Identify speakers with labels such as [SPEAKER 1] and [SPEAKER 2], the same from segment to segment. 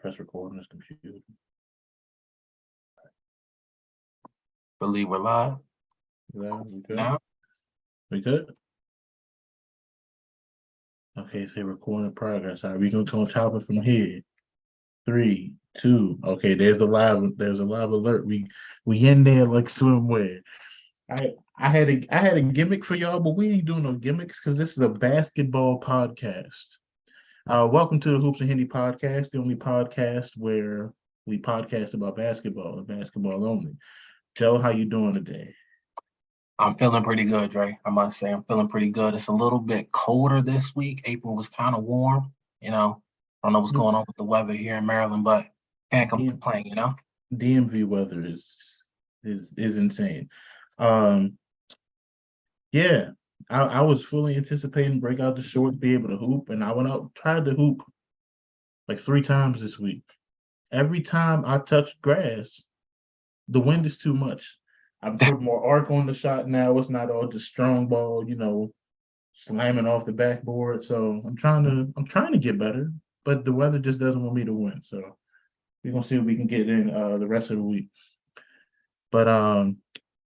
[SPEAKER 1] press record on this computer.
[SPEAKER 2] Believe we're live.
[SPEAKER 1] Yeah, we good?
[SPEAKER 2] Now,
[SPEAKER 1] We good? Okay, say recording in progress. All right, we're gonna chop it from here. 3, 2. Okay, there's a live alert. We in there like swimwear. I had a gimmick for y'all, but we ain't doing no gimmicks because this is a basketball podcast. Welcome to the Hoops and Henny Podcast, the only podcast where we podcast about basketball and basketball only. Joe, how you doing today?
[SPEAKER 2] I'm feeling pretty good, Dre. I must say, I'm feeling pretty good. It's a little bit colder this week. April was kind of warm, I don't know what's going on with the weather here in Maryland, but can't complain,
[SPEAKER 1] DMV weather is insane. Yeah, I was fully anticipating break out the shorts, be able to hoop, and I went out, tried to hoop like 3 times this week. Every time I touch grass, the wind is too much. I'm putting more arc on the shot now. It's not all just strong ball, slamming off the backboard. So I'm trying to get better, but the weather just doesn't want me to win. So we're gonna see if we can get in the rest of the week. But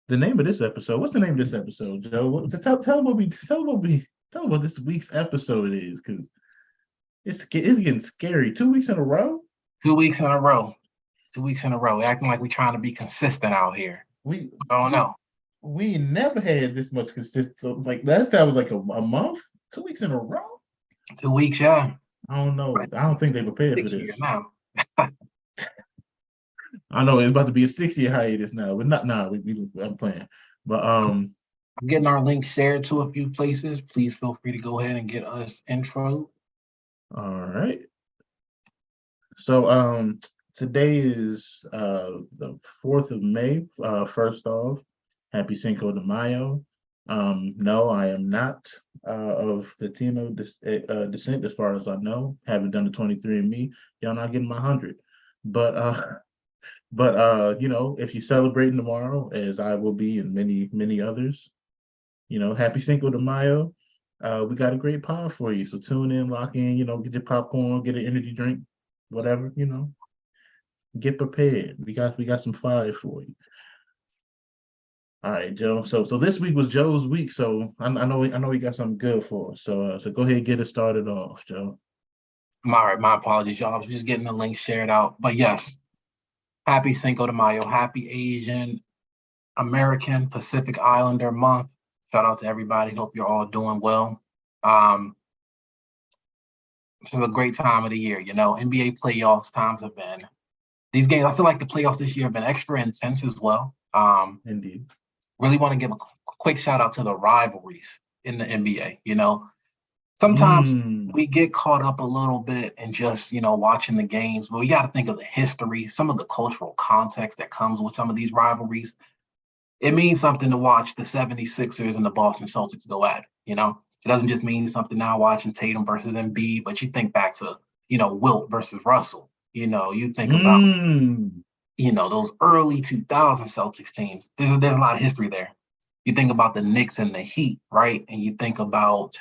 [SPEAKER 1] the name of this episode, what's the name of this episode, Joe? Tell what this week's episode is, because it's getting scary. 2 weeks in a row?
[SPEAKER 2] 2 weeks in a row. 2 weeks in a row. Acting like we're trying to be consistent out here. I don't know.
[SPEAKER 1] We never had this much consistency. Like last time was like a month, 2 weeks in a row.
[SPEAKER 2] 2 weeks, yeah.
[SPEAKER 1] I don't know. I don't think they prepared for this.
[SPEAKER 2] Now.
[SPEAKER 1] I know it's about to be a 6-year hiatus now, but I'm playing. But
[SPEAKER 2] I'm getting our link shared to a few places. Please feel free to go ahead and get us intro.
[SPEAKER 1] All right. So today is the 4th of May. First off, happy Cinco de Mayo. No, I am not of Latino descent as far as I know. Haven't done the 23andMe. Y'all not getting my 100. But if you're celebrating tomorrow, as I will be and many, many others, happy Cinco de Mayo. We got a great pod for you. So tune in, lock in, get your popcorn, get an energy drink, whatever, get prepared. We got some fire for you. All right, Joe. So this week was Joe's week. So I know he got something good for us. So go ahead and get it started off, Joe.
[SPEAKER 2] All right, my apologies, y'all. I was just getting the link shared out. But yes, happy Cinco de Mayo, happy Asian American Pacific Islander month. Shout out to everybody. Hope you're all doing well. This is a great time of the year. NBA playoffs times have been, these games, I feel like the playoffs this year have been extra intense as well.
[SPEAKER 1] Indeed.
[SPEAKER 2] Really want to give a quick shout out to the rivalries in the NBA. Sometimes we get caught up a little bit in just, watching the games, but we got to think of the history, some of the cultural context that comes with some of these rivalries. It means something to watch the 76ers and the Boston Celtics go at it. It doesn't just mean something now watching Tatum versus Embiid, but you think back to, Wilt versus Russell. You think about, those early 2000 Celtics teams. There's a lot of history there. You think about the Knicks and the Heat, right? And you think about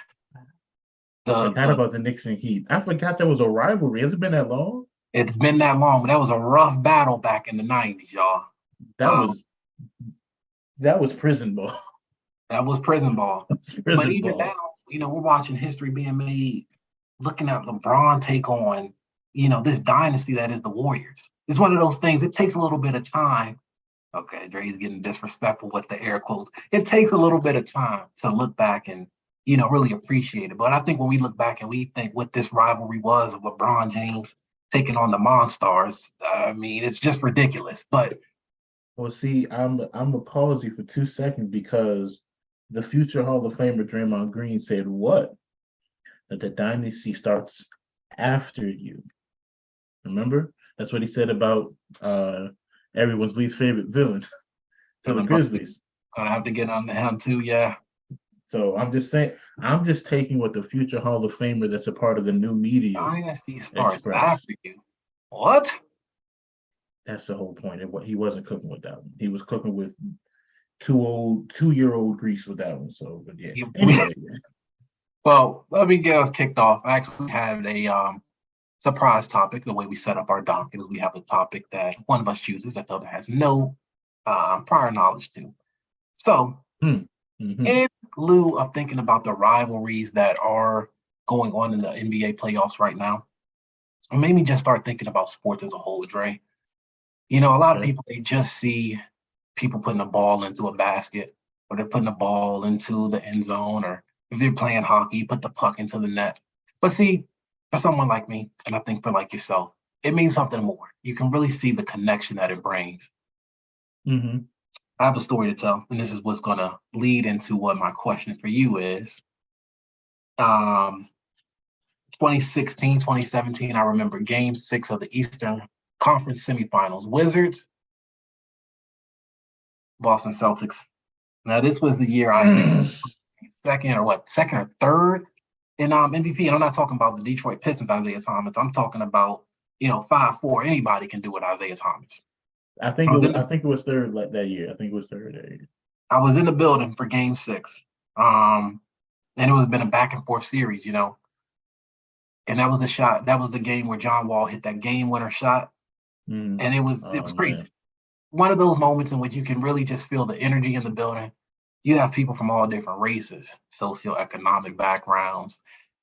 [SPEAKER 1] I forgot about the Knicks and Heat. I forgot there was a rivalry. Has it been that long?
[SPEAKER 2] It's been that long, but that was a rough battle back in the 90s, y'all.
[SPEAKER 1] That was prison ball.
[SPEAKER 2] But even now, we're watching history being made, looking at LeBron take on, this dynasty that is the Warriors. It's one of those things. It takes a little bit of time. Okay, Dre's getting disrespectful with the air quotes. It takes a little bit of time to look back and, really appreciate it. But I think when we look back and we think what this rivalry was of LeBron James taking on the Monstars, it's just ridiculous. But
[SPEAKER 1] well, see, I'm gonna pause you for 2 seconds because the future Hall of Famer Draymond Green said what? That the dynasty starts after you. Remember? That's what he said about everyone's least favorite villain to the Grizzlies.
[SPEAKER 2] Gonna have to get on to him too, yeah.
[SPEAKER 1] So I'm just saying, I'm just taking what the future Hall of Famer that's a part of the new media.
[SPEAKER 2] Dynasty starts after you. What?
[SPEAKER 1] That's the whole point. He wasn't cooking with that one. He was cooking with 2-year-old Grease with that one. So, but yeah. Anyway.
[SPEAKER 2] Well, let me get us kicked off. I actually had surprise topic. The way we set up our docket is we have a topic that one of us chooses that the other has no prior knowledge to. So, in lieu of thinking about the rivalries that are going on in the NBA playoffs right now, it made me just start thinking about sports as a whole, Dre. You know, a lot of people, they just see people putting the ball into a basket, or they're putting the ball into the end zone, or if they're playing hockey, put the puck into the net. But see, for someone like me, and I think for like yourself, it means something more. You can really see the connection that it brings.
[SPEAKER 1] Mm-hmm.
[SPEAKER 2] I have a story to tell, and this is what's going to lead into what my question for you is. 2016, 2017, I remember game 6 of the Eastern Conference semifinals. Wizards, Boston Celtics. Now, this was the year Isaiah second or third in MVP. And I'm not talking about the Detroit Pistons, Isaiah Thomas. I'm talking about, 5'4". Anybody can do it, Isaiah Thomas.
[SPEAKER 1] I think it was third like that year. I think it was third that year.
[SPEAKER 2] I was in the building for game 6. And it was been a back and forth series, And that was the shot. That was the game where John Wall hit that game winner shot. And it was crazy.
[SPEAKER 1] Man.
[SPEAKER 2] One of those moments in which you can really just feel the energy in the building. You have people from all different races, socioeconomic backgrounds,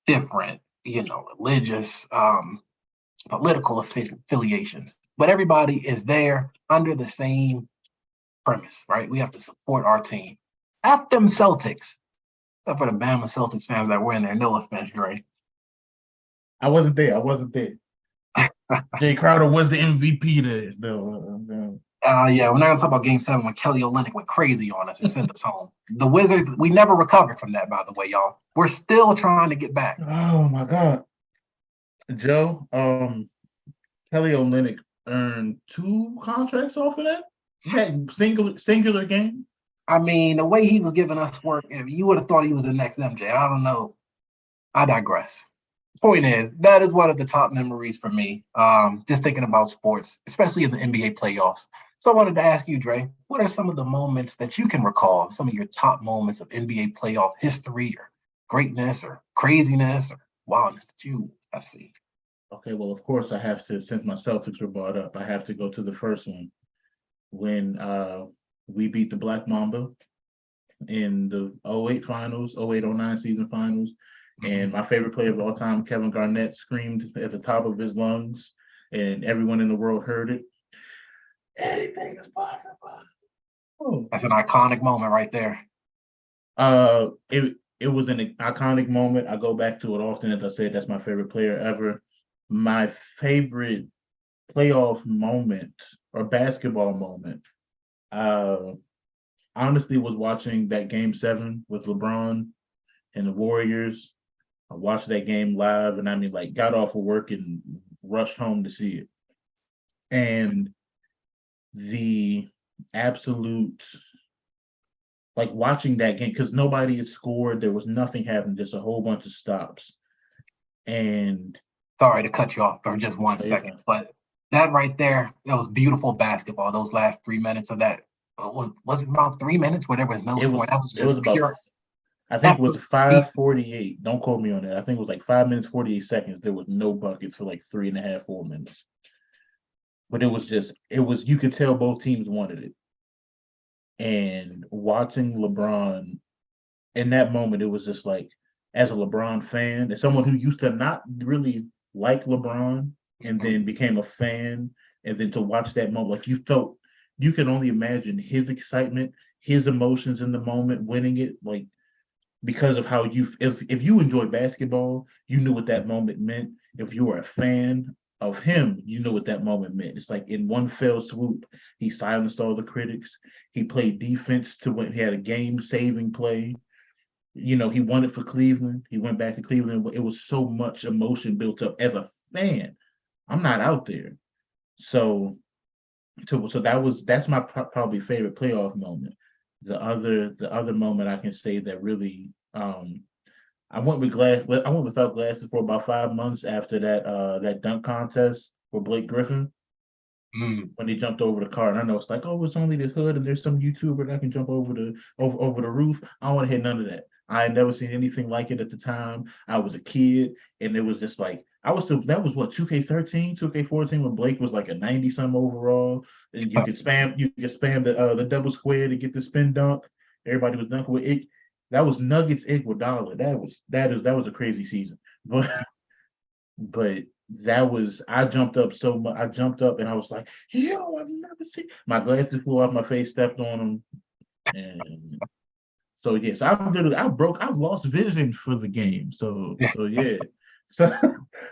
[SPEAKER 2] different, religious, political affiliations. But everybody is there under the same premise, right? We have to support our team. F them Celtics. Except for the Bama Celtics fans that were in there. No offense, Dre.
[SPEAKER 1] I wasn't there. Jay Crowder was the MVP there. No.
[SPEAKER 2] Yeah, we're not going to talk about Game 7 when Kelly Olynyk went crazy on us and sent us home. The Wizards, we never recovered from that, by the way, y'all. We're still trying to get back.
[SPEAKER 1] Oh, my God. Joe, Kelly Olynyk earned 2 contracts off of that? Singular game?
[SPEAKER 2] I mean, the way he was giving us work, if you would have thought he was the next MJ. I don't know. I digress. Point is, that is one of the top memories for me, just thinking about sports, especially in the NBA playoffs. So I wanted to ask you, Dre, what are some of the moments that you can recall, some of your top moments of NBA playoff history or greatness or craziness or wildness that you have seen?
[SPEAKER 1] Okay, well, of course, I have to, since my Celtics were brought up, I have to go to the first one when we beat the Black Mamba in the 08 finals, 08-09 season finals. And my favorite player of all time, Kevin Garnett, screamed at the top of his lungs, and everyone in the world heard it. Anything is possible.
[SPEAKER 2] Oh. That's an iconic moment right there.
[SPEAKER 1] It was an iconic moment. I go back to it often. As I said, that's my favorite player ever. My favorite playoff moment or basketball moment, honestly, was watching that Game 7 with LeBron and the Warriors. I watched that game live, and got off of work and rushed home to see it. And the absolute, watching that game, because nobody had scored, there was nothing happening, just a whole bunch of stops. And
[SPEAKER 2] sorry to cut you off for just 1 second, but that right there, that was beautiful basketball. Those last 3 minutes of that, was it about 3 minutes where there was no score? That was just pure.
[SPEAKER 1] I think it was 5:48. Don't quote me on that. I think it was 5 minutes, 48 seconds. There was no buckets for 3.5, 4 minutes. But you could tell both teams wanted it. And watching LeBron in that moment, it was just as a LeBron fan, as someone who used to not really like LeBron and then became a fan, and then to watch that moment, you can only imagine his excitement, his emotions in the moment, winning it, because of how if you enjoy basketball, you knew what that moment meant. If you were a fan of him, you know what that moment meant. It's in one fell swoop, he silenced all the critics. He played defense to when he had a game-saving play. He won it for Cleveland. He went back to Cleveland. It was so much emotion built up. As a fan, I'm not out there. So that's my probably favorite playoff moment. The other moment I can say that really, I went without glasses for about 5 months after that dunk contest for Blake Griffin. When he jumped over the car, and I know it's it's only the hood, and there's some YouTuber that can jump over the roof. I don't want to hear none of that. I had never seen anything like it at the time. I was a kid, and it was just that was what, 2K13, 2K14 when Blake was like a 90 some overall. And you could spam the double square to get the spin dunk. Everybody was dunking with it. That was Nuggets Iguodala. That was a crazy season. But but that was I jumped up so much. I jumped up and I was like, yo, I've never seen my glasses flew off my face, stepped on them. And so yeah, so I've lost vision for the game. So yeah. So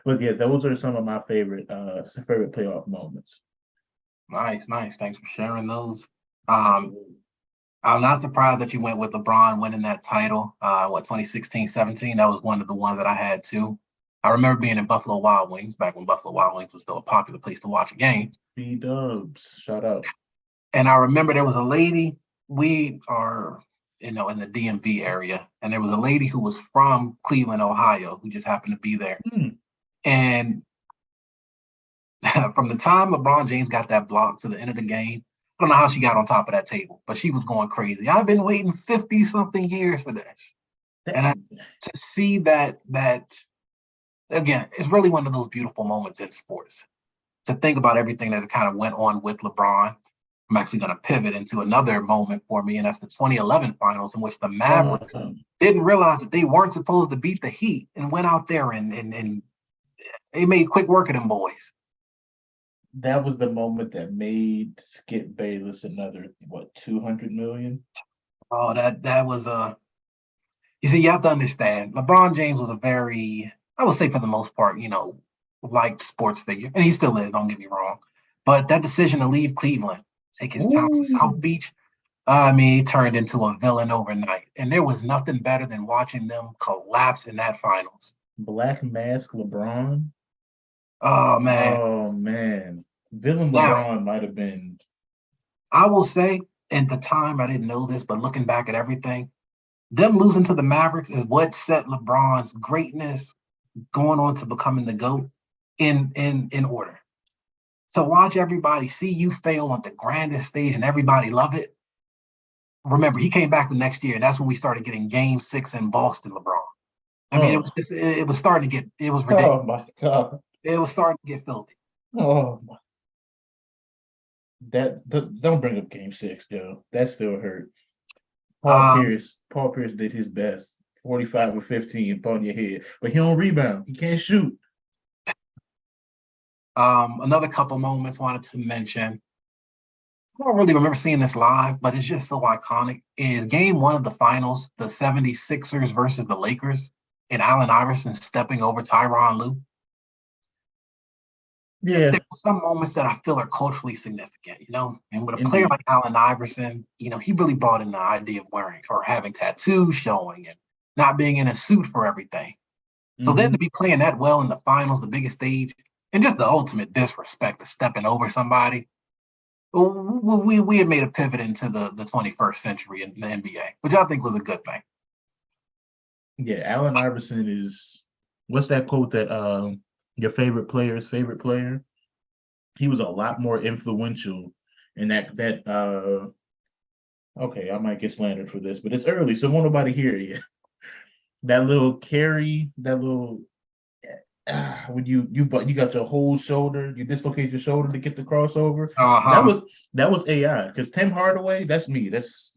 [SPEAKER 1] but yeah, those are some of my favorite playoff moments.
[SPEAKER 2] Nice, nice. Thanks for sharing those. Um, I'm not surprised that you went with LeBron winning that title. 2016, 17? That was one of the ones that I had too. I remember being in Buffalo Wild Wings back when Buffalo Wild Wings was still a popular place to watch a game.
[SPEAKER 1] B-Dubs, shout out.
[SPEAKER 2] And I remember there was a lady, we are, in the DMV area, and there was a lady who was from Cleveland, Ohio, who just happened to be there.
[SPEAKER 1] Hmm.
[SPEAKER 2] And from the time LeBron James got that block to the end of the game, I don't know how she got on top of that table, but she was going crazy. I've been waiting 50 something years for this. And to see that again, it's really one of those beautiful moments in sports. To think about everything that kind of went on with LeBron, I'm actually going to pivot into another moment for me, and that's the 2011 finals in which the Mavericks didn't realize that they weren't supposed to beat the Heat and went out there and they made quick work of them boys.
[SPEAKER 1] That was the moment that made Skip Bayless another, what, 200 million?
[SPEAKER 2] Oh, that was you see, you have to understand, LeBron James was a very, I would say for the most part, liked sports figure, and he still is, don't get me wrong. But that decision to leave Cleveland, take his talents to South Beach, I mean, he turned into a villain overnight. And there was nothing better than watching them collapse in that finals.
[SPEAKER 1] Black Mask LeBron.
[SPEAKER 2] Oh, man.
[SPEAKER 1] Oh, man. Villain
[SPEAKER 2] Now,
[SPEAKER 1] LeBron might have been.
[SPEAKER 2] I will say, at the time, I didn't know this, but looking back at everything, them losing to the Mavericks is what set LeBron's greatness going on to becoming the GOAT in order. So watch everybody see you fail on the grandest stage and everybody love it. Remember, he came back the next year, and that's when we started getting Game 6 in Boston, LeBron. I mean, it was starting to get, it was ridiculous.
[SPEAKER 1] Oh, my God.
[SPEAKER 2] It was starting to get filthy.
[SPEAKER 1] Oh, my. Don't bring up Game 6, Joe. That still hurt. Paul Pierce did his best. 45 or 15 upon your head, but he don't rebound. He can't shoot.
[SPEAKER 2] Another couple moments wanted to mention. I don't really remember seeing this live, but it's just so iconic. Is game 1 of the finals, the 76ers versus the Lakers, and Allen Iverson stepping over Tyronn Lue?
[SPEAKER 1] Yeah.
[SPEAKER 2] There's some moments that I feel are culturally significant, and with a player like Allen Iverson, he really brought in the idea of wearing or having tattoos showing and not being in a suit for everything. So then to be playing that well in the finals, the biggest stage, and just the ultimate disrespect of stepping over somebody, we had made a pivot into the 21st century in the NBA, which I think was a good thing.
[SPEAKER 1] Yeah, Allen Iverson is, what's that quote that your favorite player's favorite player? He was a lot more influential in that okay, I might get slandered for this, but it's early, so won't nobody hear it yet. That little carry, that little when you got your whole shoulder, you dislocate your shoulder to get the crossover. That was AI, because Tim Hardaway, that's me. That's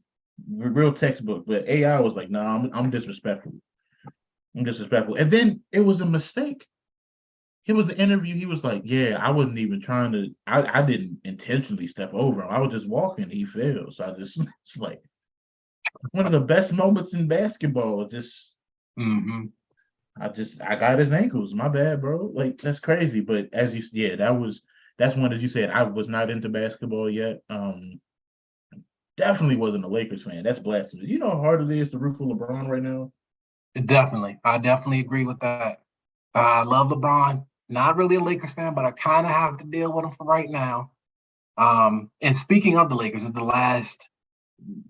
[SPEAKER 1] real textbook. But AI was like, nah, I'm disrespectful. I'm disrespectful. And then it was a mistake. It was the interview. He was like, yeah, I wasn't even trying to, I didn't intentionally step over him. I was just walking. He fell. So I just, it's like one of the best moments in basketball. Just, I got his ankles. My bad, bro. Like, that's crazy. But that's one, as you said, I was not into basketball yet. Definitely wasn't a Lakers fan. That's blasphemous. You know how hard it is to root for LeBron right now?
[SPEAKER 2] Definitely. I definitely agree with that. I love LeBron. Not really a Lakers fan, but I kind of have to deal with him for right now. And speaking of the Lakers, is the last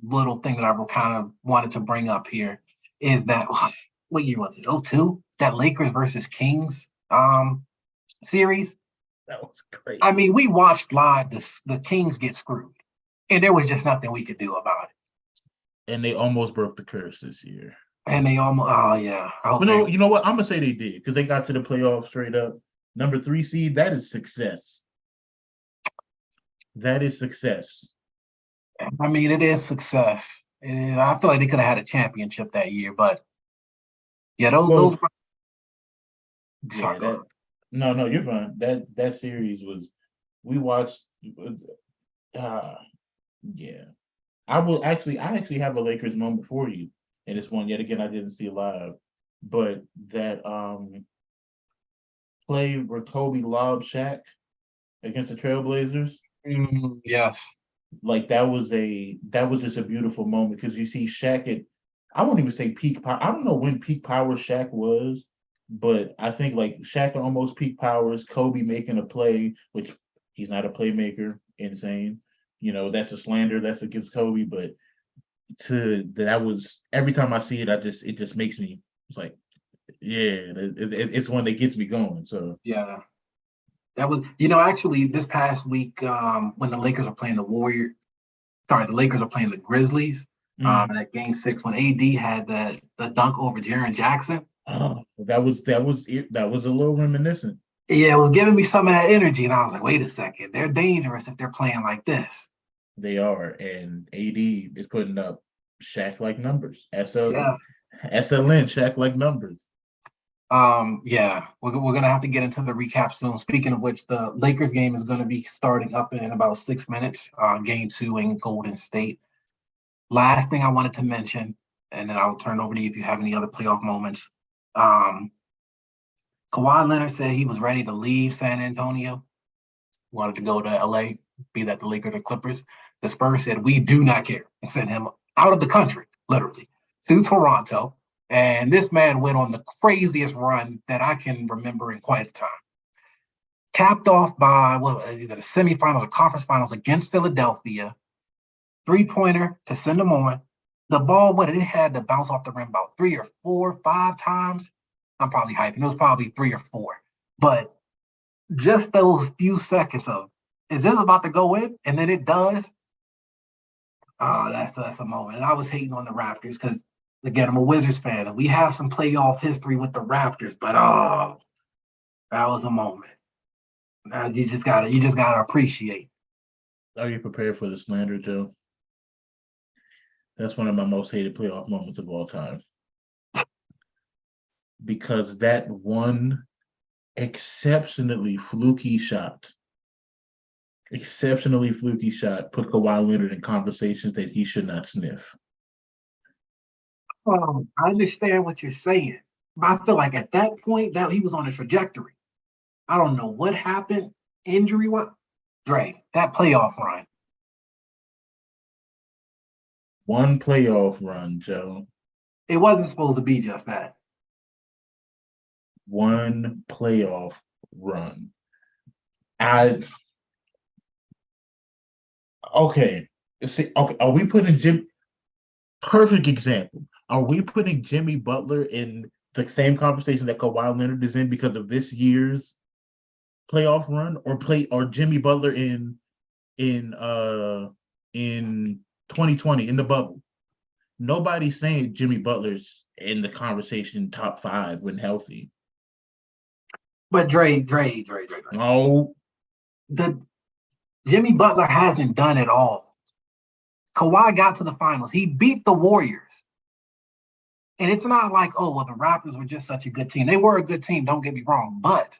[SPEAKER 2] little thing that I kind of wanted to bring up here is that, what year was it? 2002? That Lakers versus Kings series.
[SPEAKER 1] That was great.
[SPEAKER 2] I mean, we watched live the Kings get screwed, and there was just nothing we could do about it.
[SPEAKER 1] And they almost broke the curse this year.
[SPEAKER 2] And they almost, oh yeah. I hope they,
[SPEAKER 1] You know what? I'm gonna say they did because they got to the playoffs straight up. Number 3 seed, that is success. That is success.
[SPEAKER 2] I mean, it is success. And I feel like they could have had a championship that year, but yeah, those.
[SPEAKER 1] Well,
[SPEAKER 2] Sorry,
[SPEAKER 1] yeah,
[SPEAKER 2] go ahead.
[SPEAKER 1] no, you're fine. That series was we watched. Uh, yeah, I actually have a Lakers moment for you, and it's one yet again I didn't see live, but that play where Kobe lobbed Shaq against the Trailblazers.
[SPEAKER 2] Yes.
[SPEAKER 1] Like that was just a beautiful moment because you see Shaq at I won't even say peak power. I don't know when peak power Shaq was, but I think like Shaq at almost peak powers, Kobe making a play, which he's not a playmaker, insane. You know, that's a slander, that's against Kobe, but to that was every time I see it, it just makes me it's like, yeah, it's one that gets me going. So
[SPEAKER 2] Yeah. That was, actually this past week, when the Lakers are playing the Lakers are playing the Grizzlies.
[SPEAKER 1] mm,
[SPEAKER 2] That game 6 when AD had the dunk over Jaren Jackson.
[SPEAKER 1] oh, that was a little reminiscent.
[SPEAKER 2] Yeah, it was giving me some of that energy, and I was like, wait a second, they're dangerous if they're playing like this.
[SPEAKER 1] They are, and AD is putting up Shaq like numbers.
[SPEAKER 2] Yeah.
[SPEAKER 1] SLN Shaq like numbers.
[SPEAKER 2] Yeah, we're gonna have to get into the recap soon. Speaking of which, the Lakers game is gonna be starting up in about 6 minutes. Game 2 in Golden State. Last thing I wanted to mention, and then I'll turn it over to you if you have any other playoff moments. Um, Kawhi Leonard said he was ready to leave San Antonio, wanted to go to LA, be that the Lakers or Clippers. The Spurs said, we do not care, and sent him out of the country, literally, to Toronto. And this man went on the craziest run that I can remember in quite a time. Capped off by either the semifinals or conference finals against Philadelphia, 3-pointer to send them on. The ball, it had to bounce off the rim about 3 or 4, 5 times. I'm probably hyping. It was probably 3 or 4. But just those few seconds of, is this about to go in? And then it does. Oh, that's a moment. And I was hating on the Raptors because, again, I'm a Wizards fan, and we have some playoff history with the Raptors. But that was a moment. Now you just gotta appreciate.
[SPEAKER 1] Are you prepared for the slander, Joe? That's one of my most hated playoff moments of all time. Because that one exceptionally fluky shot put Kawhi Leonard in conversations that he should not sniff.
[SPEAKER 2] I understand what you're saying, but I feel like at that point that he was on a trajectory. I don't know what happened, injury what. Dre, that playoff run.
[SPEAKER 1] One playoff run, Joe.
[SPEAKER 2] It wasn't supposed to be just that.
[SPEAKER 1] One playoff run. I okay. See, okay, are we putting Jim perfect example? Are we putting Jimmy Butler in the same conversation that Kawhi Leonard is in because of this year's playoff run, or Jimmy Butler in 2020 in the bubble? Nobody's saying Jimmy Butler's in the conversation top 5 when healthy.
[SPEAKER 2] But Dre.
[SPEAKER 1] No,
[SPEAKER 2] The Jimmy Butler hasn't done it all. Kawhi got to the finals. He beat the Warriors. And it's not like, oh, well, the Raptors were just such a good team. They were a good team, don't get me wrong. But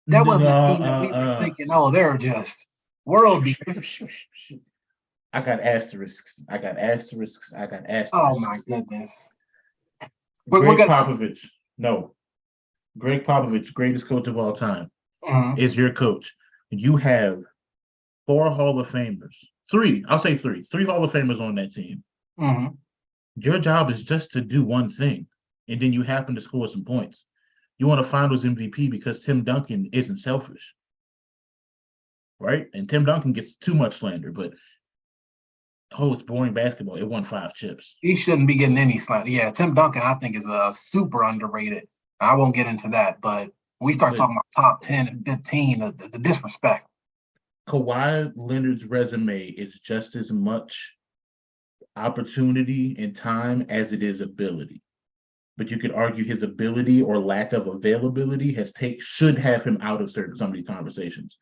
[SPEAKER 2] that wasn't a team that we were thinking, oh, they're just world beaters.
[SPEAKER 1] I got asterisks. I got asterisks. I got
[SPEAKER 2] Oh, my
[SPEAKER 1] asterisks.
[SPEAKER 2] goodness. We're
[SPEAKER 1] Greg
[SPEAKER 2] going to.
[SPEAKER 1] Popovich. No. Greg Popovich, greatest coach of all time,
[SPEAKER 2] Mm-hmm.
[SPEAKER 1] is your coach. You have 4 Hall of Famers. 3, I'll say 3. 3 Hall of Famers on that team.
[SPEAKER 2] Mm-hmm.
[SPEAKER 1] Your job is just to do one thing, and then you happen to score some points. You want a finals MVP because Tim Duncan isn't selfish, right? And Tim Duncan gets too much slander, but it's boring basketball. It won 5 chips.
[SPEAKER 2] He shouldn't be getting any slander. Yeah, Tim Duncan, I think, is a super underrated. I won't get into that, but when we start
[SPEAKER 1] But
[SPEAKER 2] talking about top 10 and 15, the disrespect.
[SPEAKER 1] Kawhi Leonard's resume is just as much opportunity and time as it is ability. but you could argue his ability or lack of availability should have him out of some of these conversations.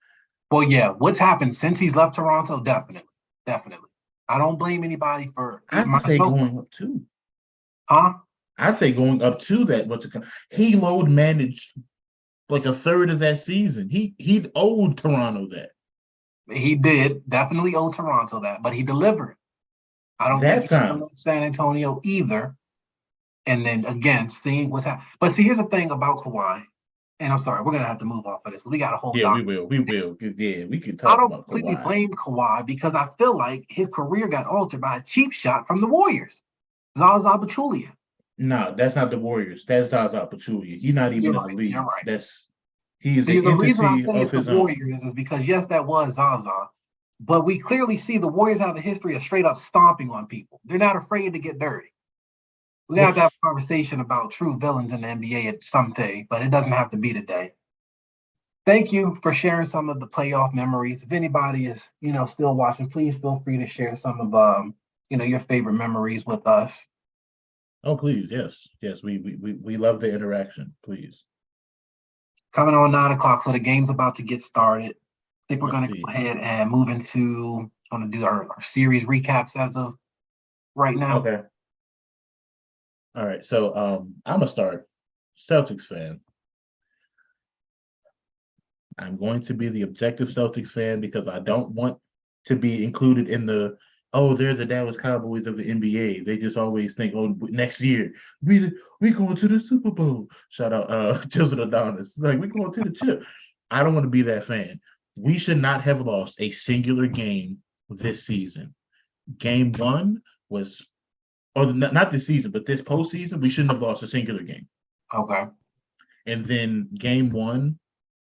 [SPEAKER 2] Well, yeah, what's happened since he's left Toronto? Definitely, definitely. I don't blame anybody for
[SPEAKER 1] I'd say going up too.
[SPEAKER 2] Huh?
[SPEAKER 1] I'd say going up to that. He load managed like a third of that season. He owed Toronto that.
[SPEAKER 2] He did definitely owe Toronto that, but he delivered. I don't think he should have left San Antonio either. And then again, seeing what's happening. But see, here's the thing about Kawhi. And I'm sorry, we're gonna have to move off of this. We got a whole.
[SPEAKER 1] Yeah, we will. Yeah, we can talk about Kawhi. I don't
[SPEAKER 2] completely blame Kawhi because I feel like his career got altered by a cheap shot from the Warriors, Zaza Pachulia.
[SPEAKER 1] No, that's not the Warriors. That's Zaza Pachulia. He's not even in the league.
[SPEAKER 2] You're right.
[SPEAKER 1] He's
[SPEAKER 2] the reason I say it's the Warriors is because yes, that was Zaza, but we clearly see the Warriors have a history of straight up stomping on people. They're not afraid to get dirty. We have to have a conversation about true villains in the NBA at some day, but it doesn't have to be today. Thank you for sharing some of the playoff memories. If anybody is, still watching, please feel free to share some of, your favorite memories with us.
[SPEAKER 1] Oh, please, yes, we love the interaction. Please.
[SPEAKER 2] Coming on 9:00, so the game's about to get started. I think we're going to go ahead and move into. Going to do our series recaps as of right now.
[SPEAKER 1] Okay. All right, so I'm gonna start. Celtics fan. I'm going to be the objective Celtics fan because I don't want to be included in they're the Dallas Cowboys of the NBA. They just always think, next year we going to the Super Bowl. Shout out Joseph Adonis. Like, we going to the chip. I don't want to be that fan. We should not have lost a singular game this season. Game 1 was. Or not this season, but this postseason, we shouldn't have lost a singular game.
[SPEAKER 2] Okay.
[SPEAKER 1] And then game 1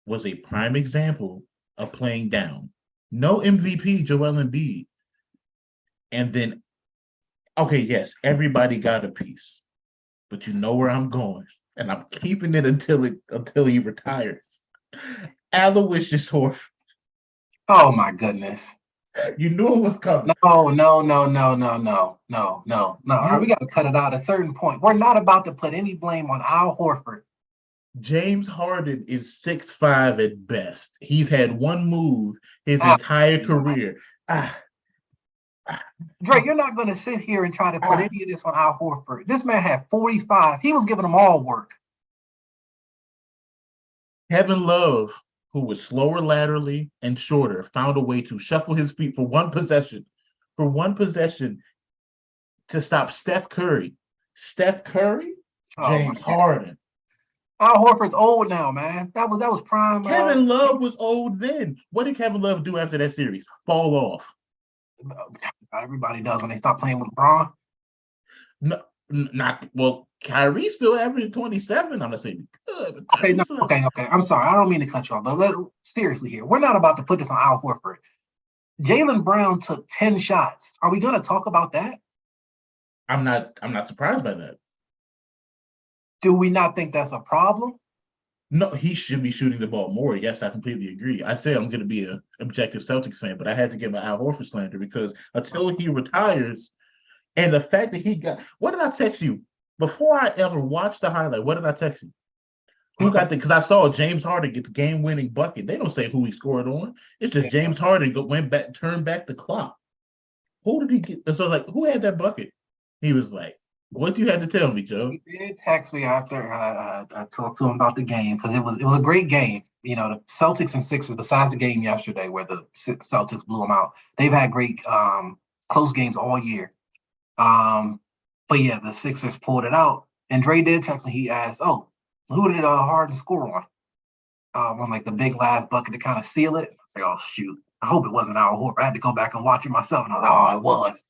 [SPEAKER 1] was a prime example of playing down. No MVP, Joel Embiid. And then, okay, yes, everybody got a piece. But you know where I'm going. And I'm keeping it until he retires. Aloysius Horford.
[SPEAKER 2] Oh, my goodness.
[SPEAKER 1] You knew it was coming.
[SPEAKER 2] No. We got to cut it out at a certain point. We're not about to put any blame on Al Horford.
[SPEAKER 1] James Harden is 6'5" at best. He's had one move his entire career.
[SPEAKER 2] Dre, you're not going to sit here and try to put any of this on Al Horford. This man had 45. He was giving them all work.
[SPEAKER 1] Kevin Love, who was slower laterally and shorter, found a way to shuffle his feet for one possession to stop Steph Curry. James Harden.
[SPEAKER 2] Al Horford's old now, man. That was prime.
[SPEAKER 1] Kevin Love was old then. What did Kevin Love do after that series? Fall off.
[SPEAKER 2] Everybody does when they stop playing with LeBron.
[SPEAKER 1] No, not well. Kyrie still averaging 27. I'm not saying good.
[SPEAKER 2] Okay. I'm sorry. I don't mean to cut you off, but seriously here, we're not about to put this on Al Horford. Jaylen Brown took 10 shots. Are we going to talk about that?
[SPEAKER 1] I'm not surprised by that.
[SPEAKER 2] Do we not think that's a problem?
[SPEAKER 1] No, he should be shooting the ball more. Yes, I completely agree. I say I'm going to be an objective Celtics fan, but I had to get my Al Horford slander because until he retires, and the fact that he got – what did I text you? Before I ever watched the highlight, what did I text you? Who got the – because I saw James Harden get the game-winning bucket. They don't say who he scored on. It's just James Harden turned back the clock. Who did he get – so, like, who had that bucket? He was like, what do you have to tell me, Joe?
[SPEAKER 2] He did text me after I talked to him about the game because it was a great game. The Celtics and Sixers, besides the game yesterday where the Celtics blew them out, they've had great close games all year. But yeah, the Sixers pulled it out. And Dre did text me. He asked, who did Harden score on? On like the big last bucket to kind of seal it. I was like, oh, shoot. I hope it wasn't Al Horford. I had to go back and watch it myself. And I was like, it was.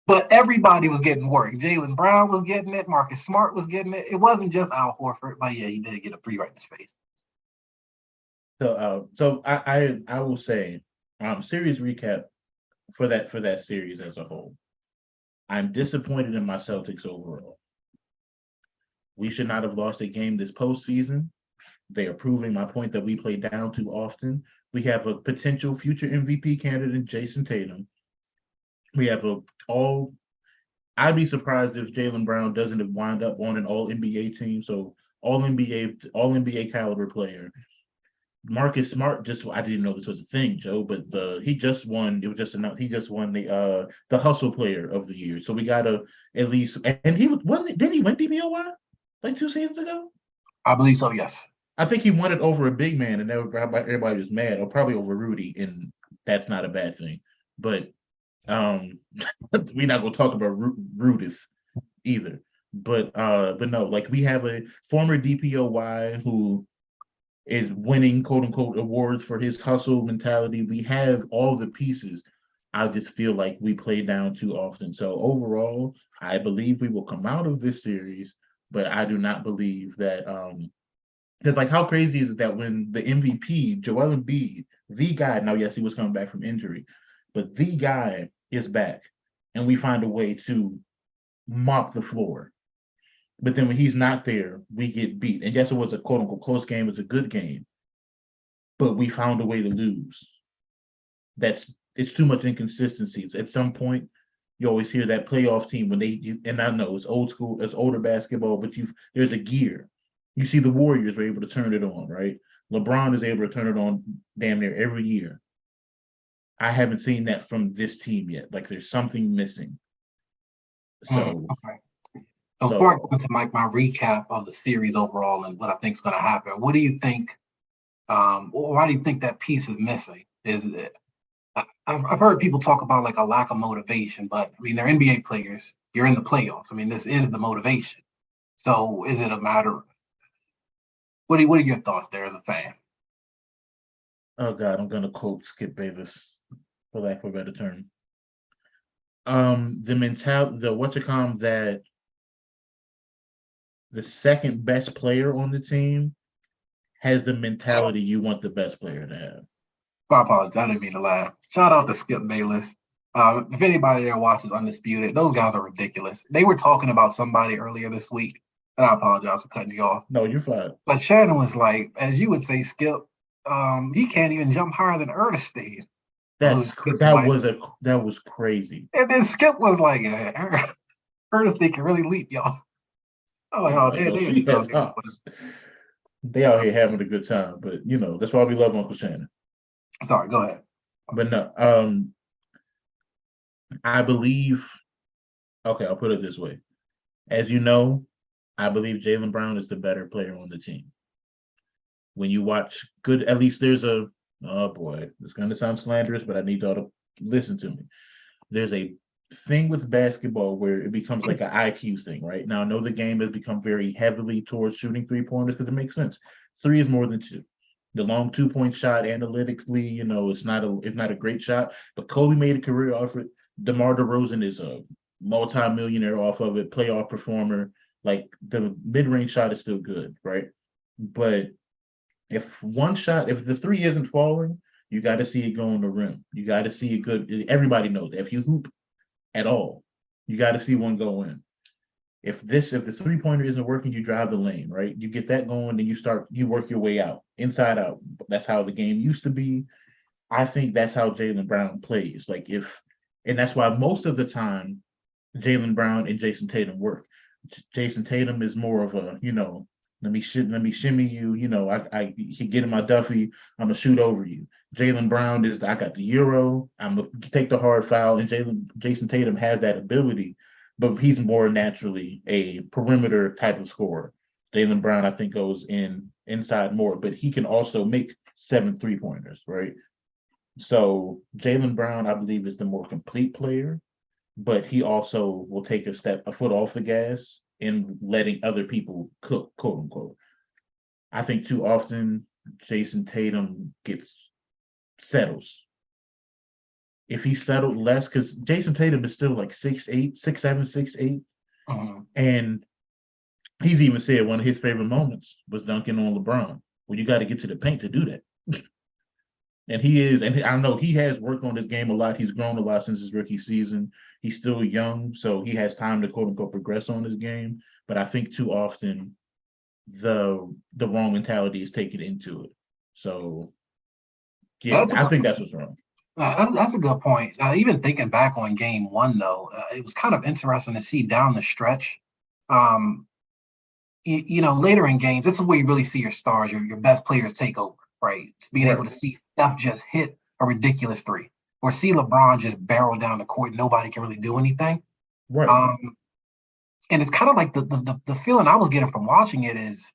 [SPEAKER 2] But everybody was getting work. Jaylen Brown was getting it. Marcus Smart was getting it. It wasn't just Al Horford. But yeah, he did get a free right in his face.
[SPEAKER 1] So I will say, series recap for that series as a whole. I'm disappointed in my Celtics overall. We should not have lost a game this postseason. They are proving my point that we play down too often. We have a potential future MVP candidate, Jason Tatum. We have I'd be surprised if Jaylen Brown doesn't wind up on an All NBA team. So All NBA caliber player. Marcus Smart just I didn't know this was a thing, Joe, but he just won. It was just announced. He just won the Hustle Player of the Year. So we gotta at least and he wasn't. Didn't he win DBOY like 2 seasons ago?
[SPEAKER 2] I believe so. Yes.
[SPEAKER 1] I think he won it over a big man, and everybody was mad, or probably over Rudy, and that's not a bad thing. But um, we're not gonna talk about Rudis either. But no, like we have a former DPOY who is winning quote unquote awards for his hustle mentality. We have all the pieces. I just feel like we play down too often. So overall, I believe we will come out of this series, but I do not believe that because like how crazy is it that when the MVP, Joel Embiid, the guy, now yes, he was coming back from injury, but the guy is back and we find a way to mop the floor. But then when he's not there, we get beat. And yes, it was a quote unquote close game, it was a good game, but we found a way to lose. It's too much inconsistencies. At some point, you always hear that playoff team when and I know it's old school, it's older basketball, but there's a gear. You see the Warriors were able to turn it on, right? LeBron is able to turn it on damn near every year. I haven't seen that from this team yet. Like there's something missing. So,
[SPEAKER 2] Okay. Before I go into my recap of the series overall and what I think is going to happen, what do you think? Why do you think that piece is missing? Is it? I've heard people talk about like a lack of motivation, but I mean they're NBA players. You're in the playoffs. I mean this is the motivation. So is it a matter? What are your thoughts there as a fan?
[SPEAKER 1] oh God, I'm gonna quote Skip Bayless for lack of a better term. The what's it called that the second best player on the team has the mentality you want the best player to have.
[SPEAKER 2] I apologize. I didn't mean to laugh. Shout out to Skip Bayless. If anybody there watches Undisputed, those guys are ridiculous. They were talking about somebody earlier this week, and I apologize for cutting you off.
[SPEAKER 1] No, you're fine.
[SPEAKER 2] But Shannon was like, as you would say, Skip, he can't even jump higher than Ernestine.
[SPEAKER 1] That was crazy.
[SPEAKER 2] And then Skip was like, Ernestine can really leap, y'all. I'm like, oh,
[SPEAKER 1] they out here having a good time, but that's why we love Uncle Shannon.
[SPEAKER 2] Sorry, go ahead.
[SPEAKER 1] But no, I believe. Okay, I'll put it this way. As you know, I believe Jaylen Brown is the better player on the team. When you watch good, at least there's oh boy, it's going to sound slanderous, but I need y'all to listen to me. There's a thing with basketball where it becomes like an IQ thing, right? Now, I know the game has become very heavily towards shooting 3-pointers because it makes sense. 3 is more than 2. The long 2-point shot analytically, it's not a great shot, but Kobe made a career off it. DeMar DeRozan is a multi-millionaire off of it, playoff performer. Like the mid-range shot is still good, right? But if the 3 isn't falling, you got to see it go on the rim. You got to see it good. Everybody knows that. If you hoop at all, you got to see one go in. If the 3-pointer isn't working, you drive the lane, right? You get that going, then you work your way out, inside out. That's how the game used to be. I think that's how Jaylen Brown plays. And that's why most of the time, Jaylen Brown and Jason Tatum work. Jason Tatum is more of a, let me shimmy you. I he get in my Duffy. I'm gonna shoot over you. Jaylen Brown I got the Euro. I'm gonna take the hard foul, and Jason Tatum has that ability, but he's more naturally a perimeter type of scorer. Jaylen Brown, I think, goes inside more, but he can also make 7 3-pointers, right? So Jaylen Brown, I believe, is the more complete player, but he also will take a foot off the gas in letting other people cook, quote unquote. I think too often Jason Tatum settles. If he settled less, because Jason Tatum is still like 6'8", 6'7", 6'8", and he's even said one of his favorite moments was dunking on LeBron. Well, you got to get to the paint to do that. And I know he has worked on his game a lot. He's grown a lot since his rookie season. He's still young, so he has time to quote unquote progress on his game. But I think too often the wrong mentality is taken into it. So yeah, I think that's what's wrong.
[SPEAKER 2] That's a good point. Even thinking back on game one, though, it was kind of interesting to see down the stretch. Um, later in games, this is where you really see your stars, your best players take over, right? It's being able
[SPEAKER 1] Right,
[SPEAKER 2] to see Steph just hit a ridiculous three, or see LeBron just barrel down the court. Nobody can really do anything.
[SPEAKER 1] right.
[SPEAKER 2] Um, and it's kind of like the feeling I was getting from watching it is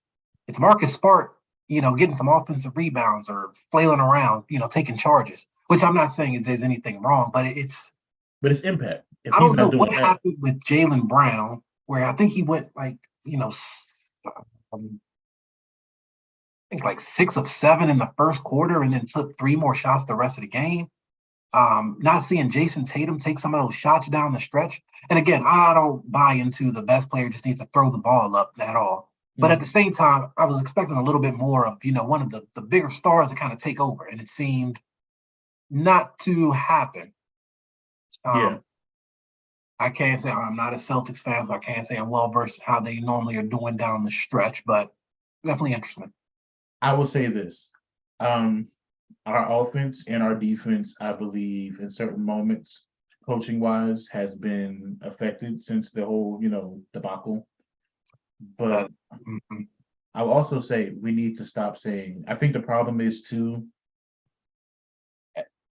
[SPEAKER 2] it's Marcus Smart, getting some offensive rebounds or flailing around, taking charges. Which I'm not saying there's anything wrong, but it's
[SPEAKER 1] But it's impact. If
[SPEAKER 2] I
[SPEAKER 1] he's
[SPEAKER 2] don't know
[SPEAKER 1] not
[SPEAKER 2] what
[SPEAKER 1] doing that,
[SPEAKER 2] happened with Jalen Brown, where I think he went like um, I think like 6 of 7 in the first quarter, and then took 3 more shots the rest of the game. Not seeing Jason Tatum take some of those shots down the stretch. And again, I don't buy into the best player just needs to throw the ball up at all. But at the
[SPEAKER 1] mhm,
[SPEAKER 2] same time, I was expecting a little bit more of, one of the bigger stars to kind of take over. And it seemed not to happen.
[SPEAKER 1] yeah,
[SPEAKER 2] Um, I can't say I'm not a Celtics fan, so I can't say I'm well versed in how they normally are doing down the stretch, but definitely interesting.
[SPEAKER 1] I will say this. Um, our offense and our defense, I believe, in certain moments, coaching wise, has been affected since the whole, debacle.
[SPEAKER 2] Uh,
[SPEAKER 1] But
[SPEAKER 2] mhm,
[SPEAKER 1] I'll also say we need to stop saying. I think the problem is too.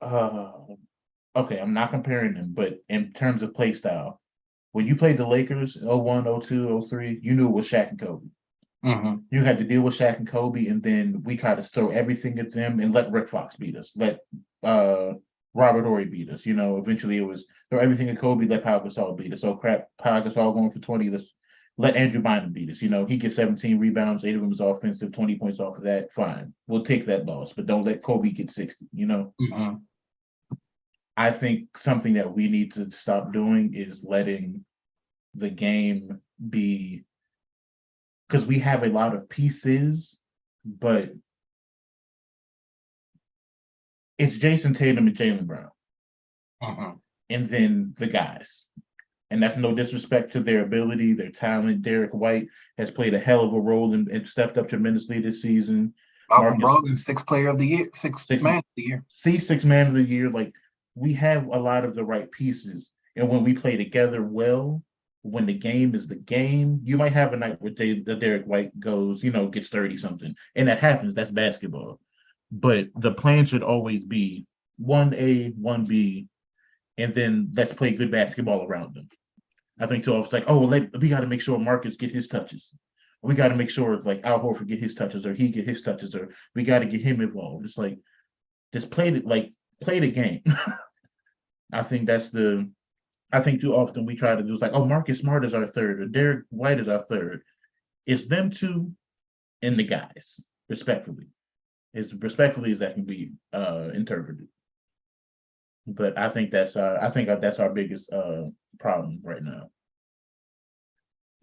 [SPEAKER 1] Uh, okay, I'm not comparing them, but in terms of play style, when you played the Lakers 01, 02, 03, you knew it was Shaq and Kobe.
[SPEAKER 2] mhm.
[SPEAKER 1] You had to deal with Shaq and Kobe, and then we tried to throw everything at them and let Rick Fox beat us, let uh, Robert Horry beat us. Eventually it was throw everything at Kobe, let Pau Gasol beat us. Oh crap, Pau Gasol going for 20. Let's let Andrew Bynum beat us. He gets 17 rebounds, 8 of them is offensive, 20 points off of that. Fine, we'll take that loss, but don't let Kobe get 60.
[SPEAKER 2] Mhm.
[SPEAKER 1] I think something that we need to stop doing is letting the game be because we have a lot of pieces, but it's Jason Tatum and Jalen Brown,
[SPEAKER 2] Mhm.
[SPEAKER 1] and then the guys. And that's no disrespect to their ability, their talent. Derek White has played a hell of a role and stepped up tremendously this season.
[SPEAKER 2] Malcolm
[SPEAKER 1] Marcus,
[SPEAKER 2] Brogdon, sixth player of the year, sixth
[SPEAKER 1] six,
[SPEAKER 2] man of the year.
[SPEAKER 1] C6 man of the year. Like we have a lot of the right pieces. And when we play together well, when the game is the game, you might have a night where the Derek White goes, gets 30 something. And that happens. That's basketball. But the plan should always be 1A, 1B, and then let's play good basketball around them. I think too often it's like, oh, well, we got to make sure Marcus get his touches. We got to make sure like Al Horford get his touches or he get his touches or we got to get him involved. It's like just play the game. I think that's the I think too often we try to do is like, oh, Marcus Smart is our third or Derek White is our third. It's them two and the guys, respectfully. As respectfully as that can be interpreted. But I think that's our biggest problem right now.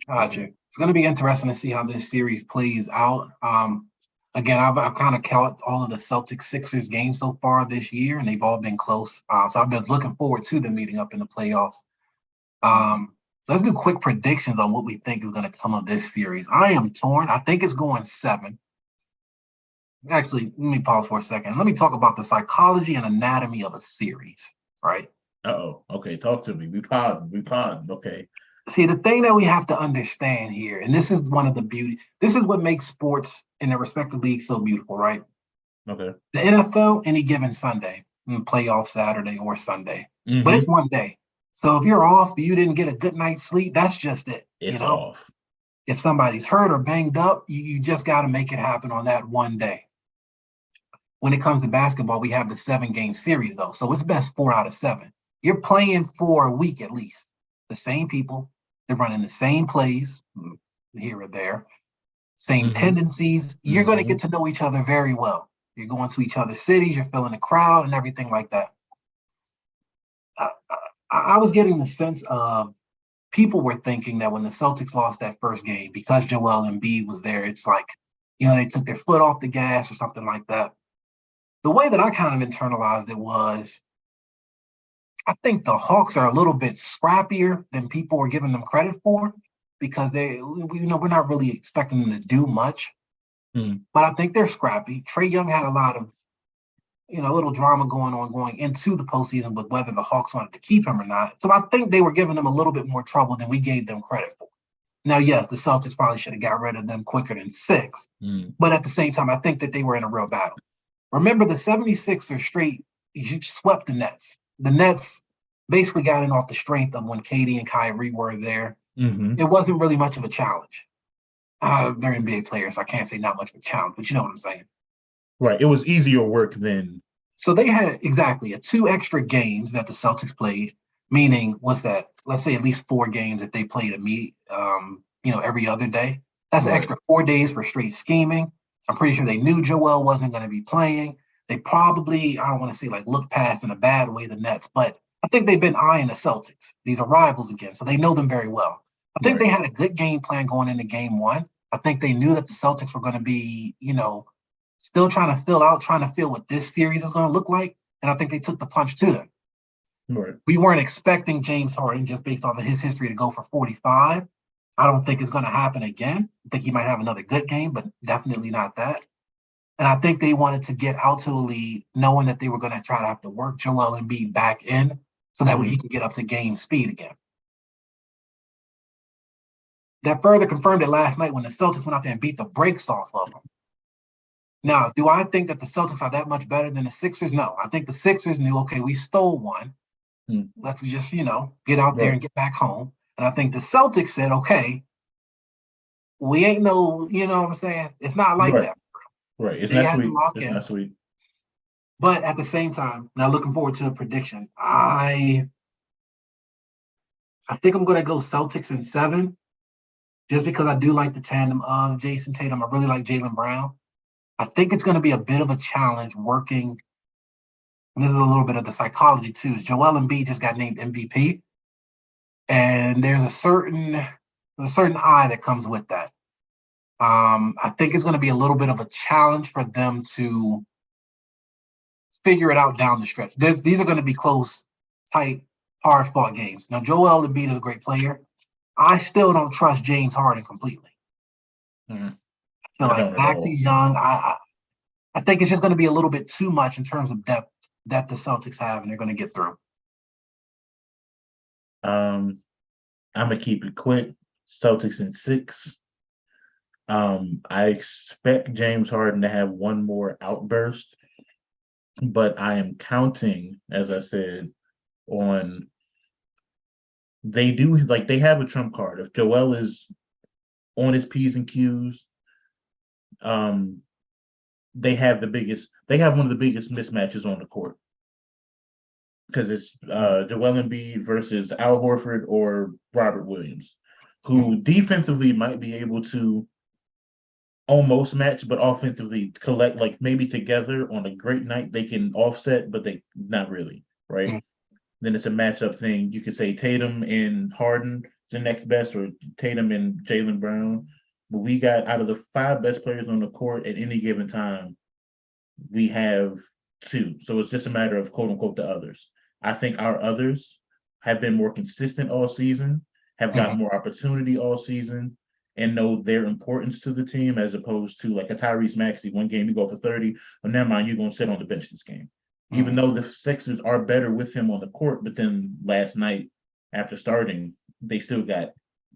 [SPEAKER 2] Gotcha. It's going to be interesting to see how this series plays out. Again, I've kind of caught all of the Celtics Sixers games so far this year, and they've all been close. So I've been looking forward to them meeting up in the playoffs.
[SPEAKER 1] Mhm.
[SPEAKER 2] Let's do quick predictions on what we think is going to come of this series. I am torn. I think it's going 7. Actually, let me pause for a second. Let me talk about the psychology and anatomy of a series, right?
[SPEAKER 1] Uh-oh. Okay, talk to me. We pod. We pod. Okay.
[SPEAKER 2] See, the thing that we have to understand here, and this is one of the beauty, this is what makes sports in their respective leagues so beautiful, right?
[SPEAKER 1] Okay.
[SPEAKER 2] The NFL, any given Sunday, playoff Saturday or Sunday, but it's
[SPEAKER 1] Mm-hmm.
[SPEAKER 2] one day. So if you're off, you didn't get a good night's sleep, that's just it.
[SPEAKER 1] It's off.
[SPEAKER 2] If somebody's hurt or banged up, you just got to make it happen on that one day. When it comes to basketball, we have the 7-game series, though. So it's best 4 out of 7. You're playing for a week at least. The same people, they're running the same plays here or there, same
[SPEAKER 1] Mm-hmm.
[SPEAKER 2] tendencies. You're going to
[SPEAKER 1] Mm-hmm.
[SPEAKER 2] get to know each other very well. You're going to each other's cities, you're feeling the crowd and everything like that. I, I was getting the sense of people were thinking that when the Celtics lost that first game, because Joel Embiid was there, it's like, they took their foot off the gas or something like that. The way that I kind of internalized it was I think the Hawks are a little bit scrappier than people were giving them credit for because we're not really expecting them to do much.
[SPEAKER 1] Mm-hmm.
[SPEAKER 2] But I think they're scrappy. Trae Young had a lot of a little drama going into the postseason with whether the Hawks wanted to keep him or not. So I think they were giving them a little bit more trouble than we gave them credit for. Now, yes, the Celtics probably should have got rid of them quicker than 6, but at the same time, I think that they were in a real battle. Remember, the 76ers straight swept the Nets. The Nets basically got in off the strength of when Katie and Kyrie were there. It wasn't really much of a challenge. They're NBA players, so I can't say not much of a challenge, but you know what I'm saying.
[SPEAKER 1] Right. It was easier work than.
[SPEAKER 2] So they had exactly 2 extra games that the Celtics played, meaning what's that? Let's say at least 4 games that they played every other day. That's an extra 4 days for straight scheming. I'm pretty sure they knew Joel wasn't going to be playing. They probably, I don't want to say like look past in a bad way the Nets, but I think they've been eyeing the Celtics. These are rivals again, so they know them very well. I think they had a good game plan going into game 1. I think they knew that the Celtics were going to be, still trying to feel what this series is going to look like. And I think they took the punch to them.
[SPEAKER 1] Right.
[SPEAKER 2] We weren't expecting James Harden, just based on his history, to go for 45. I don't think it's going to happen again. I think he might have another good game, but definitely not that. And I think they wanted to get out to a lead, knowing that they were going to try to have to work Joel Embiid back in so that way he can get up to game speed again. That further confirmed it last night when the Celtics went out there and beat the brakes off of them. Now, do I think that the Celtics are that much better than the Sixers? No. I think the Sixers knew, okay, we stole one. Let's just, get out there and get back home. And I think the Celtics said, okay, we ain't no, you know what I'm saying? It's not like that.
[SPEAKER 1] Right. It's not sweet. It's not sweet.
[SPEAKER 2] But at the same time, now looking forward to the prediction. I think I'm going to go Celtics in 7, just because I do like the tandem of Jason Tatum. I really like Jaylen Brown. I think it's going to be a bit of a challenge working. And this is a little bit of the psychology too. Joel Embiid just got named MVP, and there's a certain eye that comes with that. I think it's going to be a little bit of a challenge for them to figure it out down the stretch. These are going to be close, tight, hard-fought games. Now, Joel Embiid is a great player. I still don't trust James Harden completely. I feel like Maxey's young. I think it's just going to be a little bit too much in terms of depth that the Celtics have, and they're going to get through.
[SPEAKER 1] I'm going to keep it quick. Celtics in 6. I expect James Harden to have one more outburst, but I am counting, as I said, on they have a trump card. If Joel is on his P's and Q's, they have one of the biggest mismatches on the court, because it's Joel Embiid versus Al Horford or Robert Williams, who defensively might be able to almost match, but offensively collect, like maybe together on a great night they can offset, but they not really, right? Then it's a matchup thing. You could say Tatum and Harden is the next best, or Tatum and Jaylen Brown. But we got, out of the 5 best players on the court at any given time, we have 2. So it's just a matter of quote unquote the others. I think our others have been more consistent all season, have gotten more opportunity all season, and know their importance to the team, as opposed to like a Tyrese Maxey. One game you go for 30, but never mind, you're going to sit on the bench this game. Even though the Sixers are better with him on the court, but then last night after starting, they still got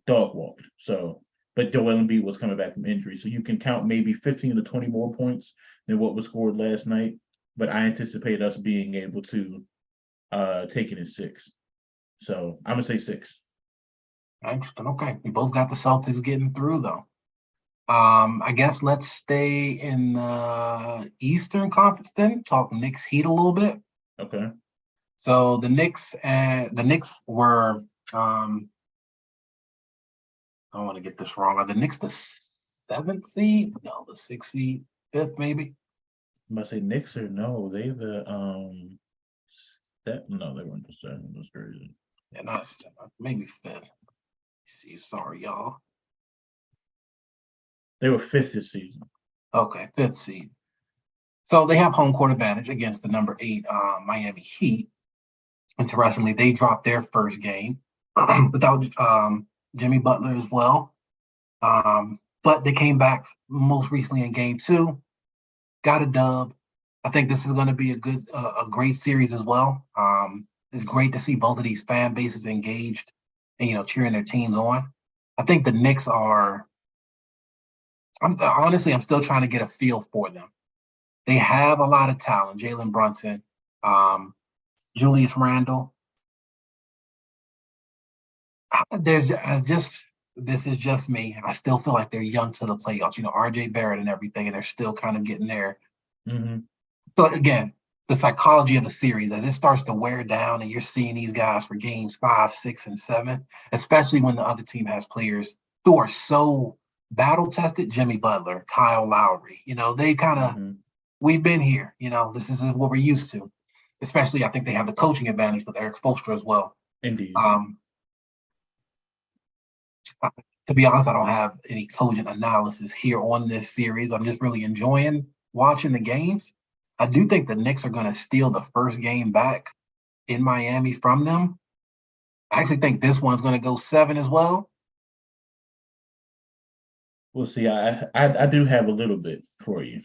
[SPEAKER 1] dog walked. So, but Joel Embiid was coming back from injury, so you can count maybe 15 to 20 more points than what was scored last night. But I anticipate us being able to take it in 6. So I'm gonna say 6.
[SPEAKER 2] Excellent. Okay, we both got the Celtics getting through though. I guess let's stay in the Eastern Conference then. Talk Knicks Heat a little bit.
[SPEAKER 1] Okay.
[SPEAKER 2] So the Knicks were I don't want to get this wrong. Are the Knicks the 7th seed? No, the 6th seed, 5th maybe.
[SPEAKER 1] I'm about to say Knicks or no? They the no, they weren't the 7th. That's crazy.
[SPEAKER 2] Yeah, not 7th, maybe 5th. See, sorry y'all.
[SPEAKER 1] They were 5th this season.
[SPEAKER 2] Okay, 5th seed. So they have home court advantage against the number 8 Miami Heat. Interestingly, they dropped their first game without Jimmy Butler as well. But they came back most recently in game 2, got a dub. I think this is going to be a great series as well. It's great to see both of these fan bases engaged and cheering their teams on. I think the Knicks are. I'm still trying to get a feel for them. They have a lot of talent. Jalen Brunson, um, Julius Randle. There's just this is just me. I still feel like they're young to the playoffs. RJ Barrett and everything, and they're still kind of getting there.
[SPEAKER 1] Mm-hmm.
[SPEAKER 2] So again, the psychology of the series as it starts to wear down, and you're seeing these guys for games 5, 6, and 7, especially when the other team has players who are so battle tested. Jimmy Butler, Kyle Lowry. They kind of
[SPEAKER 1] Mm-hmm.
[SPEAKER 2] we've been here. This is what we're used to. Especially, I think they have the coaching advantage with Eric Spoelstra as well.
[SPEAKER 1] Indeed.
[SPEAKER 2] To be honest, I don't have any cogent analysis here on this series. I'm just really enjoying watching the games. I do think the Knicks are going to steal the first game back in Miami from them. I actually think this one's going to go 7 as well.
[SPEAKER 1] We'll see. I do have a little bit for you.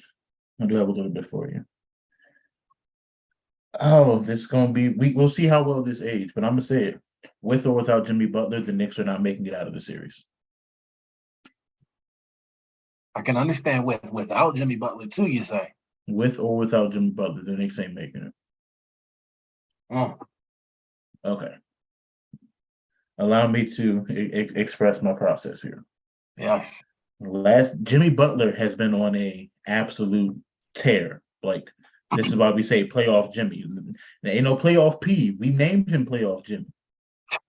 [SPEAKER 1] I do have a little bit for you. Oh, this is gonna be. We'll see how well this age, but I'm gonna say it. With or without Jimmy Butler, the Knicks are not making it out of the series.
[SPEAKER 2] I can understand without Jimmy Butler too, you say.
[SPEAKER 1] With or without Jimmy Butler, the Knicks ain't making it.
[SPEAKER 2] Mm.
[SPEAKER 1] Okay. Allow me to express my process here.
[SPEAKER 2] Yes.
[SPEAKER 1] Jimmy Butler has been on a absolute tear. Like, this is why we say playoff Jimmy. There ain't no playoff P. We named him playoff Jimmy.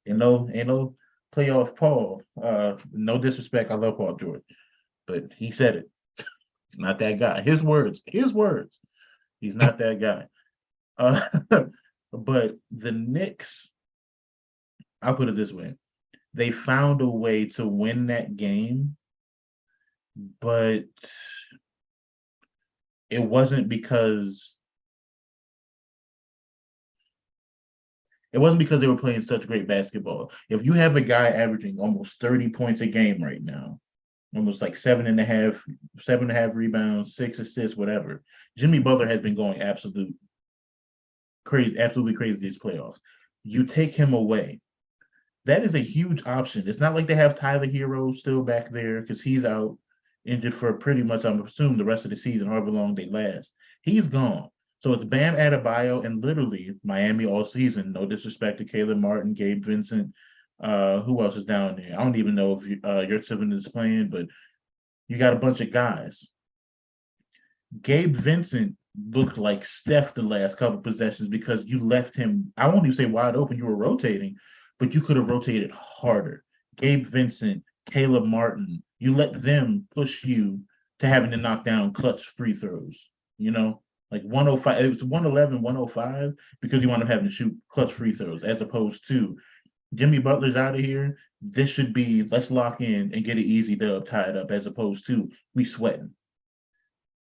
[SPEAKER 1] Ain't no playoff Paul. No disrespect. I love Paul George, but he said it. Not that guy. His words. He's not that guy. But the Knicks, I'll put it this way. They found a way to win that game, but it wasn't because they were playing such great basketball. If you have a guy averaging almost 30 points a game right now, almost like 7.5 rebounds, 6 assists, whatever, Jimmy Butler has been going absolutely crazy these playoffs. You take him away. That is a huge option. It's not like they have Tyler Hero still back there because he's out injured for pretty much, I'm assuming, the rest of the season, however long they last. He's gone. So it's Bam Adebayo and literally Miami all season. No disrespect to Caleb Martin, Gabe Vincent. Who else is down there? I don't even know if Yurtseven is playing, but you got a bunch of guys. Gabe Vincent looked like Steph the last couple possessions because you left him, I won't even say wide open, you were rotating, but you could have rotated harder. Gabe Vincent, Caleb Martin, you let them push you to having to knock down clutch free throws, like 105, it was 111, 105, because you want to having to shoot clutch free throws, as opposed to Jimmy Butler's out of here. This should be, let's lock in and get an easy dub tied up, as opposed to we sweating.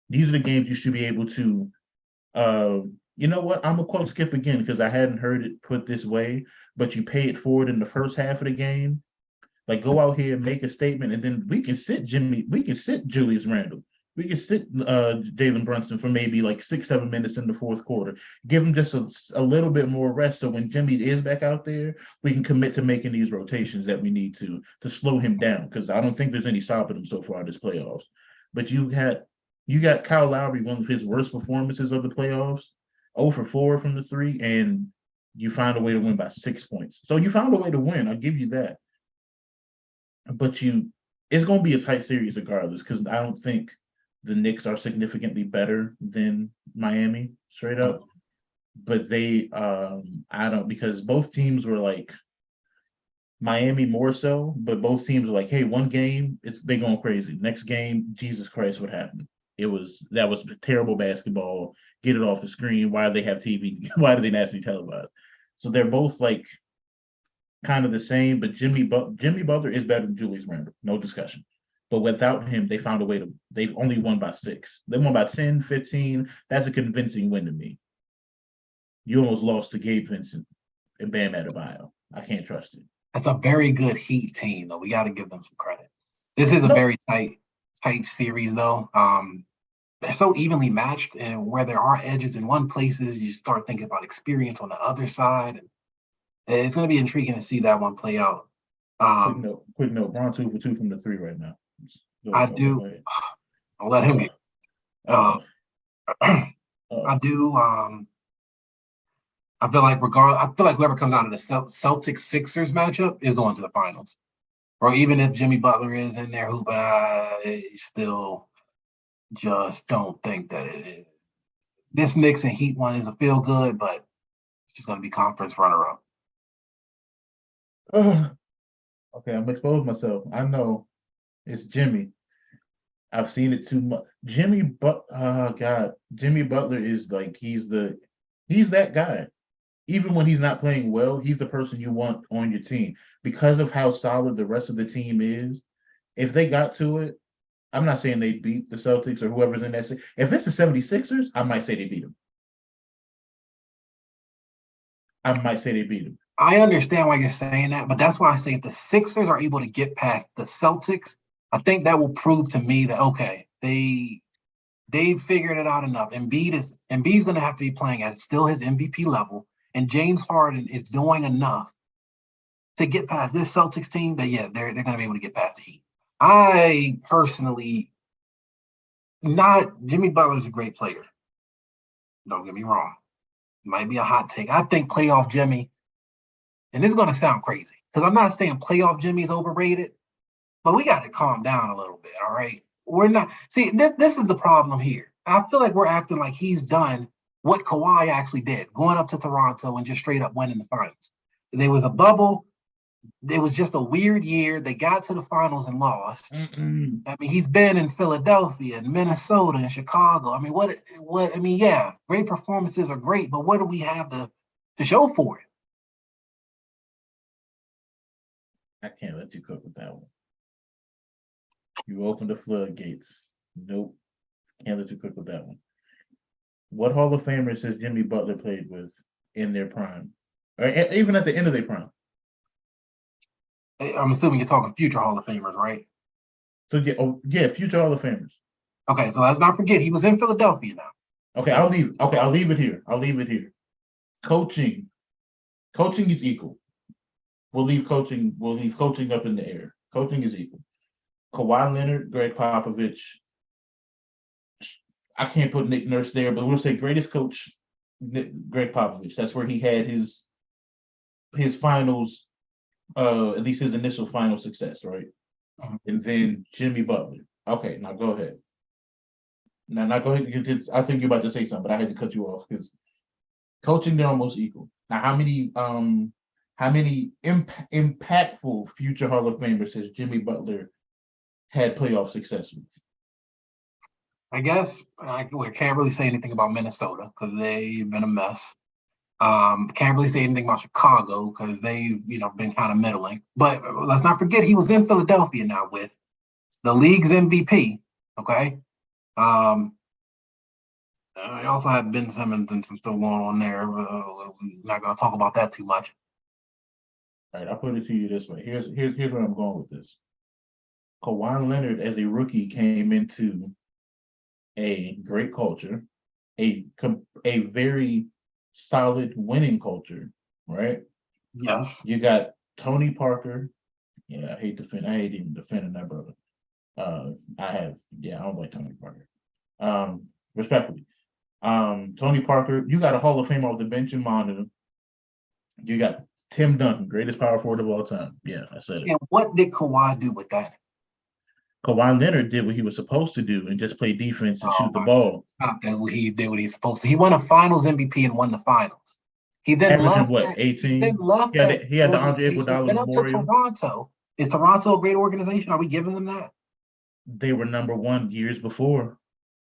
[SPEAKER 1] These are the games you should be able to, you know what? I'm going to quote Skip again because I hadn't heard it put this way, but you pay it forward in the first half of the game. Like, go out here, make a statement, and then we can sit Julius Randle. We can sit Jalen Brunson for maybe like 6, 7 minutes in the fourth quarter. Give him just a little bit more rest so when Jimmy is back out there, we can commit to making these rotations that we need to slow him down, because I don't think there's any stopping him so far this playoffs. But you got Kyle Lowry, one of his worst performances of the playoffs, 0 for 4 from the 3, and you found a way to win by 6 points. So you found a way to win. I'll give you that. But it's going to be a tight series regardless, because I don't think the Knicks are significantly better than Miami, straight up. But because both teams were like, Miami more so, but both teams were like, hey, one game, they going crazy. Next game, Jesus Christ, what happened? That was terrible basketball. Get it off the screen. Why do they have TV? Why do they nationally televise? So they're both like kind of the same, but Jimmy Butler is better than Julius Randle, no discussion. But without him, they found a way they've only won by 6. They won by 10, 15. That's a convincing win to me. You almost lost to Gabe Vincent and Bam Adebayo. I can't trust it.
[SPEAKER 2] That's a very good Heat team, though. We got to give them some credit. This is a very tight series, though. they're so evenly matched, and where there are edges in one places, you start thinking about experience on the other side. And it's going to be intriguing to see that one play out.
[SPEAKER 1] Quick note. Bron 2 for 2 from the three right now.
[SPEAKER 2] I do. I'll let him get.
[SPEAKER 1] Uh,
[SPEAKER 2] I do. I feel like whoever comes out of the Celtics Sixers matchup is going to the finals. Or even if Jimmy Butler is in there, but I still just don't think that this Knicks and Heat one is a feel good, but it's just going to be conference runner up.
[SPEAKER 1] Okay, I'm exposing myself. I know it's Jimmy. I've seen it too much. Jimmy Butler is like he's that guy. Even when he's not playing well, he's the person you want on your team because of how solid the rest of the team is. If they got to it, I'm not saying they beat the Celtics or whoever's in that. If it's the 76ers, I might say they beat them.
[SPEAKER 2] I understand why you're saying that, but that's why I say if the Sixers are able to get past the Celtics, I think that will prove to me that, okay, they've figured it out enough. Embiid's going to have to be playing at still his MVP level. And James Harden is doing enough to get past this Celtics team that, yeah, they're going to be able to get past the Heat. I personally, Jimmy Butler's a great player. Don't get me wrong. Might be a hot take. I think playoff Jimmy, and this is going to sound crazy, because I'm not saying playoff Jimmy is overrated, but we got to calm down a little bit, all right? We're not, see, this is the problem here. I feel like we're acting like he's done what Kawhi actually did, going up to Toronto and just straight up winning the finals. There was a bubble. It was just a weird year. They got to the finals and lost.
[SPEAKER 1] Mm-mm.
[SPEAKER 2] I mean, he's been in Philadelphia and Minnesota and Chicago. I mean, yeah, great performances are great, but what do we have to show for it?
[SPEAKER 1] I can't let you cook with that one. You opened the floodgates. Nope. Can't let you cook with that one. What Hall of Famers has Jimmy Butler played with in their prime? Or even at the end of their prime?
[SPEAKER 2] I'm assuming you're talking future Hall of Famers, right?
[SPEAKER 1] So future Hall of Famers.
[SPEAKER 2] Okay, so let's not forget he was in Philadelphia now.
[SPEAKER 1] Okay, I'll leave it here. Coaching is equal. We'll leave coaching up in the air. Coaching is equal. Kawhi Leonard, Greg Popovich. I can't put Nick Nurse there, but we'll say greatest coach, Greg Popovich. That's where he had his finals, at least his initial final success, right?
[SPEAKER 2] Uh-huh.
[SPEAKER 1] And then Jimmy Butler. Okay, now go ahead. Now go ahead. I think you're about to say something, but I had to cut you off because coaching, they're almost equal. Now, how many impactful future Hall of Famers has Jimmy Butler had playoff success with?
[SPEAKER 2] I guess we can't really say anything about Minnesota because they've been a mess. Can't really say anything about Chicago because they've been kind of middling. But let's not forget he was in Philadelphia now with the league's MVP. Okay. I also have Ben Simmons and some stuff going on there. We're not going to talk about that too much.
[SPEAKER 1] All right, I'll put it to you this way. Here's where I'm going with this. Kawhi Leonard, as a rookie, came into a great culture, a very solid winning culture, right?
[SPEAKER 2] Yes.
[SPEAKER 1] You got Tony Parker. Yeah, I hate even defending that brother. I don't like Tony Parker. Respectfully. Tony Parker, you got a Hall of Famer off the bench in Monitor. You got Tim Duncan, greatest power forward of all time. Yeah, I said it.
[SPEAKER 2] And what did Kawhi do with that?
[SPEAKER 1] Kawhi Leonard did what he was supposed to do and just play defense and shoot the ball.
[SPEAKER 2] Not that he did what he's supposed to. He won a Finals MVP and won the Finals. He then left.
[SPEAKER 1] What, 18?
[SPEAKER 2] He then left.
[SPEAKER 1] He had the Andre Iguodala
[SPEAKER 2] Went up to
[SPEAKER 1] Memorial.
[SPEAKER 2] Toronto. Is Toronto a great organization? Are we giving them that?
[SPEAKER 1] They were number one years before.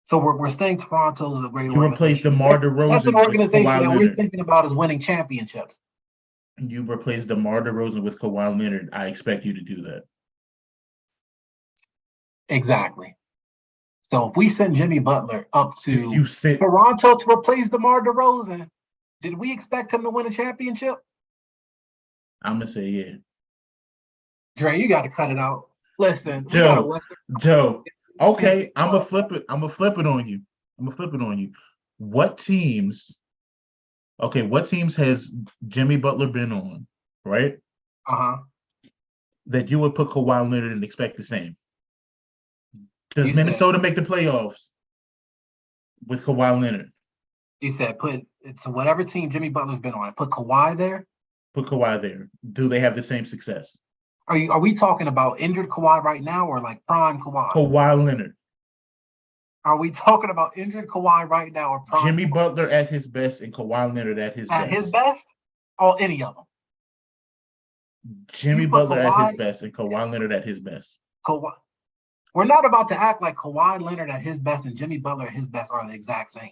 [SPEAKER 2] So we're saying Toronto's a great
[SPEAKER 1] organization. You replaced DeMar DeRozan.
[SPEAKER 2] That's an organization that we're thinking about as winning championships.
[SPEAKER 1] You replaced DeMar DeRozan with Kawhi Leonard. I expect you to do that.
[SPEAKER 2] Exactly. So if we send Jimmy Butler up to Toronto to replace DeMar DeRozan, did we expect him to win a championship?
[SPEAKER 1] I'm gonna say yeah.
[SPEAKER 2] Dre, you got to cut it out. Listen,
[SPEAKER 1] Joe, Okay, I'm gonna flip it. I'm gonna flip it on you. I'm gonna flip it on you. What teams? Okay, what teams has Jimmy Butler been on? Right,
[SPEAKER 2] Uh-huh.
[SPEAKER 1] that you would put Kawhi Leonard and expect the same. Does
[SPEAKER 2] You said
[SPEAKER 1] Minnesota make the playoffs with Kawhi Leonard?
[SPEAKER 2] you said put it's whatever team Jimmy Butler's been on. Put Kawhi there.
[SPEAKER 1] Put Kawhi there. Do they have the same success?
[SPEAKER 2] Are we talking about injured Kawhi right now or like prime Kawhi?
[SPEAKER 1] Kawhi Leonard,
[SPEAKER 2] Are we talking about injured Kawhi right now or prime
[SPEAKER 1] Jimmy Butler at his best, and Kawhi Leonard at his
[SPEAKER 2] at his
[SPEAKER 1] best.
[SPEAKER 2] best? Or any of them?
[SPEAKER 1] Jimmy
[SPEAKER 2] You put
[SPEAKER 1] Butler at his
[SPEAKER 2] Kawhi,
[SPEAKER 1] best and Kawhi Leonard at his best.
[SPEAKER 2] Kawhi. We're not about to act like Kawhi Leonard at his best and Jimmy Butler at his best are the exact same.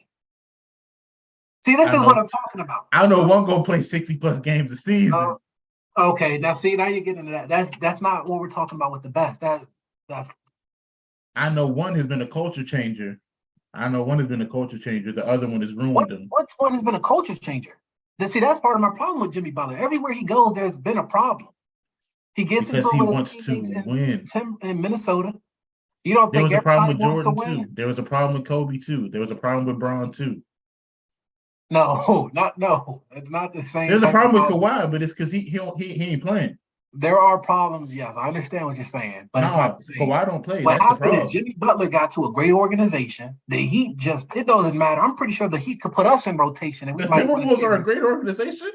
[SPEAKER 2] See, this
[SPEAKER 1] I
[SPEAKER 2] is
[SPEAKER 1] know.
[SPEAKER 2] what I'm talking about.
[SPEAKER 1] I know one gonna play 60 plus games a season.
[SPEAKER 2] Okay, now see, now you're getting into that. That's not what we're talking about with the best. That's
[SPEAKER 1] I know one has been a culture changer. I know one has been a culture changer. The other one has ruined him.
[SPEAKER 2] what one has been a culture changer. See, that's part of my problem with Jimmy Butler. Everywhere he goes, there's been a problem. He gets
[SPEAKER 1] Because
[SPEAKER 2] into
[SPEAKER 1] he
[SPEAKER 2] it with
[SPEAKER 1] wants
[SPEAKER 2] his
[SPEAKER 1] to
[SPEAKER 2] teammates
[SPEAKER 1] win.
[SPEAKER 2] in Minnesota. You don't
[SPEAKER 1] There
[SPEAKER 2] think
[SPEAKER 1] was a problem
[SPEAKER 2] everybody
[SPEAKER 1] with
[SPEAKER 2] wants to
[SPEAKER 1] Jordan
[SPEAKER 2] win?
[SPEAKER 1] too. There was a problem with Kobe too. There was a problem with Braun too.
[SPEAKER 2] No, no. It's not the same.
[SPEAKER 1] There's a
[SPEAKER 2] type of
[SPEAKER 1] problem with
[SPEAKER 2] problem.
[SPEAKER 1] Kawhi, but it's because he ain't playing.
[SPEAKER 2] There are problems, yes. I understand what you're saying, but it's not
[SPEAKER 1] No,
[SPEAKER 2] the same.
[SPEAKER 1] Kawhi don't play.
[SPEAKER 2] What
[SPEAKER 1] That's the
[SPEAKER 2] happened is
[SPEAKER 1] problem.
[SPEAKER 2] Jimmy Butler got to a great organization. The Heat it doesn't matter. I'm pretty sure the Heat could put us in rotation and we
[SPEAKER 1] The
[SPEAKER 2] might win a
[SPEAKER 1] Timberwolves are a
[SPEAKER 2] series.
[SPEAKER 1] great organization.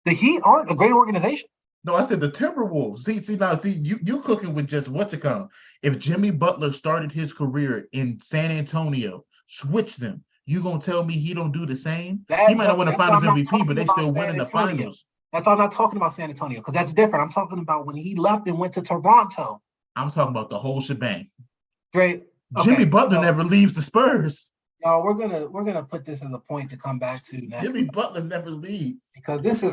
[SPEAKER 2] The Heat aren't a great organization.
[SPEAKER 1] No, I said the Timberwolves. See, you cooking with just what to come. If Jimmy Butler started his career in San Antonio, switch them. You gonna tell me he don't do the same? He might not win a
[SPEAKER 2] That's why
[SPEAKER 1] Finals
[SPEAKER 2] I'm not
[SPEAKER 1] MVP, but
[SPEAKER 2] talking
[SPEAKER 1] they
[SPEAKER 2] about
[SPEAKER 1] still win
[SPEAKER 2] San
[SPEAKER 1] in the
[SPEAKER 2] Antonio.
[SPEAKER 1] finals.
[SPEAKER 2] That's why I'm not talking about San Antonio because that's different. I'm talking about when he left and went to Toronto.
[SPEAKER 1] I'm talking about the whole shebang.
[SPEAKER 2] Straight.
[SPEAKER 1] Jimmy
[SPEAKER 2] Okay,
[SPEAKER 1] Butler
[SPEAKER 2] so,
[SPEAKER 1] never leaves the Spurs.
[SPEAKER 2] no, we're gonna put this as a point to come back to next
[SPEAKER 1] Jimmy Butler never leaves.
[SPEAKER 2] because this is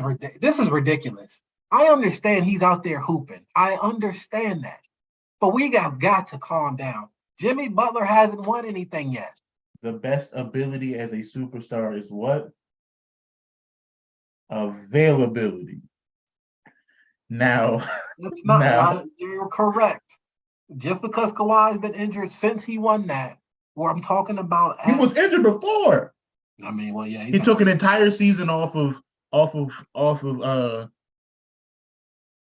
[SPEAKER 2] ridiculous. I understand he's out there hooping. I understand that, but we got to calm down. Jimmy Butler hasn't won anything yet.
[SPEAKER 1] The best ability as a superstar is what? Availability. Now,
[SPEAKER 2] That's not.
[SPEAKER 1] now
[SPEAKER 2] You're correct. Just because Kawhi's been injured since he won that, where I'm talking about.
[SPEAKER 1] he was injured before.
[SPEAKER 2] I mean, well, yeah.
[SPEAKER 1] He took an entire season off of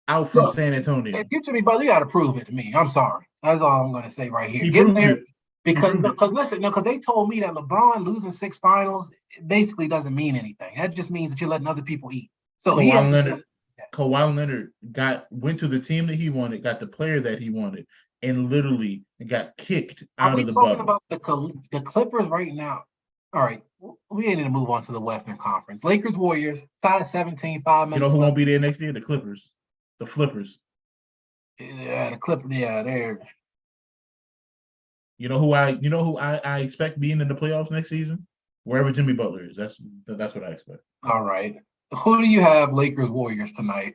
[SPEAKER 1] out from San Antonio.
[SPEAKER 2] If you Jimmy Butler, you got to prove it to me. I'm sorry. That's all I'm going to say right here.
[SPEAKER 1] He
[SPEAKER 2] Get
[SPEAKER 1] proved
[SPEAKER 2] there
[SPEAKER 1] it.
[SPEAKER 2] because listen, no, because they told me that LeBron losing 6 finals basically doesn't mean anything. That just means that you're letting other people eat. So
[SPEAKER 1] Kawhi Leonard went to the team that he wanted, got the player that he wanted, and literally got kicked out of the bubble.
[SPEAKER 2] Are we talking about the Clippers right now? All right, we need to move on to the Western Conference. Lakers, Warriors, size 17, 5 minutes.
[SPEAKER 1] You know who won't be there next year? The Clippers, the Flippers.
[SPEAKER 2] Yeah, the Clippers. Yeah, they're.
[SPEAKER 1] You know who I expect being in the playoffs next season? Wherever Jimmy Butler is. That's what I expect.
[SPEAKER 2] All right. Who do you have Lakers, Warriors tonight?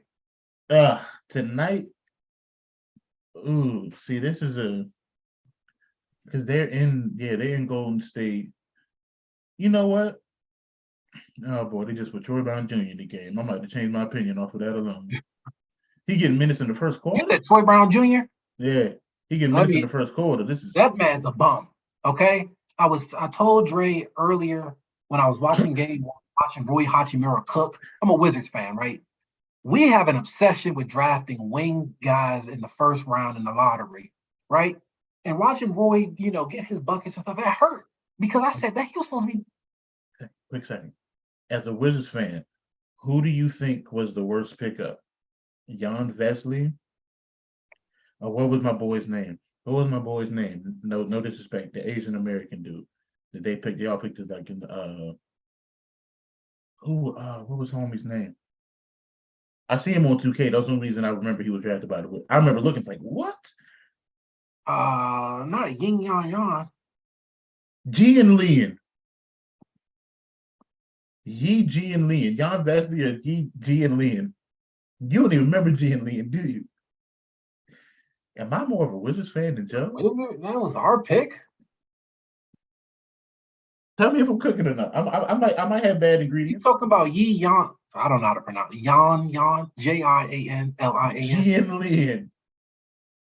[SPEAKER 1] Tonight. Ooh, see, this is because they're in Golden State. You know what? Oh boy, they just put Troy Brown Jr. in the game. I'm about to change my opinion off of that alone. He getting minutes in the first quarter.
[SPEAKER 2] You said Troy Brown Jr.?
[SPEAKER 1] Yeah, he getting minutes in the first quarter.
[SPEAKER 2] That man's a bum. Okay, I told Dre earlier when I was watching game one, watching Rui Hachimura cook. I'm a Wizards fan, right? We have an obsession with drafting wing guys in the first round in the lottery, right? And watching Roy, get his buckets and stuff, it hurt because I said that he was supposed to be.
[SPEAKER 1] Quick second. As a Wizards fan, who do you think was the worst pickup? Jan Vesely? Or what was my boy's name? What was my boy's name? No disrespect. The Asian American dude that they picked. They all picked it like in what was homie's name? I see him on 2K. That's the only reason I remember he was drafted by the Wizards. I remember looking like, what?
[SPEAKER 2] Not Yin Yang Yang.
[SPEAKER 1] Gian Lian. Yi Gian Lian. Jan Vesely or Yi Gian Lian. You don't even remember Gian Lian, do you? Am I more of a Wizards fan than Joe?
[SPEAKER 2] That was our pick.
[SPEAKER 1] Tell me if I'm cooking or not. I might have bad ingredients.
[SPEAKER 2] You talking about Yi Yan? I don't know how to pronounce it. Yan Jianlian.
[SPEAKER 1] Gian Lian.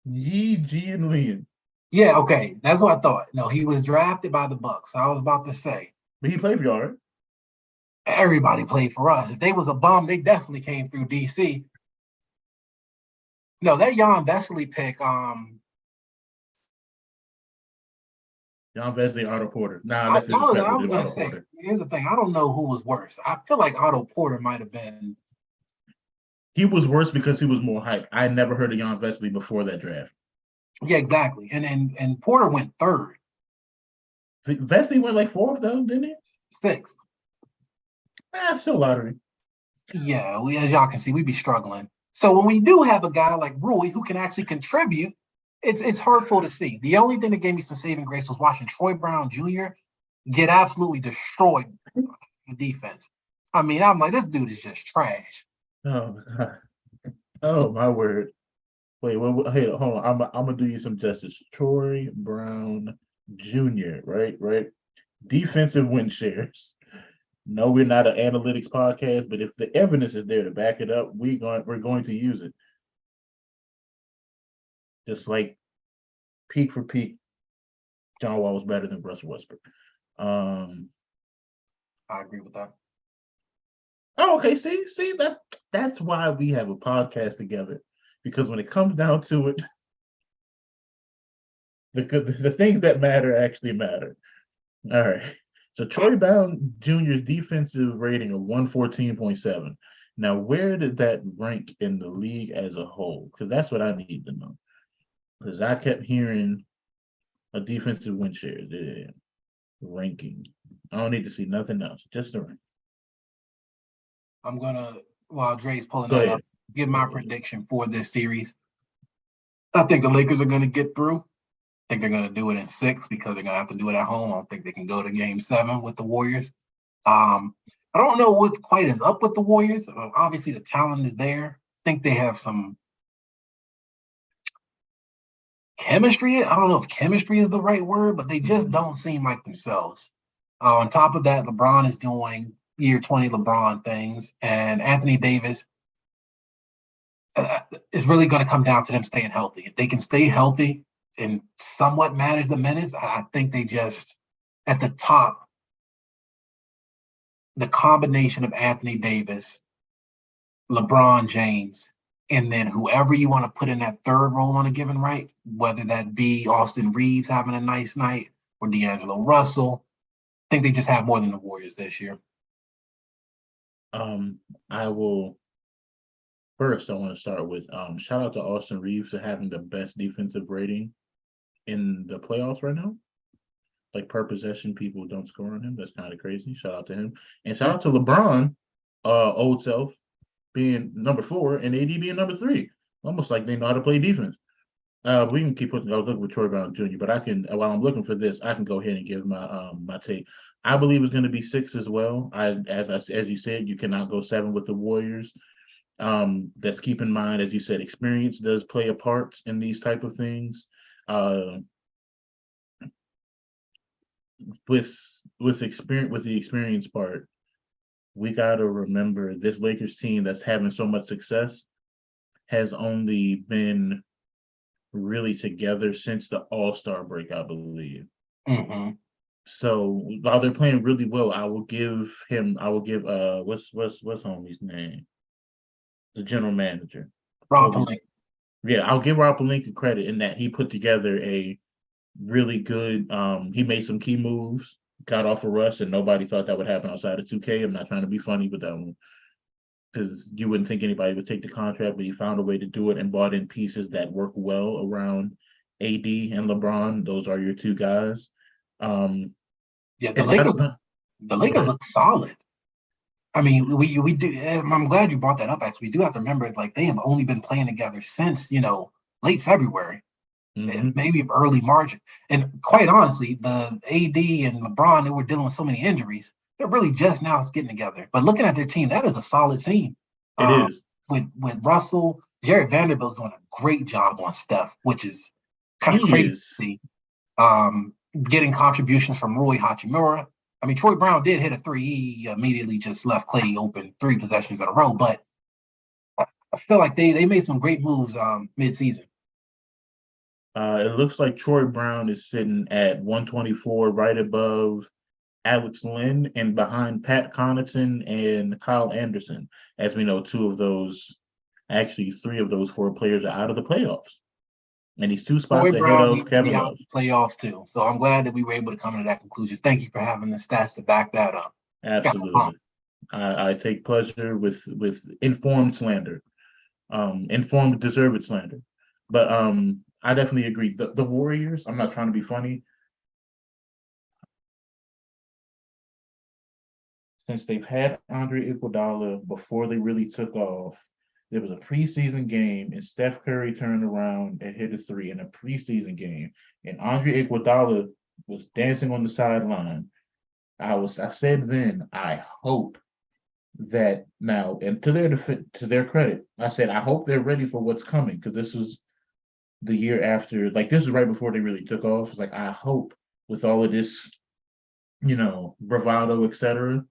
[SPEAKER 1] Yi Gian Lian.
[SPEAKER 2] Yeah, okay. That's what I thought. No, he was drafted by the Bucks. I was about to say
[SPEAKER 1] But he played for y'all, right?
[SPEAKER 2] everybody played for us. If they was a bum, they definitely came through DC. No, that Jan Vesely pick,
[SPEAKER 1] John Vesley, Otto Porter. Nah,
[SPEAKER 2] I
[SPEAKER 1] that's
[SPEAKER 2] don't know. I
[SPEAKER 1] disrespectful
[SPEAKER 2] was
[SPEAKER 1] to
[SPEAKER 2] gonna
[SPEAKER 1] Otto
[SPEAKER 2] say,
[SPEAKER 1] Porter.
[SPEAKER 2] here's the thing. I don't know who was worse. I feel like Otto Porter might have been.
[SPEAKER 1] He was worse because he was more hype. I never heard of Jan Vesley before that draft.
[SPEAKER 2] Yeah, exactly. And Porter went third,
[SPEAKER 1] Vesley went like fourth though, didn't he?
[SPEAKER 2] sixth.
[SPEAKER 1] Still lottery.
[SPEAKER 2] Yeah, we as y'all can see, we be struggling. So when we do have a guy like Rui who can actually contribute, it's hurtful to see. The only thing that gave me some saving grace was watching Troy Brown Jr. get absolutely destroyed in defense. I mean, I'm like, this dude is just trash.
[SPEAKER 1] Oh God. Oh my word. Wait, hey, hold on. I'm gonna do you some justice. Troy Brown Jr., right? Right. Defensive win shares. No, we're not an analytics podcast, but if the evidence is there to back it up, we're going to use it. Just like peak for peak, John Wall was better than Russell Westbrook. Um,
[SPEAKER 2] I agree with that.
[SPEAKER 1] oh, okay. See that's why we have a podcast together. Because when it comes down to it, the things that matter actually matter. All right. So Troy Brown Jr.'s defensive rating of 114.7. Now, where did that rank in the league as a whole? Because that's what I need to know. Because I kept hearing a defensive win share ranking. I don't need to see nothing else, just the rank.
[SPEAKER 2] I'm gonna while Dre's pulling
[SPEAKER 1] Go
[SPEAKER 2] that
[SPEAKER 1] ahead.
[SPEAKER 2] up, give my prediction for this series. I think the Lakers are gonna get through. I think they're gonna do it in six because they're gonna have to do it at home. I don't think they can go to game seven with the Warriors. I don't know what quite is up with the Warriors. Obviously, the talent is there. I think they have some chemistry. I don't know if chemistry is the right word, but they just don't seem like themselves. On top of that, LeBron is doing year 20 LeBron things, and Anthony Davis is really going to come down to them staying healthy. If they can stay healthy and somewhat manage the minutes, I think they just at the top, the combination of Anthony Davis, LeBron James, and then whoever you want to put in that third role on a given right, whether that be Austin Reeves having a nice night or D'Angelo Russell, I think they just have more than the Warriors this year.
[SPEAKER 1] I will first. I want to start with shout out to Austin Reeves for having the best defensive rating in the playoffs right now. Like per possession, people don't score on him. That's kind of crazy. Shout out to him, and shout out to LeBron, old self, being number 4 and AD being number 3. Almost like they know how to play defense. We can keep pushing. I was looking with Troy Brown Jr., but I can while I'm looking for this, I can go ahead and give my take. I believe it's going to be 6 as well. As you said, you cannot go 7 with the Warriors. Let's keep in mind, as you said, experience does play a part in these type of things. With the experience part, we got to remember this Lakers team that's having so much success has only been really together since the All-Star break, I believe.
[SPEAKER 2] Mm-hmm.
[SPEAKER 1] So while they're playing really well, I will give what's homie's name? The general manager.
[SPEAKER 2] Rob Pelinka.
[SPEAKER 1] Yeah, I'll give Rob Pelinka credit in that he put together a really good he made some key moves, got off of Russ, and nobody thought that would happen outside of 2K. I'm not trying to be funny with that one. Because you wouldn't think anybody would take the contract, but he found a way to do it and brought in pieces that work well around AD and LeBron. Those are your two guys.
[SPEAKER 2] Yeah, the Lakers look solid. I mean, we do. I'm glad you brought that up. Actually, we do have to remember, like they have only been playing together since late February, and maybe early March. And quite honestly, the AD and LeBron, they were dealing with so many injuries. They're really just now getting together. But looking at their team, that is a solid team.
[SPEAKER 1] It is.
[SPEAKER 2] With Russell, Jared Vanderbilt's doing a great job on Steph, which is kind of crazy to see. Getting contributions from Rui Hachimura. I mean, Troy Brown did hit a 3. He immediately just left Clay open 3 possessions in a row. But I feel like they made some great moves mid-season.
[SPEAKER 1] It looks like Troy Brown is sitting at 124, right above Alex Lynn and behind Pat Connaughton and Kyle Anderson. As we know, actually three of those four players are out of the playoffs. And he's two spots
[SPEAKER 2] Troy
[SPEAKER 1] ahead
[SPEAKER 2] Brown
[SPEAKER 1] of
[SPEAKER 2] needs to be
[SPEAKER 1] Kevin
[SPEAKER 2] out
[SPEAKER 1] Love.
[SPEAKER 2] the playoffs too. So I'm glad that we were able to come to that conclusion. Thank you for having the stats to back that up. Got some pump.
[SPEAKER 1] Absolutely. I take pleasure with informed slander, informed deserved slander. But I definitely agree. The Warriors, I'm not trying to be funny, since they've had Andre Iguodala before they really took off. There was a preseason game, and Steph Curry turned around and hit a three in a preseason game, and Andre Iguodala was dancing on the sideline. I said then, I hope that now, and to their credit, I said I hope they're ready for what's coming, because this was the year after, like this is right before they really took off. It's like I hope with all of this, bravado, etc.,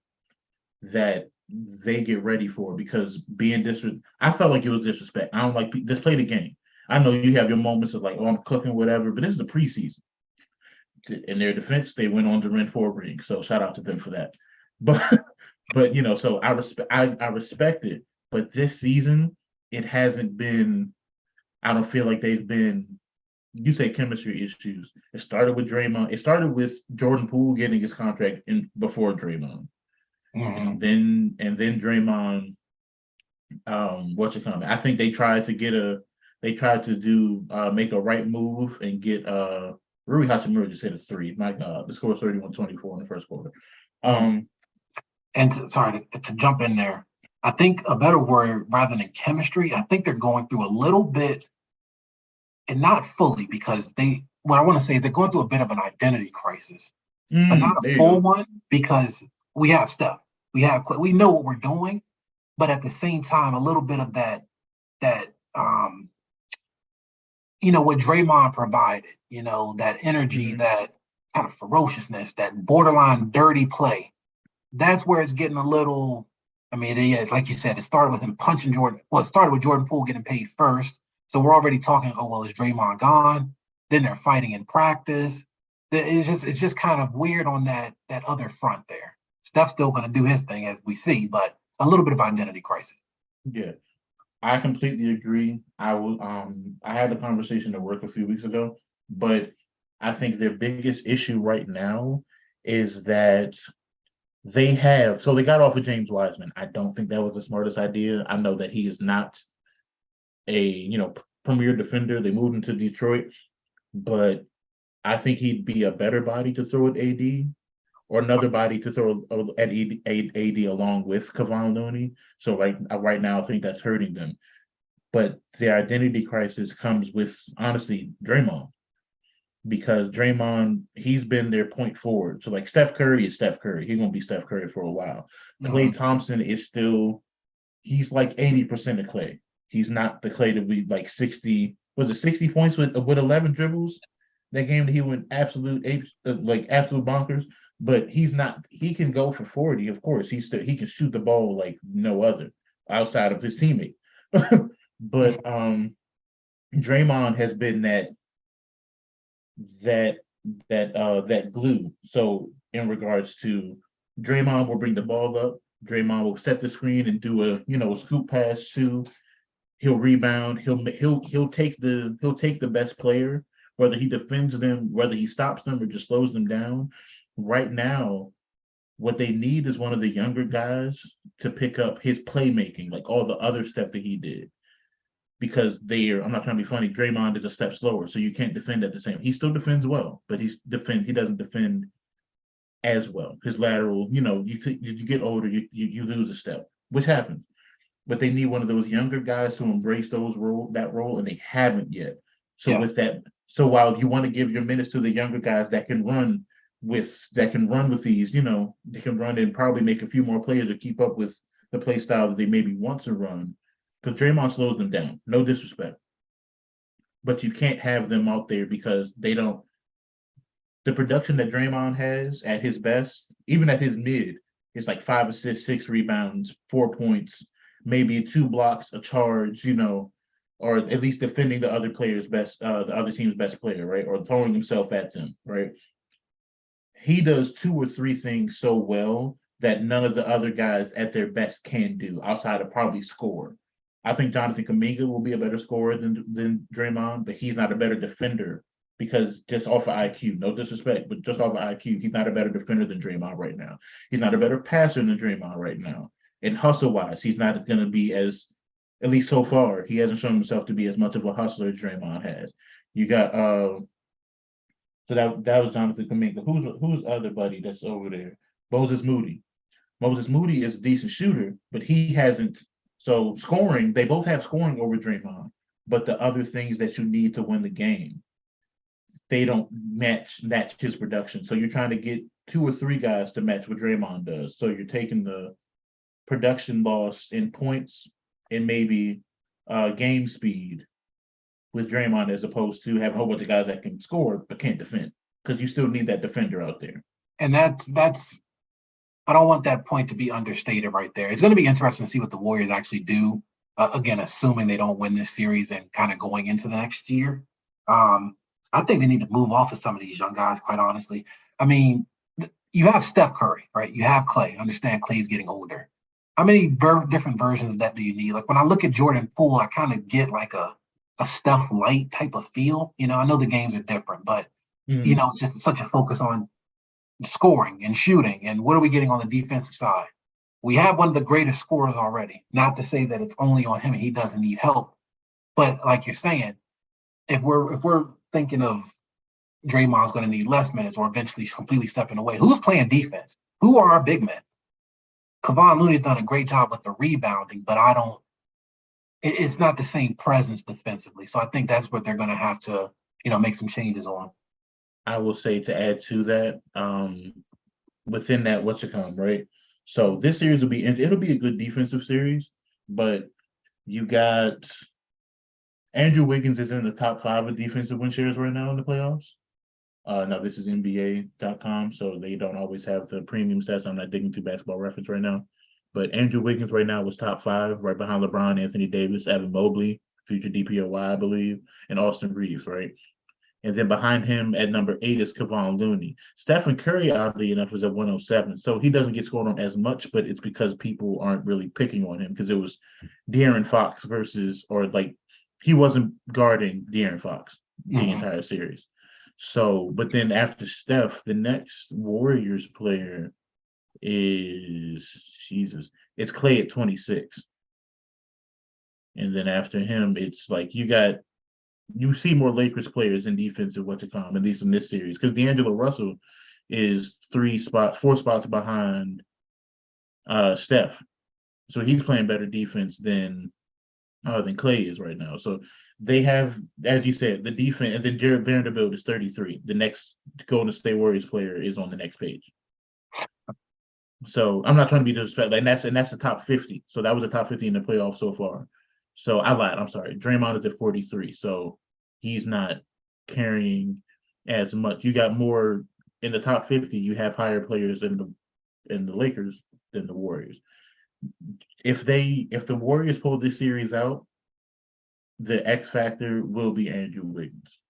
[SPEAKER 1] that they get ready for, because being I felt like it was disrespect. I don't like just play the game. I know you have your moments of like, oh, I'm cooking, whatever, but this is the preseason. In their defense, they went on to win 4 rings, so shout out to them for that. But so I respect it. But this season, it hasn't been. I don't feel like they've been. You say chemistry issues. It started with Draymond. It started with Jordan Poole getting his contract in before Draymond.
[SPEAKER 2] Mm-hmm.
[SPEAKER 1] And then Draymond, what's it coming? I think they tried to do make a right move and get Rui Hachimura just hit a three. My God, the score was 31-24 in the first quarter.
[SPEAKER 2] And sorry to jump in there. I think a better word rather than chemistry, I think they're going through a little bit, and not fully, because what I want to say is they're going through a bit of an identity crisis, but not a full one, because we have stuff. We know what we're doing, but at the same time, a little bit of that what Draymond provided, that energy, that kind of ferociousness, that borderline dirty play. That's where it's getting a little. I mean, like you said, it started with him punching Jordan. Well, it started with Jordan Poole getting paid first. So we're already talking, oh, well, is Draymond gone? Then they're fighting in practice. It's just kind of weird on that other front there. Steph's still going to do his thing, as we see, but a little bit of identity crisis.
[SPEAKER 1] Yeah, I completely agree. I had a conversation at work a few weeks ago, but I think their biggest issue right now is that they got off of James Wiseman. I don't think that was the smartest idea. I know that he is not a premier defender. They moved him to Detroit, but I think he'd be a better body to throw at AD, or another body to throw at AD along with Kevon Looney. So right now, I think that's hurting them. But their identity crisis comes with, honestly, Draymond, because Draymond, he's been their point forward. So like Steph Curry is Steph Curry. He's gonna be Steph Curry for a while. Klay Thompson is still, he's like 80% of Klay. He's not the Klay that we like 60. Was it 60 points with 11 dribbles? That game that he went absolute bonkers. But he's not. He can go for 40. Of course, he can shoot the ball like no other outside of his teammate. But Draymond has been that glue. So in regards to Draymond will bring the ball up. Draymond will set the screen and do a scoop pass to. He'll rebound. He'll take the best player, whether he defends them, whether he stops them or just slows them down. Right now, what they need is one of the younger guys to pick up his playmaking, like all the other stuff that he did. Because I'm not trying to be funny, Draymond is a step slower, so you can't defend at the same. He still defends well, but he doesn't defend as well. His lateral, you get older, you lose a step, which happens. But they need one of those younger guys to embrace that role, and they haven't yet. So with that, so while you want to give your minutes to the younger guys that can run with these, they can run and probably make a few more players to keep up with the play style that they maybe want to run. Because Draymond slows them down. No disrespect. But you can't have them out there because they don't. The production that Draymond has at his best, even at his mid, is like 5 assists, 6 rebounds, 4 points, maybe 2 blocks, a charge, or at least defending the other the other team's best player, right? Or throwing himself at them, right? He does two or three things so well that none of the other guys at their best can do outside of probably score. I think Jonathan Kuminga will be a better scorer than Draymond, but he's not a better defender because just off of IQ, no disrespect, but just off of IQ, he's not a better defender than Draymond right now. He's not a better passer than Draymond right now. And hustle wise, he's not going to be as, at least so far, he hasn't shown himself to be as much of a hustler as Draymond has. You got so that was Jonathan Kuminga. Who's other buddy that's over there? Moses Moody. Moses Moody is a decent shooter, but he hasn't. So scoring, they both have scoring over Draymond, but the other things that you need to win the game, they don't match his production. So you're trying to get two or three guys to match what Draymond does. So you're taking the production loss in points and maybe game speed with Draymond as opposed to having a whole bunch of guys that can score but can't defend, because you still need that defender out there.
[SPEAKER 2] And that's I don't want that point to be understated right there. It's going to be interesting to see what the Warriors actually do. Again, assuming they don't win this series and kind of going into the next year. I think they need to move off of some of these young guys, quite honestly. I mean, you have Steph Curry, right? You have Clay. Understand Clay's getting older. How many different versions of that do you need? Like when I look at Jordan Poole, I kind of get like a Steph light type of feel. I know the games are different, but it's just such a focus on scoring and shooting. And what are we getting on the defensive side? We have one of the greatest scorers already. Not to say that it's only on him and he doesn't need help, but like you're saying, if we're thinking of Draymond's going to need less minutes or eventually completely stepping away, who's playing defense? Who are our big men? Kevon Looney's done a great job with the rebounding, but it's not the same presence defensively. So I think that's what they're going to have to, make some changes on.
[SPEAKER 1] I will say, to add to that, within that, what's to come, right? So this series it'll be a good defensive series, but you got Andrew Wiggins is in the top 5 of defensive win shares right now in the playoffs. Now this is NBA.com, so they don't always have the premium stats. I'm not digging through Basketball Reference right now, but Andrew Wiggins right now was top 5, right behind LeBron, Anthony Davis, Evan Mobley, future DPOY, I believe, and Austin Reeves, right? And then behind him at number 8 is Kevon Looney. Stephen Curry, oddly enough, is at 107. So he doesn't get scored on as much, but it's because people aren't really picking on him because it was De'Aaron Fox he wasn't guarding De'Aaron Fox the entire series. So, but then after Steph, the next Warriors player it's Clay at 26. And then after him, it's like you see more Lakers players in defensive at least in this series, because D'Angelo Russell is 4 spots behind Steph. So he's playing better defense than Clay is right now. So they have, as you said, the defense, and then Jared Vanderbilt is 33. The next Golden State Warriors player is on the next page. So I'm not trying to be disrespectful, and that's the top 50. So that was the top 50 in the playoffs so far. So I lied. I'm sorry. Draymond is at 43. So he's not carrying as much. You got more in the top 50. You have higher players in the Lakers than the Warriors. If the Warriors pull this series out, the X factor will be Andrew Wiggins.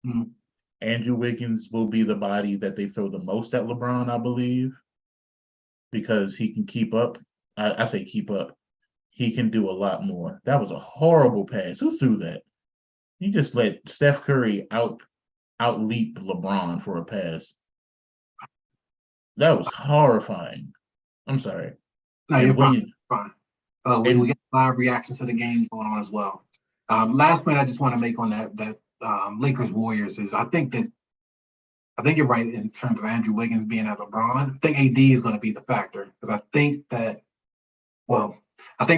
[SPEAKER 2] Mm-hmm.
[SPEAKER 1] Andrew Wiggins will be the body that they throw the most at LeBron, I believe, because he can keep up. I say keep up. He can do a lot more. That was a horrible pass. Who threw that? You just let Steph Curry out-leap LeBron for a pass. That was horrifying. I'm sorry.
[SPEAKER 2] No, you're fine. We got live reactions to the game going on as well. Last point I just want to make on that Lakers Warriors is I think you're right in terms of Andrew Wiggins being at LeBron. I think AD is going to be the factor because I think the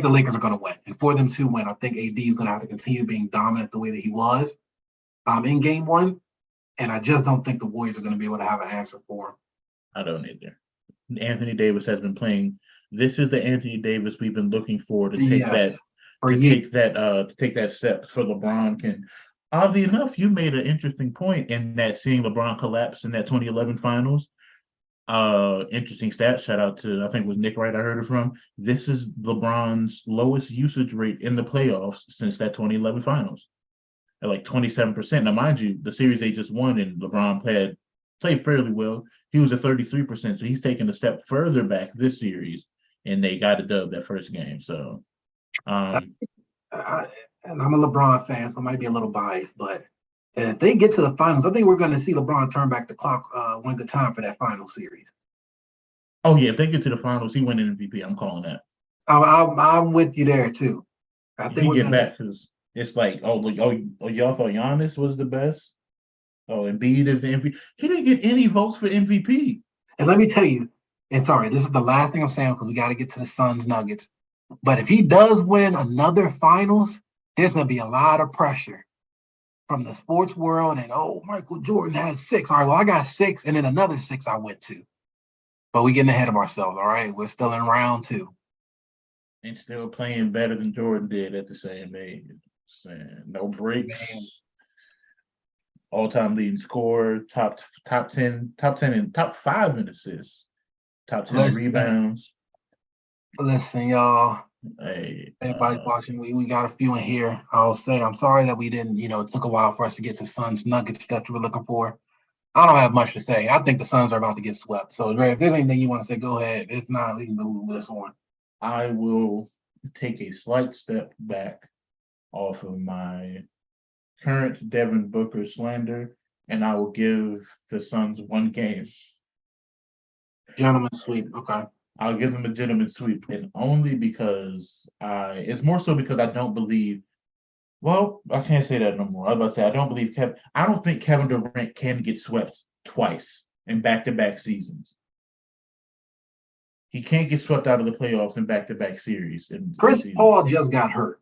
[SPEAKER 2] Lakers are going to win. And for them to win, I think AD is going to have to continue being dominant the way that he was in game 1. And I just don't think the Warriors are going to be able to have an answer for him.
[SPEAKER 1] I don't either. Anthony Davis has been playing. This is the Anthony Davis we've been looking for to take take that step so LeBron can. Oddly enough, you made an interesting point in that seeing LeBron collapse in that 2011 finals. Interesting stat. Shout out to, I think it was Nick Wright I heard it from. This is LeBron's lowest usage rate in the playoffs since that 2011 finals at like 27%. Now, mind you, the series they just won and LeBron played fairly well. He was at 33%. So he's taken a step further back this series and they got a dub that first game. So um
[SPEAKER 2] I, and I'm a LeBron fan, so I might be a little biased, but if they get to the finals, I think we're going to see LeBron turn back the clock one good time for that final series.
[SPEAKER 1] oh yeah, if they get to the finals, he win an MVP. I'm calling that.
[SPEAKER 2] I'm with you there too. I
[SPEAKER 1] If
[SPEAKER 2] think
[SPEAKER 1] he
[SPEAKER 2] we're
[SPEAKER 1] get
[SPEAKER 2] gonna.
[SPEAKER 1] back, because it's like, y'all thought Giannis was the best. Oh, Embiid is the MVP. He didn't get any votes for MVP.
[SPEAKER 2] And let me tell you, and sorry, this is the last thing I'm saying because we got to get to the Suns Nuggets. But if he does win another finals, there's going to be a lot of pressure from the sports world. And Michael Jordan has 6. All right, well, I got 6, and then another 6 I went to. But we're getting ahead of ourselves. All right, we're still in round 2.
[SPEAKER 1] And still playing better than Jordan did at the same age. Saying no
[SPEAKER 2] Man,
[SPEAKER 1] breaks, all-time leading scorer, top 10, and top 5 in assists, top 10 in
[SPEAKER 2] listen,
[SPEAKER 1] rebounds.
[SPEAKER 2] listen, y'all.
[SPEAKER 1] Hey,
[SPEAKER 2] Everybody watching, we got a few in here. I'll say I'm sorry that we didn't, it took a while for us to get to Suns Nuggets that you were looking for. I don't have much to say. I think the Suns are about to get swept. So, Ray, if there's anything you want to say, go ahead. If not, we can move this on.
[SPEAKER 1] I will take a slight step back off of my current Devin Booker slander, and I will give the Suns one game.
[SPEAKER 2] Gentlemen sweep. Okay.
[SPEAKER 1] I'll give them a gentleman sweep, and only because it's more so because I don't believe. Well, I can't say that no more. I was about to say I don't believe Kevin. I don't think Kevin Durant can get swept twice in back-to-back seasons. He can't get swept out of the playoffs in back-to-back series.
[SPEAKER 2] Chris Paul just got hurt.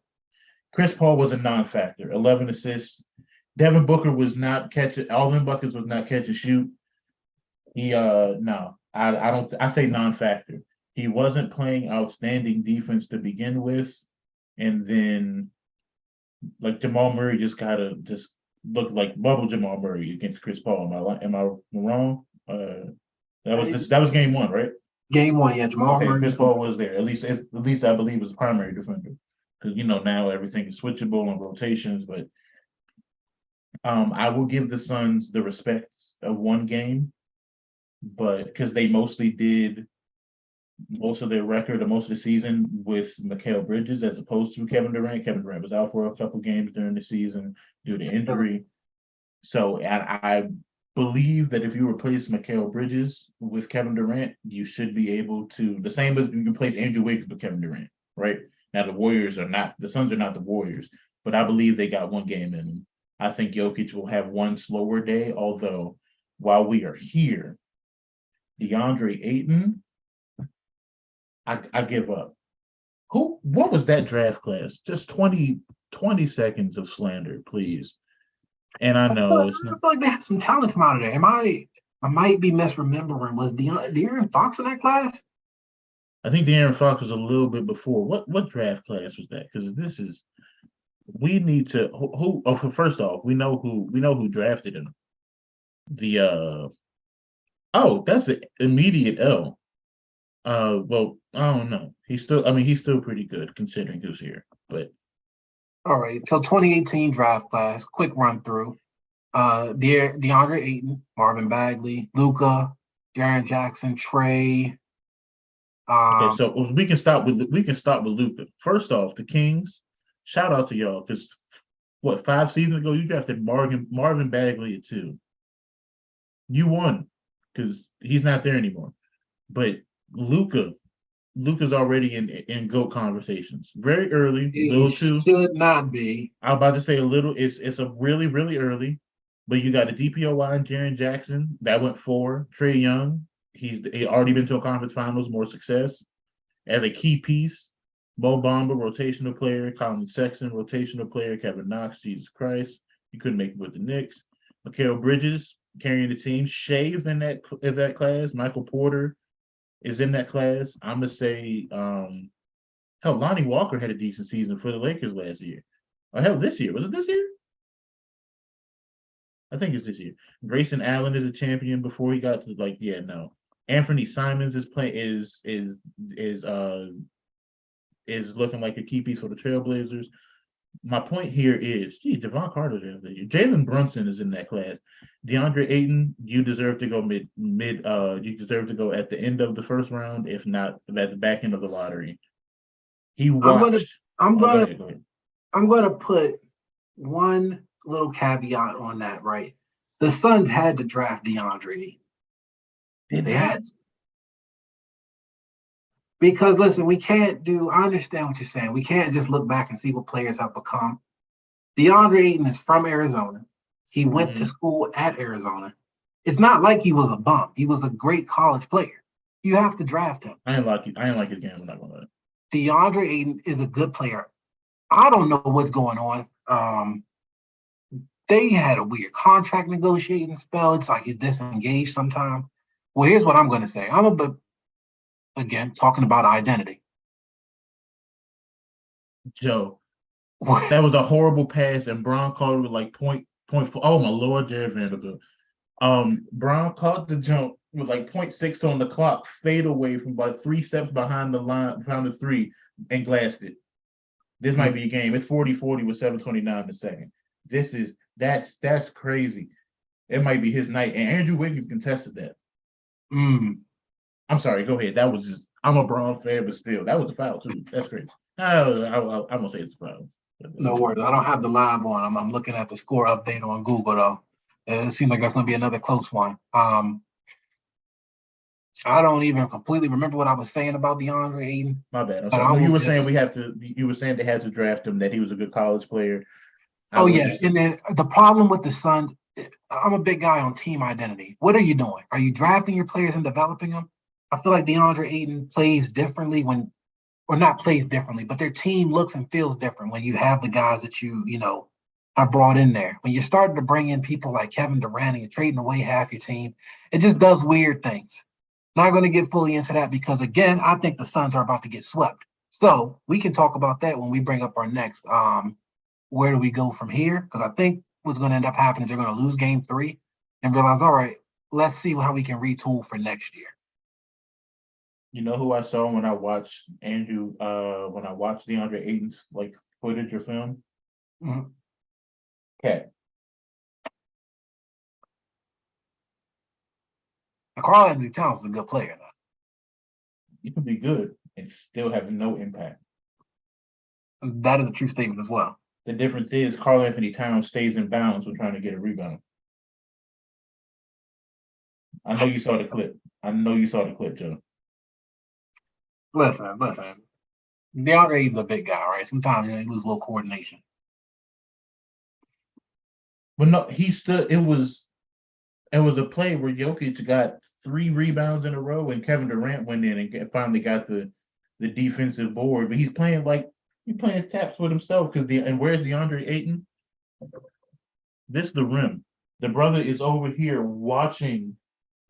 [SPEAKER 1] Chris Paul was a non-factor. 11 assists. Devin Booker was not catching. All them buckets was not catch and shoot. He no, I don't. I say non-factor. He wasn't playing outstanding defense to begin with, and then like Jamal Murray just looked like bubble Jamal Murray against Chris Paul. Am I wrong? That was game 1, right?
[SPEAKER 2] Game 1, yeah. Jamal
[SPEAKER 1] Okay,
[SPEAKER 2] Murray.
[SPEAKER 1] Chris Paul was there. At least I believe was a primary defender because now everything is switchable and rotations. But I will give the Suns the respect of one game, but because they mostly did most of their record or most of the season with Mikal Bridges as opposed to Kevin Durant. Kevin Durant was out for a couple games during the season due to injury. So I believe that if you replace Mikal Bridges with Kevin Durant, you should be able to, the same as you replace Andrew Wiggins with Kevin Durant, right? Now the Suns are not the Warriors, but I believe they got one game in them. I think Jokic will have one slower day, although while we are here, DeAndre Ayton, I give up. What was that draft class? Just 20 seconds of slander, please. And I know it's
[SPEAKER 2] I
[SPEAKER 1] not.
[SPEAKER 2] feel like they had some talent come out of there. I might be misremembering. Was De'Aaron Fox in that class?
[SPEAKER 1] I think De'Aaron Fox was a little bit before. What draft class was that? Because we need to first off, we know who drafted him. That's an immediate L. Well, I don't know. He's still pretty good considering who's here. But
[SPEAKER 2] All right. So 2018 draft class, quick run through. DeAndre Ayton, Marvin Bagley, Luka, Jaren Jackson, Trey.
[SPEAKER 1] okay, so we can start with Luka. First off, the Kings. Shout out to y'all because 5 seasons ago you drafted Marvin Bagley at 2. You won because he's not there anymore. But Luka's already in GOAT conversations. Very early, little too.
[SPEAKER 2] Should not be.
[SPEAKER 1] I was about to say a little. It's a really really early, but you got a DPOY and Jaren Jackson that went 4. Trae Young, he already been to a conference finals, more success as a key piece. Mo Bamba, rotational player. Colin Sexton, rotational player. Kevin Knox, Jesus Christ, you couldn't make it with the Knicks. Mikal Bridges carrying the team. Shave in that class. Michael Porter is in that class. I'm gonna say, hell, Lonnie Walker had a decent season for the Lakers last year. Or hell, this year. Was it this year? I think it's this year. Grayson Allen is a champion before he got to no. Anthony Simons is looking like a key piece for the Trailblazers. My point here is, Javon Carter's there. Jalen Brunson is in that class. DeAndre Ayton, you deserve to go you deserve to go at the end of the first round, if not at the back end of the lottery. He watched. Go ahead.
[SPEAKER 2] I'm gonna put one little caveat on that, right? The Suns had to draft DeAndre Ayton. They had to. Because listen, I understand what you're saying. We can't just look back and see what players have become. DeAndre Ayton is from Arizona. He went to school at Arizona. It's not like he was a bum. He was a great college player. You have to draft him.
[SPEAKER 1] I ain't like his game. I'm not gonna lie.
[SPEAKER 2] DeAndre Ayton is a good player. I don't know what's going on. They had a weird contract negotiating spell. It's like he's disengaged sometimes. Well, here's what I'm going to say. Again, talking about identity.
[SPEAKER 1] Joe, that was a horrible pass, and Brown caught it with like point four. Oh my Lord, Jared Vanderbilt. Brown caught the jump with like 0.6 on the clock, fade away from about 3 steps behind the line, found the three, and glassed it. This might be a game. It's 40-40 with 7:29 in the second. That's crazy. It might be his night, and Andrew Wiggins contested that. I'm sorry. Go ahead. That was just. I'm a Brown fan, but still, that was a foul too. That's crazy. I won't say it's a foul.
[SPEAKER 2] No worries. I don't have the live on. I'm looking at the score update on Google though. It seems like that's going to be another close one. I don't even completely remember what I was saying about DeAndre Ayton.
[SPEAKER 1] My bad. I'm sorry. You were saying you were saying they had to draft him. That he was a good college player.
[SPEAKER 2] Yes. And then the problem with the Suns. I'm a big guy on team identity. What are you doing? Are you drafting your players and developing them? I feel like DeAndre Ayton plays differently plays differently, but their team looks and feels different when you have the guys that you have brought in there. When you're starting to bring in people like Kevin Durant and you're trading away half your team, it just does weird things. Not going to get fully into that because, again, I think the Suns are about to get swept. So we can talk about that when we bring up our next. Where do we go from here? Because I think what's going to end up happening is they're going to lose game 3 and realize, all right, let's see how we can retool for next year.
[SPEAKER 1] You know who I saw when I watched DeAndre Ayton's like footage or film? Cat.
[SPEAKER 2] Karl-Anthony Towns is a good player though.
[SPEAKER 1] You can be good and still have no impact.
[SPEAKER 2] That is a true statement as well.
[SPEAKER 1] The difference is Karl-Anthony Towns stays in bounds when trying to get a rebound. I know you saw the clip. Joe.
[SPEAKER 2] Listen. DeAndre Ayton's a big guy, right? Sometimes you lose a little coordination.
[SPEAKER 1] But no, he stood. It was a play where Jokic got 3 rebounds in a row, and Kevin Durant went in and finally got the defensive board. But he's playing taps with himself and where's DeAndre Ayton? This is the rim. The brother is over here watching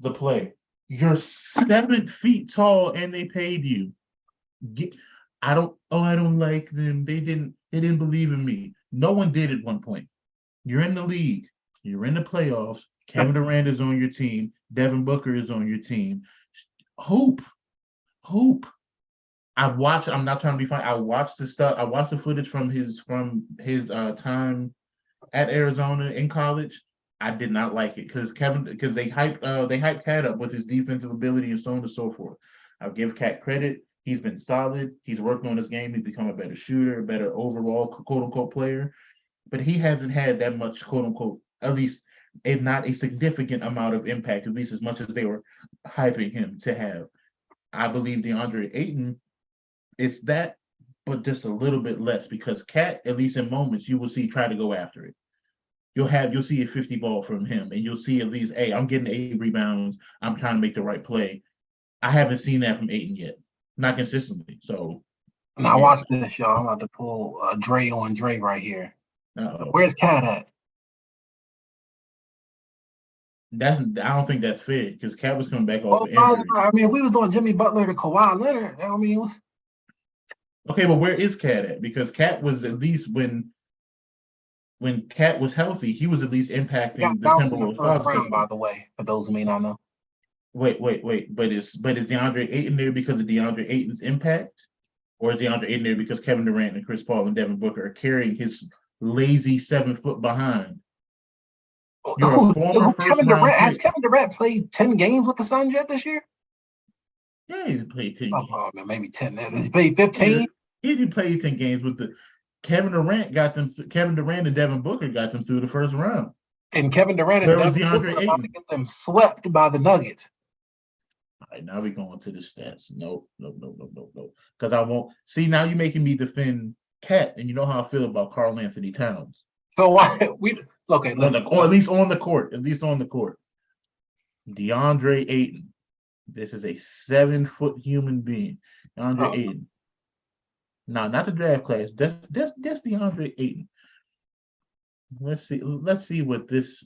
[SPEAKER 1] the play. You're 7 feet tall and they paid you. I don't like them. They didn't believe in me. No one did at one point. You're in the league. You're in the playoffs. Kevin Durant is on your team. Devin Booker is on your team. Hoop. I'm not trying to be funny. I watched the stuff. I watched the footage from his time at Arizona in college. I did not like it because they hyped Cat up with his defensive ability and so on and so forth. I'll give Cat credit. He's been solid. He's worked on his game. He's become a better shooter, a better overall quote unquote player. But he hasn't had that much quote unquote, at least not a significant amount of impact, at least as much as they were hyping him to have. I believe DeAndre Ayton is that, but just a little bit less because Cat, at least in moments, you will see try to go after it. You'll see a 50 ball from him, and you'll see at least, hey, I'm getting 8 rebounds. I'm trying to make the right play. I haven't seen that from Ayton yet, not consistently. So
[SPEAKER 2] now watch this, y'all. I'm about to pull Dre on Dre right here. So where's Cat at?
[SPEAKER 1] I don't think that's fair because Cat was coming back off injury.
[SPEAKER 2] I mean, if we was doing Jimmy Butler to Kawhi Leonard, I mean.
[SPEAKER 1] Okay, but where is Cat at? Because Cat was at least when Cat was healthy, he was at least impacting the Timberwolves.
[SPEAKER 2] Round, by the way, for those who may not know.
[SPEAKER 1] Wait. But is DeAndre Ayton there because of DeAndre Ayton's impact, or is DeAndre Ayton there because Kevin Durant and Chris Paul and Devin Booker are carrying his lazy 7 foot behind? You're a former
[SPEAKER 2] Who
[SPEAKER 1] first
[SPEAKER 2] Kevin
[SPEAKER 1] round
[SPEAKER 2] Durant has
[SPEAKER 1] pick.
[SPEAKER 2] Kevin Durant played 10 games with the Suns yet this year?
[SPEAKER 1] Yeah, he didn't play 10 games.
[SPEAKER 2] Oh man, maybe 10. Has he played
[SPEAKER 1] Yeah,
[SPEAKER 2] 15?
[SPEAKER 1] he didn't play 10 games with the Kevin Durant got them. Kevin Durant and Devin Booker got them through the first round.
[SPEAKER 2] And Kevin Durant and
[SPEAKER 1] Where was
[SPEAKER 2] Devin Booker
[SPEAKER 1] DeAndre
[SPEAKER 2] are about to
[SPEAKER 1] Ayton?
[SPEAKER 2] get them swept by the Nuggets.
[SPEAKER 1] All right, now we're going to the stats. No. Because I won't see now you're making me defend Cat, and you know how I feel about Karl Anthony Towns.
[SPEAKER 2] So why we okay, listen,
[SPEAKER 1] Or at least on the court. At least on the court. DeAndre Ayton. This is a 7 foot human being. DeAndre Ayton. No, not the draft class. That's DeAndre Ayton. Let's see what this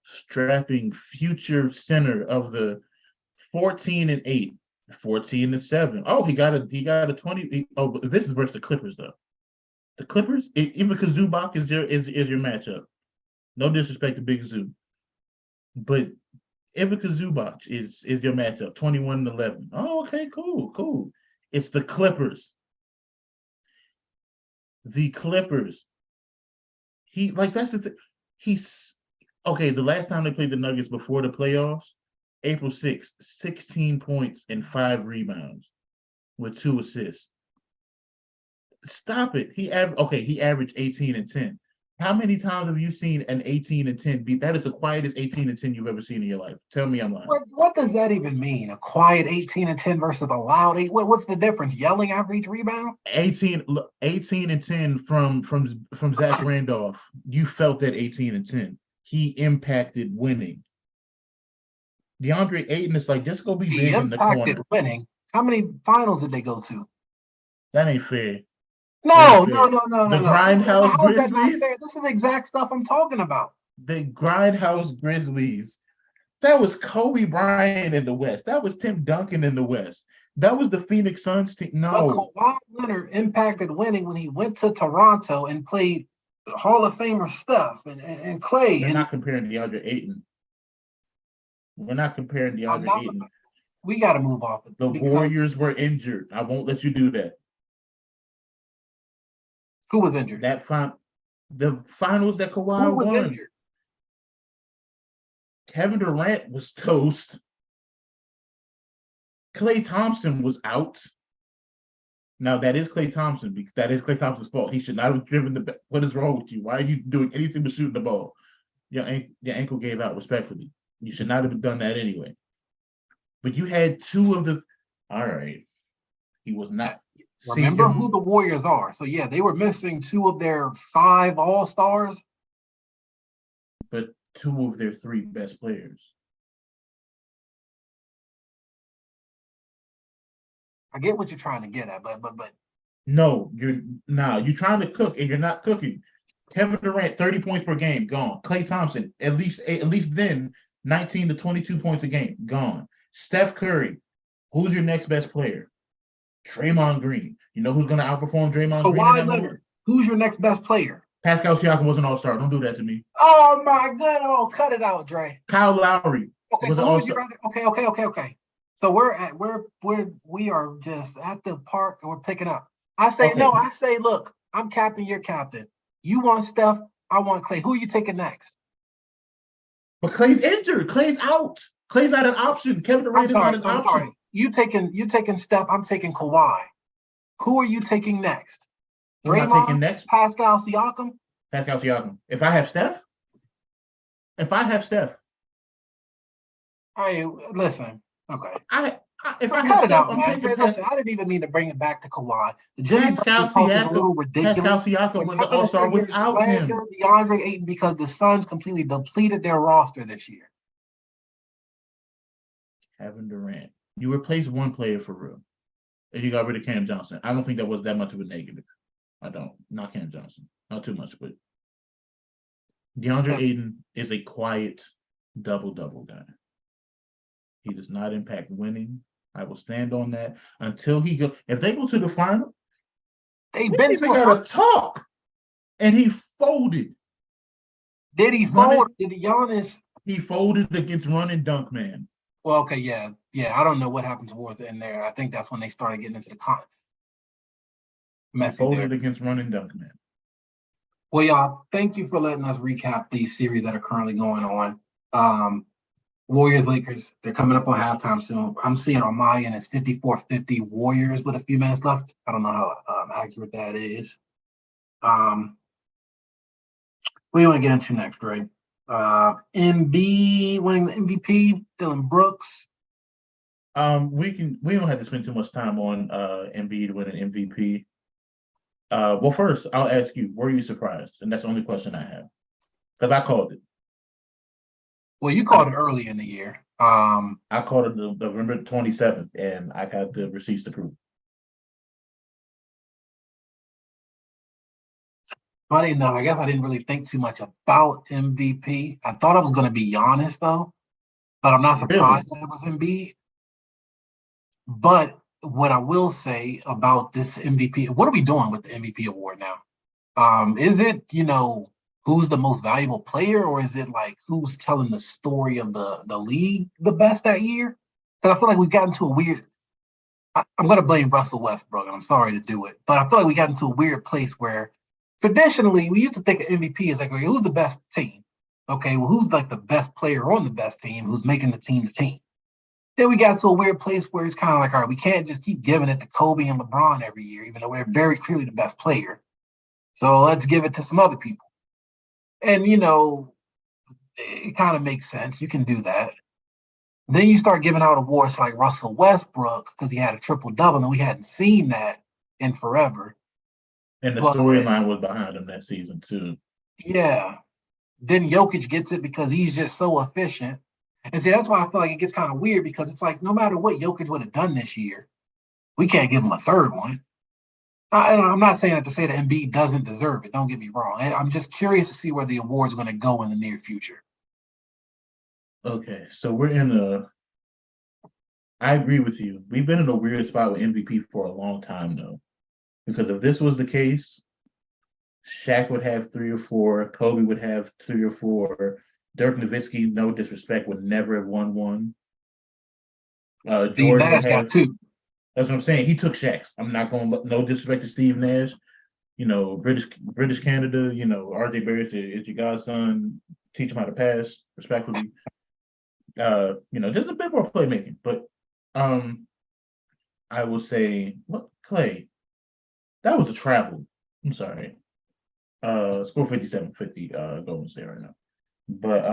[SPEAKER 1] strapping future center of the 14-8, 14-7. Oh, he got a 20. Oh, this is versus the Clippers though. The Clippers, even because Zubac is your matchup. No disrespect to Big Zoo, but Ivica Zubac is your matchup. 21-11. Oh, okay, cool. It's the Clippers. The Clippers. That's the thing. He's okay. The last time they played the Nuggets before the playoffs, April 6th, 16 points and 5 rebounds with 2 assists. Stop it. He averaged 18 and 10. How many times have you seen an 18 and 10 beat? That is the quietest 18 and 10 you've ever seen in your life. Tell me I'm lying.
[SPEAKER 2] What does that even mean? A quiet 18 and 10 versus a loud 8? What's the difference? Yelling after each rebound?
[SPEAKER 1] 18 and 10 from Zach Randolph. You felt that 18 and 10. He impacted winning. DeAndre Ayton is like, just go be big in the corner.
[SPEAKER 2] Winning. How many finals did they go to?
[SPEAKER 1] That ain't fair.
[SPEAKER 2] No.
[SPEAKER 1] The
[SPEAKER 2] Grindhouse
[SPEAKER 1] Grizzlies.
[SPEAKER 2] This is the exact stuff I'm talking about.
[SPEAKER 1] The Grindhouse Grizzlies. That was Kobe Bryant in the West. That was Tim Duncan in the West. That was the Phoenix Suns team. No.
[SPEAKER 2] But Kawhi Leonard impacted winning when he went to Toronto and played Hall of Famer stuff and Clay.
[SPEAKER 1] We're not comparing DeAndre Ayton. We're not comparing DeAndre Ayton.
[SPEAKER 2] We got to move off.
[SPEAKER 1] The Warriors were injured. I won't let you do that.
[SPEAKER 2] Who was injured?
[SPEAKER 1] The finals that Kawhi won. Injured? Kevin Durant was toast. Klay Thompson was out. Now that is Klay Thompson because that is Klay Thompson's fault. He should not have driven the. What is wrong with you? Why are you doing anything but shooting the ball? Your ankle gave out respectfully. You should not have done that anyway. But you had 2 of the. All right, he was not.
[SPEAKER 2] Remember who the Warriors are. So, yeah, they were missing 2 of their 5 All-Stars.
[SPEAKER 1] But 2 of their 3 best players.
[SPEAKER 2] I get what you're trying to get at, but.
[SPEAKER 1] No, you're trying to cook and you're not cooking. Kevin Durant, 30 points per game, gone. Klay Thompson, at least then, 19 to 22 points a game, gone. Steph Curry, who's your next best player? Draymond Green. You know who's going to outperform Draymond Green?
[SPEAKER 2] Kawhi Leonard. Who's your next best player?
[SPEAKER 1] Pascal Siakam was an all-star. Don't do that to me.
[SPEAKER 2] Oh, my God. Oh, cut it out, Dre.
[SPEAKER 1] Kyle Lowry was an all-star.
[SPEAKER 2] Okay. So we are just at the park and we're picking up. I say, no, I say, look, I'm captain, you're captain. You want Steph, I want Klay. Who are you taking next?
[SPEAKER 1] But Klay's injured. Klay's out. Klay's not an option. Kevin Durant is not an option. Sorry.
[SPEAKER 2] You taking Steph, I'm taking Kawhi. Who are you taking next?
[SPEAKER 1] Draymond, taking next?
[SPEAKER 2] Pascal Siakam?
[SPEAKER 1] Pascal Siakam. If I have Steph?
[SPEAKER 2] All right, listen. Okay.
[SPEAKER 1] If I
[SPEAKER 2] cut it out, man. Listen, I didn't even mean to bring it back to Kawhi. The
[SPEAKER 1] Pascal Siakam was an all-star without him.
[SPEAKER 2] DeAndre Ayton because the Suns completely depleted their roster this year.
[SPEAKER 1] Kevin Durant. You replaced 1 player for real. And you got rid of Cam Johnson. I don't think that was that much of a negative. I don't. Not Cam Johnson. Not too much, but DeAndre Ayton is a quiet double-double guy. He does not impact winning. I will stand on that until he go. If they go to the final, they got to talk. And he folded.
[SPEAKER 2] Did he fold? Did Giannis?
[SPEAKER 1] He folded against run and dunk man.
[SPEAKER 2] Well, okay, yeah, yeah. I don't know what happened towards the end there. I think that's when they started getting into the
[SPEAKER 1] He
[SPEAKER 2] messy there.
[SPEAKER 1] folded against Running Dunk Man.
[SPEAKER 2] Well, y'all, thank you for letting us recap these series that are currently going on. Um, Warriors, Lakers, they're coming up on halftime soon. I'm seeing on my end it's 54-50 Warriors with a few minutes left. I don't know how accurate that is. What do you want to get into next, Dre? MB winning the MVP, Dylan Brooks.
[SPEAKER 1] We don't have to spend too much time on Embiid winning MVP. Well, first I'll ask you, were you surprised? And that's the only question I have. Because I called it.
[SPEAKER 2] Well, you called it early in the year.
[SPEAKER 1] I called it November 27th, and I got the receipts to prove.
[SPEAKER 2] Funny enough, I guess I didn't really think too much about MVP. I thought it was going to be Giannis, though, but I'm not
[SPEAKER 1] Really?
[SPEAKER 2] surprised that it was Embiid. But what I will say about this MVP, what are we doing with the MVP award now? Is it, who's the most valuable player, or is it like who's telling the story of the league the best that year? Because I feel like we got into a weird. I'm going to blame Russell Westbrook, and I'm sorry to do it, but I feel like we got into a weird place where traditionally we used to think of MVP as like, okay, who's the best team? Okay, well, who's like the best player on the best team? Who's making the team? Then we got to a weird place where it's kind of like, all right, we can't just keep giving it to Kobe and LeBron every year, even though we're very clearly the best player. So let's give it to some other people. And, it kind of makes sense. You can do that. Then you start giving out awards like Russell Westbrook because he had a triple double, and we hadn't seen that in forever.
[SPEAKER 1] And the
[SPEAKER 2] But
[SPEAKER 1] storyline was behind him that season too.
[SPEAKER 2] yeah, then Jokic gets it because he's just so efficient. And see, that's why I feel like it gets kind of weird because it's like no matter what Jokic would have done this year, we can't give him a third one. I'm not saying that to say that Embiid doesn't deserve it. Don't get me wrong. I'm just curious to see where the awards are going to go in the near future.
[SPEAKER 1] Okay, so we're in a. I agree with you. We've been in a weird spot with MVP for a long time though, because if this was the case, Shaq would have 3 or 4, Kobe would have 3 or 4, Dirk Nowitzki, no disrespect, would never have won one.
[SPEAKER 2] Steve
[SPEAKER 1] Jordan would
[SPEAKER 2] Nash got
[SPEAKER 1] have.
[SPEAKER 2] two.
[SPEAKER 1] That's what I'm saying. He took Shaq's. I'm not going to no disrespect to Steve Nash. British Canada. RJ Barrett is your godson. Teach him how to pass respectfully. Just a bit more playmaking. But I will say, what Clay? That was a travel. I'm sorry. Score 57-50. Golden State right now. But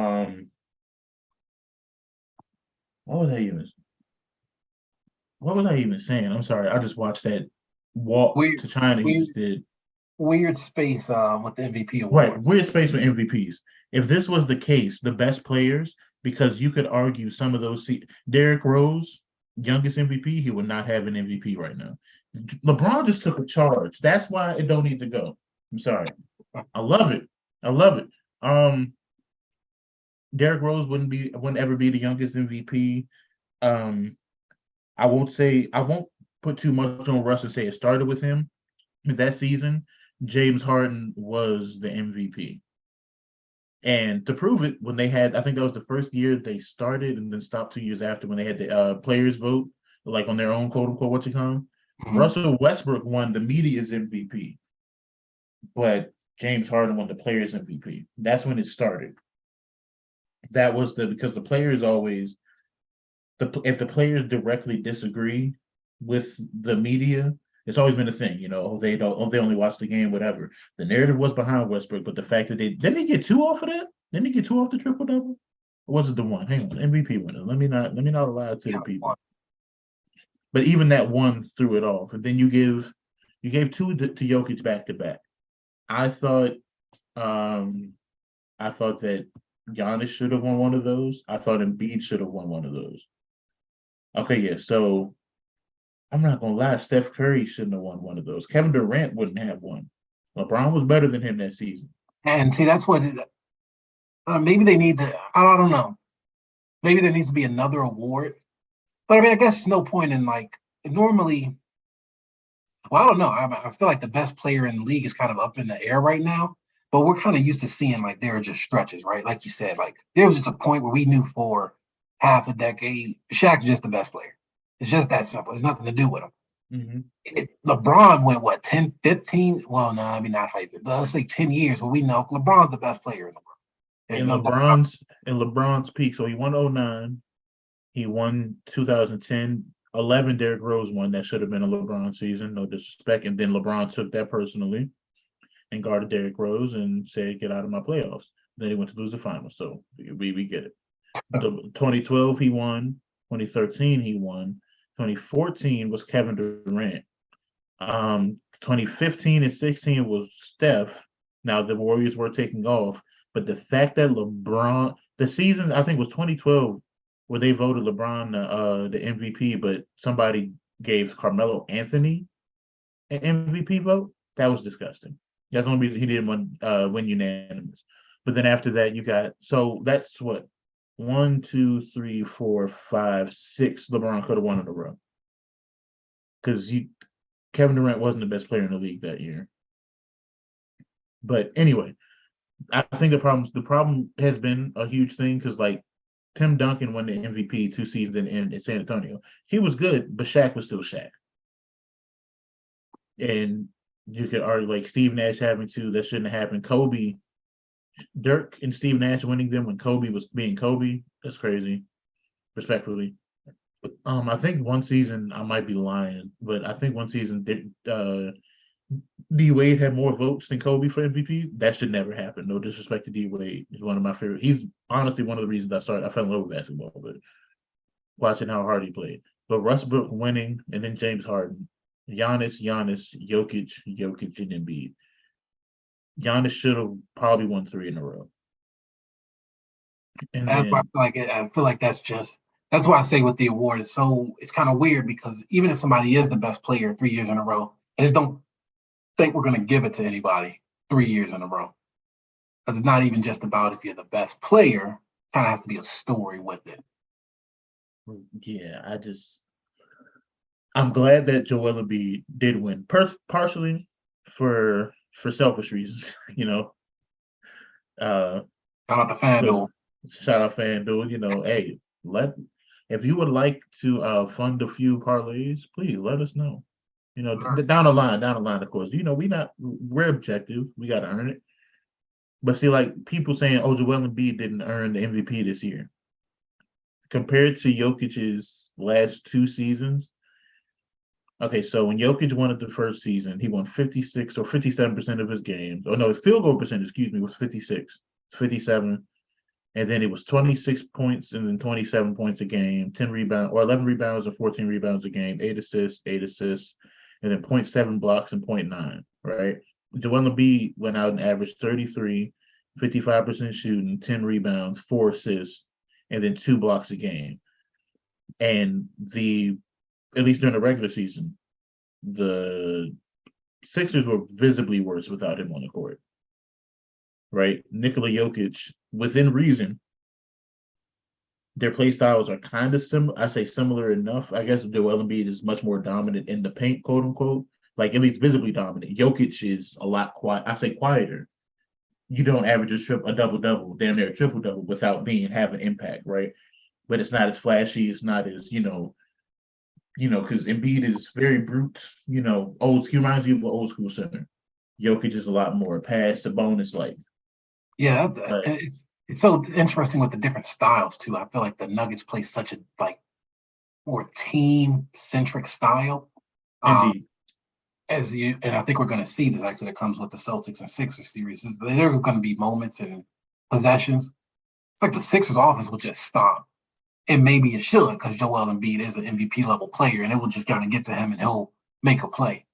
[SPEAKER 1] what was I even? What was I even saying? I'm sorry. I just watched that walk
[SPEAKER 2] Weird,
[SPEAKER 1] to China he
[SPEAKER 2] weird,
[SPEAKER 1] just did.
[SPEAKER 2] weird space with the MVP
[SPEAKER 1] Right,
[SPEAKER 2] award.
[SPEAKER 1] weird space for MVPs. If this was the case, the best players, because you could argue some of those. Derrick Rose, youngest MVP, he would not have an MVP right now. LeBron just took a charge. That's why it don't need to go. I'm sorry. I love it. I love it. Derrick Rose wouldn't ever be the youngest MVP. Um, I won't put too much on Russ and say it started with him. That season, James Harden was the MVP. And to prove it, when they had, I think that was the first year they started and then stopped 2 years after when they had the players vote, like on their own quote unquote, what you call Russell Westbrook won the media's MVP, but James Harden won the players MVP. That's when it started. That was because the players always, if the players directly disagree with the media, it's always been a thing, they only watch the game, whatever. The narrative was behind Westbrook, but the fact that didn't he get 2 off of that? Didn't he get 2 off the triple double? Or was it the one? Hang on, MVP winner. Let me not lie to the people. But even that one threw it off, and then you gave 2 to Jokic back to back. I thought that Giannis should have won one of those. I thought Embiid should have won one of those. Okay, yeah. So I'm not gonna lie, Steph Curry shouldn't have won one of those. Kevin Durant wouldn't have one. LeBron was better than him that season.
[SPEAKER 2] And see, that's what maybe they need to. I don't know. Maybe there needs to be another award. But I mean, I guess there's no point in like normally. Well, I don't know. I feel like the best player in the league is kind of up in the air right now. But we're kind of used to seeing like there are just stretches, right? Like you said, like there was just a point where we knew for half a decade, Shaq's just the best player. It's just that simple. There's nothing to do with him. LeBron went, what, 10, 15? Well, no, I mean, not 5, but let's say 10 years where we know LeBron's the best player in the world. There's
[SPEAKER 1] In
[SPEAKER 2] no doubt about
[SPEAKER 1] LeBron's peak. So he won 09. He won 2010. 11, Derrick Rose won. That should have been a LeBron season, no disrespect. And then LeBron took that personally and guarded Derrick Rose and said, "Get out of my playoffs." Then he went to lose the finals. So we get it. 2012 he won. 2013 he won. 2014 was Kevin Durant. 2015 and 16 was Steph. Now the Warriors were taking off, but the fact that LeBron, the season I think was 2012, where they voted LeBron the MVP, but somebody gave Carmelo Anthony an MVP vote. That was disgusting. That's the only reason he didn't win unanimous. But then after that, you got, so that's what, 1, 2, 3, 4, 5, 6 LeBron could have won in a row. Because Kevin Durant wasn't the best player in the league that year. But anyway, I think the problem has been a huge thing because like Tim Duncan won the MVP 2 seasons in San Antonio. He was good, but Shaq was still Shaq. And you could argue like Steve Nash having 2, that shouldn't have happened. Kobe, Dirk and Steve Nash winning them when Kobe was being Kobe, that's crazy, respectfully. I think one season, I might be lying, but I think one season D Wade had more votes than Kobe for MVP. That should never happen. No disrespect to D Wade. He's one of my favorite. He's honestly one of the reasons I fell in love with basketball, but watching how hard he played. But Westbrook winning and then James Harden. Giannis, Jokic, and Embiid. Giannis should have probably won 3 in a row. And
[SPEAKER 2] that's
[SPEAKER 1] then,
[SPEAKER 2] why I feel like that's why I say with the award, it's kind of weird because even if somebody is the best player 3 years in a row, I just don't think we're going to give it to anybody 3 years in a row. Because it's not even just about if you're the best player, it kind of has to be a story with it.
[SPEAKER 1] yeah, I'm glad that Joel Embiid did win, partially for selfish reasons, you know.
[SPEAKER 2] Shout out to FanDuel.
[SPEAKER 1] Shout out FanDuel, hey, if you would like to fund a few parlays, please let us know.
[SPEAKER 2] Sure.
[SPEAKER 1] Down the line, of course. We're objective. We got to earn it. But see, like people saying, "Oh, Joel Embiid didn't earn the MVP this year," compared to Jokic's last 2 seasons. Okay, so when Jokic won it the first season, he won 56 or 57% of his games. Oh no, his field goal percentage, was 56. It's 57. And then it was 26 points and then 27 points a game, 10 rebounds or 11 rebounds and 14 rebounds a game, 8 assists, and then 0.7 blocks and 0.9, right? Joel Embiid went out and averaged 33, 55% shooting, 10 rebounds, 4 assists, and then 2 blocks a game. And at least during the regular season, the Sixers were visibly worse without him on the court. Right? Nikola Jokic, within reason, their play styles are kind of similar. I say similar enough. I guess Joel Embiid is much more dominant in the paint, quote unquote, like at least visibly dominant. Jokic is a lot quiet. I say quieter. You don't average a double-double, damn near a triple-double without having impact, right? But it's not as flashy. It's not as, because Embiid is very brute, he reminds you of an old school center. Jokic is a lot more pass to bonus like.
[SPEAKER 2] Yeah, it's so interesting with the different styles too. I feel like the Nuggets play such a more team-centric style.
[SPEAKER 1] Indeed.
[SPEAKER 2] And I think we're going to see this actually that comes with the Celtics and Sixers series. There are going to be moments and possessions. It's like the Sixers offense will just stop. And maybe it should because Joel Embiid is an MVP level player and it will just kind of get to him and he'll make a play.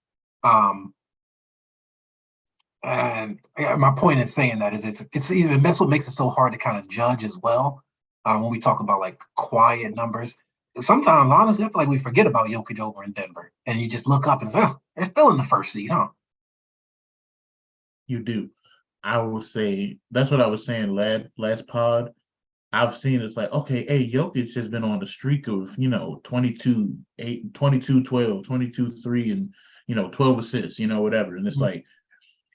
[SPEAKER 2] And my point in saying that is it's even that's what makes it so hard to kind of judge as well. When we talk about like quiet numbers, sometimes honestly I feel like we forget about Jokic over in Denver, and you just look up and say, "Oh, they're still in the first seed, huh?"
[SPEAKER 1] You do. I will say that's what I was saying last pod. I've seen it's like, okay, hey, Jokic has been on the streak of 22, 8, 22, 12, 22, 3, and 12 assists, whatever, and it's like.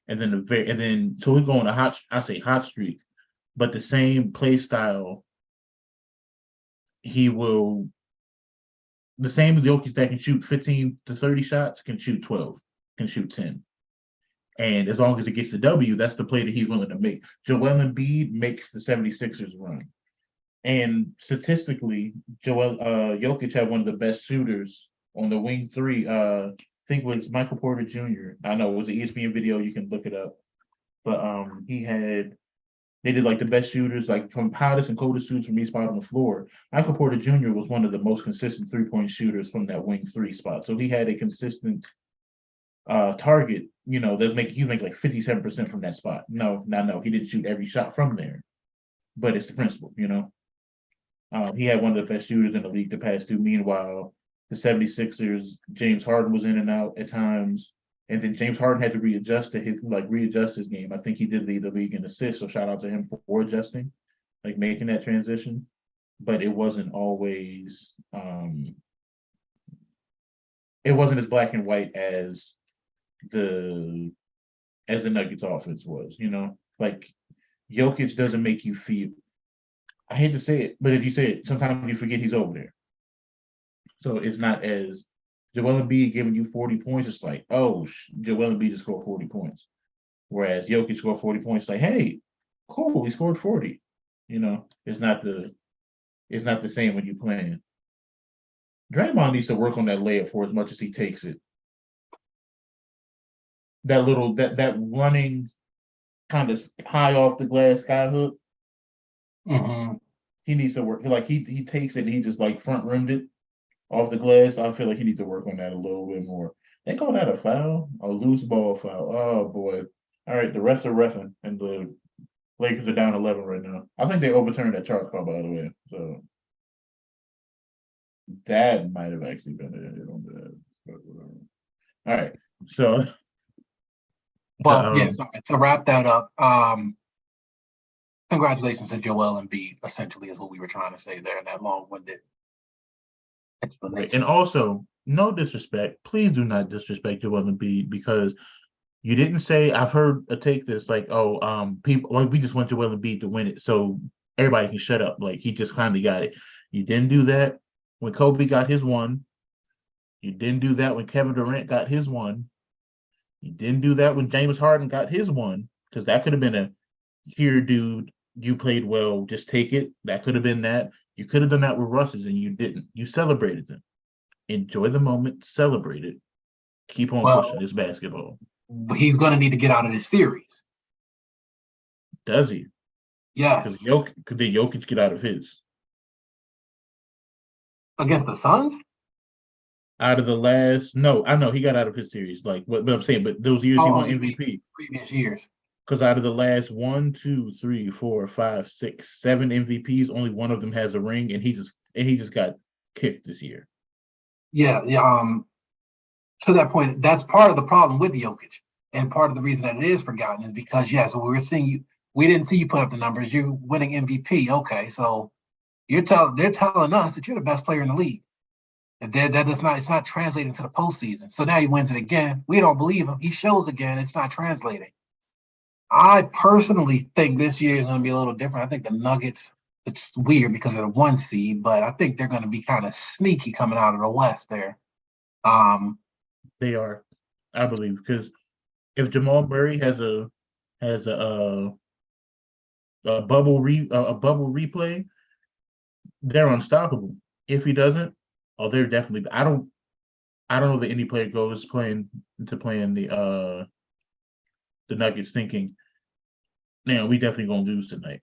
[SPEAKER 1] And then so we go on a hot streak, but the same play style. he will. The same Jokic that can shoot 15 to 30 shots can shoot 12, can shoot 10. And as long as it gets the W, that's the play that he's willing to make. Joel Embiid makes the 76ers run. And statistically, Jokic had one of the best shooters on the wing three. I think it was Michael Porter Jr. I know it was an ESPN video. You can look it up. But they did like the best shooters, like from hottest and coldest shoots from each spot on the floor. Michael Porter Jr. was one of the most consistent 3-point shooters from that wing three spot. So he had a consistent target, he make like 57% from that spot. No, he didn't shoot every shot from there, but it's the principle, He had one of the best shooters in the league to pass to. Meanwhile, the 76ers, James Harden was in and out at times. And then James Harden had to readjust his game. I think he did lead the league in assists, so shout out to him for adjusting, like making that transition. But it wasn't always it wasn't as black and white as the Nuggets offense was, Like Jokic doesn't make you feel, I hate to say it, but if you say it, sometimes you forget he's over there. So it's not as Joel Embiid giving you 40 points. It's like, oh, Joel Embiid just scored 40 points. Whereas Jokic scored 40 points, like, hey, cool, he scored 40. It's not the same when you're playing. Draymond needs to work on that layup for as much as he takes it. That running kind of high off the glass sky hook.
[SPEAKER 2] Mm-hmm.
[SPEAKER 1] He needs to work. Like he takes it and he just like front rimmed it off the glass. I feel like he needs to work on that a little bit more. They call that a foul, a loose ball foul. Oh boy! All right, the refs are reffing, and the Lakers are down 11 right now. I think they overturned that charge call, by the way. So that might have actually been it on that. But whatever. All right, so.
[SPEAKER 2] But yes, to wrap that up, congratulations to Joel Embiid, essentially, is what we were trying to say there in that long-winded explanation.
[SPEAKER 1] Right. And also, no disrespect. Please do not disrespect Joel Embiid because you didn't say, I've heard a take this like, we just want Joel Embiid to win it so everybody can shut up. Like he just kind of got it. You didn't do that when Kobe got his one. You didn't do that when Kevin Durant got his one. You didn't do that when James Harden got his one, because that could have been a, here, dude, you played well, just take it. That could have been that. You could have done that with Russ's, and you didn't. You celebrated them. Enjoy the moment, celebrate it. Keep on pushing this basketball.
[SPEAKER 2] But he's going to need to get out of this series.
[SPEAKER 1] Does he?
[SPEAKER 2] Yes.
[SPEAKER 1] Could the Jokic get out of his?
[SPEAKER 2] Against the Suns?
[SPEAKER 1] Out of the last, no, I know he got out of his series. Like, but I'm saying, but those years he won MVP.
[SPEAKER 2] Previous years.
[SPEAKER 1] Because out of the last 1, 2, 3, 4, 5, 6, 7 MVPs, only one of them has a ring, and he just got kicked this year.
[SPEAKER 2] Yeah. To that point, that's part of the problem with Jokic, and part of the reason that it is forgotten is because we didn't see you put up the numbers. You're winning MVP. Okay, so they're telling us that you're the best player in the league. And it's not translating to the postseason. So now he wins it again. We don't believe him. He shows again. It's not translating. I personally think this year is going to be a little different. I think the Nuggets, it's weird because they're the 1 seed, but I think they're going to be kind of sneaky coming out of the West there.
[SPEAKER 1] They are, I believe, because if Jamal Murray has a bubble replay, they're unstoppable. If he doesn't, they're definitely. I don't know that any player goes playing the Nuggets thinking, man, we definitely gonna lose tonight.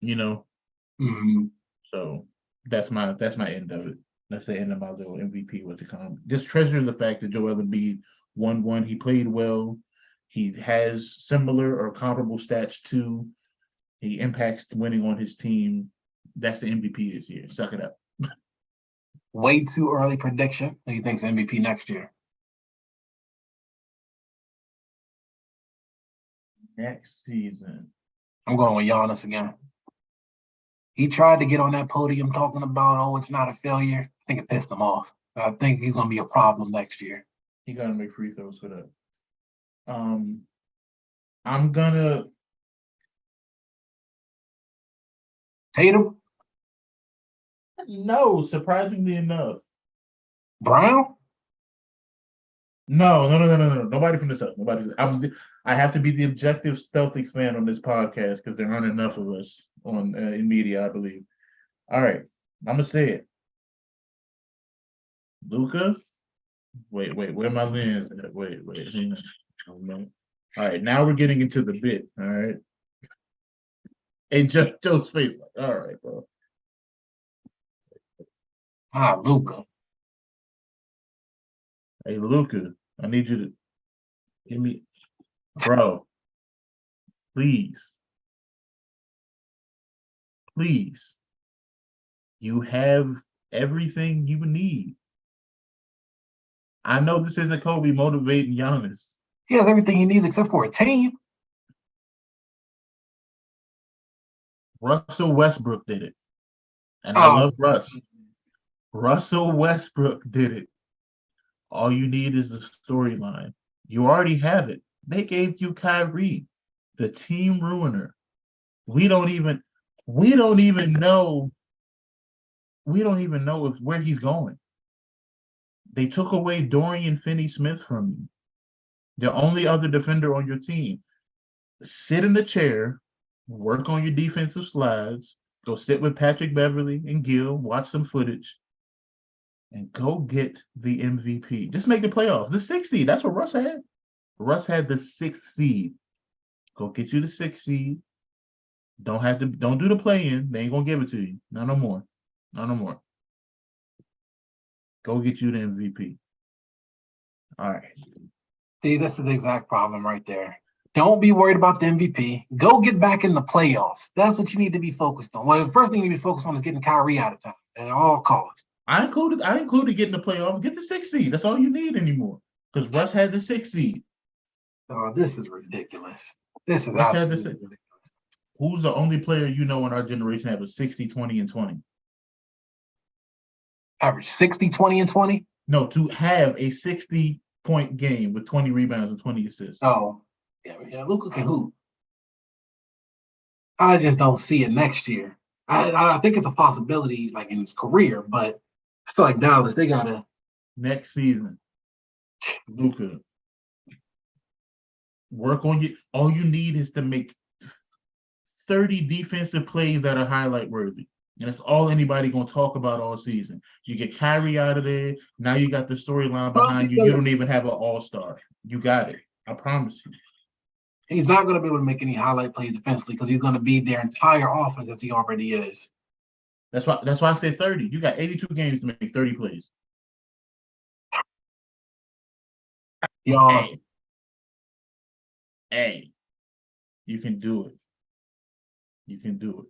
[SPEAKER 2] Mm-hmm.
[SPEAKER 1] So that's my end of it. That's the end of my little MVP with the comment. Just treasure the fact that Joel Embiid won one. He played well. He has similar or comparable stats too. He impacts winning on his team. That's the MVP this year. Suck it up.
[SPEAKER 2] Way too early prediction. Who do you think's MVP next year?
[SPEAKER 1] Next season.
[SPEAKER 2] I'm going with Giannis again. He tried to get on that podium talking about, it's not a failure. I think it pissed him off. I think he's going to be a problem next year.
[SPEAKER 1] He got to make free throws for that. I'm going to...
[SPEAKER 2] Tatum?
[SPEAKER 1] No, surprisingly enough.
[SPEAKER 2] Brown?
[SPEAKER 1] No. Nobody from the South. Nobody. I have to be the objective Celtics fan on this podcast because there aren't enough of us on in media, I believe. All right, I'm gonna say it. Luca. Wait. Where my lens at? Wait. Hang on. Oh, no. All right, now we're getting into the bit. All right. And just Joe's face. Like, all right, bro.
[SPEAKER 2] Luca.
[SPEAKER 1] Hey, Luca, I need you to give me, bro. Please. You have everything you need. I know this isn't Kobe motivating Giannis.
[SPEAKER 2] He has everything he needs except for a team.
[SPEAKER 1] Russell Westbrook did it. And I
[SPEAKER 2] Oh,
[SPEAKER 1] love Russ. Russell Westbrook did it. All you need is the storyline. You already have it. They gave you Kyrie, the team ruiner. We don't even know. We don't even know where he's going. They took away Dorian Finney-Smith from you, the only other defender on your team. Sit in the chair, work on your defensive slides, go sit with Patrick Beverly and Gil, watch some footage, and go get the MVP. Just make the playoffs. The sixth seed. That's what Russ had. Russ had the sixth seed. Go get you the sixth seed. Don't do the play-in. They ain't gonna give it to you. Not no more. Not no more. Go get you the MVP. All right.
[SPEAKER 2] see, this is the exact problem right there. Don't be worried about the MVP. Go get back in the playoffs. That's what you need to be focused on. Well, the first thing you need to be focused on is getting Kyrie out of town at all costs.
[SPEAKER 1] I included getting the playoffs. Get the sixth seed. That's all you need anymore. Because Russ had the sixth seed.
[SPEAKER 2] Oh, this is ridiculous. This is
[SPEAKER 1] Russ had the
[SPEAKER 2] absolutely
[SPEAKER 1] sixth.
[SPEAKER 2] ridiculous.
[SPEAKER 1] Who's the only player you know in our generation have a 60, 20, and 20?
[SPEAKER 2] Average 60, 20, and 20?
[SPEAKER 1] No, to have a 60-point game with 20 rebounds and 20 assists.
[SPEAKER 2] Oh, yeah, Luka can hoop. I just don't see it next year. I think it's a possibility, like in his career, but I feel like Dallas, they gotta.
[SPEAKER 1] Next season, Luka, work on you. All you need is to make 30 defensive plays that are highlight worthy. And that's all anybody gonna talk about all season. You get Kyrie out of there. Now you got the storyline behind you. You don't even have an all-star. You got it. I promise you.
[SPEAKER 2] He's not going to be able to make any highlight plays defensively because he's going to be their entire offense as he already is.
[SPEAKER 1] That's why I said 30. You got 82 games to make 30 plays.
[SPEAKER 2] Y'all,
[SPEAKER 1] Hey, you can do it. You can do it.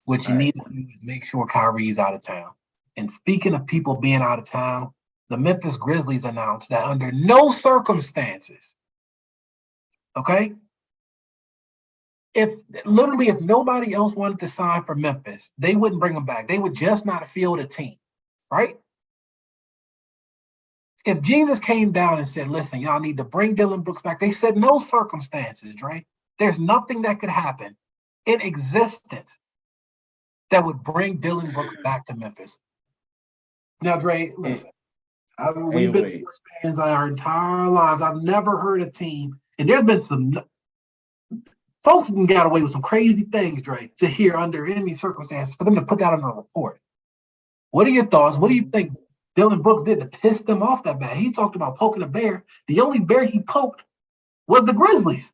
[SPEAKER 2] what you
[SPEAKER 1] All
[SPEAKER 2] need
[SPEAKER 1] right.
[SPEAKER 2] to do is make sure Kyrie's out of town. And speaking of people being out of town, the Memphis Grizzlies announced that under no circumstances, okay, if nobody else wanted to sign for Memphis, they wouldn't bring him back. They would just not field a team, right? If Jesus came down and said, listen, y'all need to bring Dylan Brooks back, they said no circumstances, right? There's nothing that could happen in existence that would bring Dylan Brooks back to Memphis. Now, Dre, listen, we've been sports fans our entire lives. I've never heard a team, and there's been some folks can get away with some crazy things, Dre, to hear under any circumstances for them to put that on a report. What are your thoughts? What do you think Dylan Brooks did to piss them off that bad? He talked about poking a bear. The only bear he poked was the Grizzlies.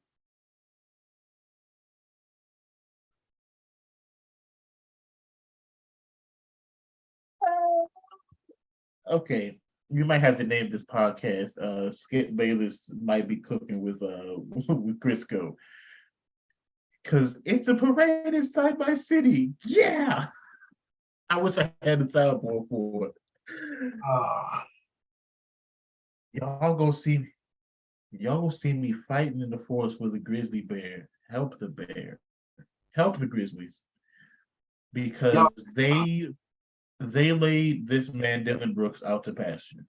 [SPEAKER 1] Okay. You might have to name this podcast. Skip Bayless might be cooking with with Crisco. Cause it's a parade inside my city. Yeah. I wish I had the soundboard for it. Y'all gonna see me fighting in the forest with a grizzly bear. Help the bear. Help the Grizzlies. Because they laid this man Dylan Brooks out to pasture.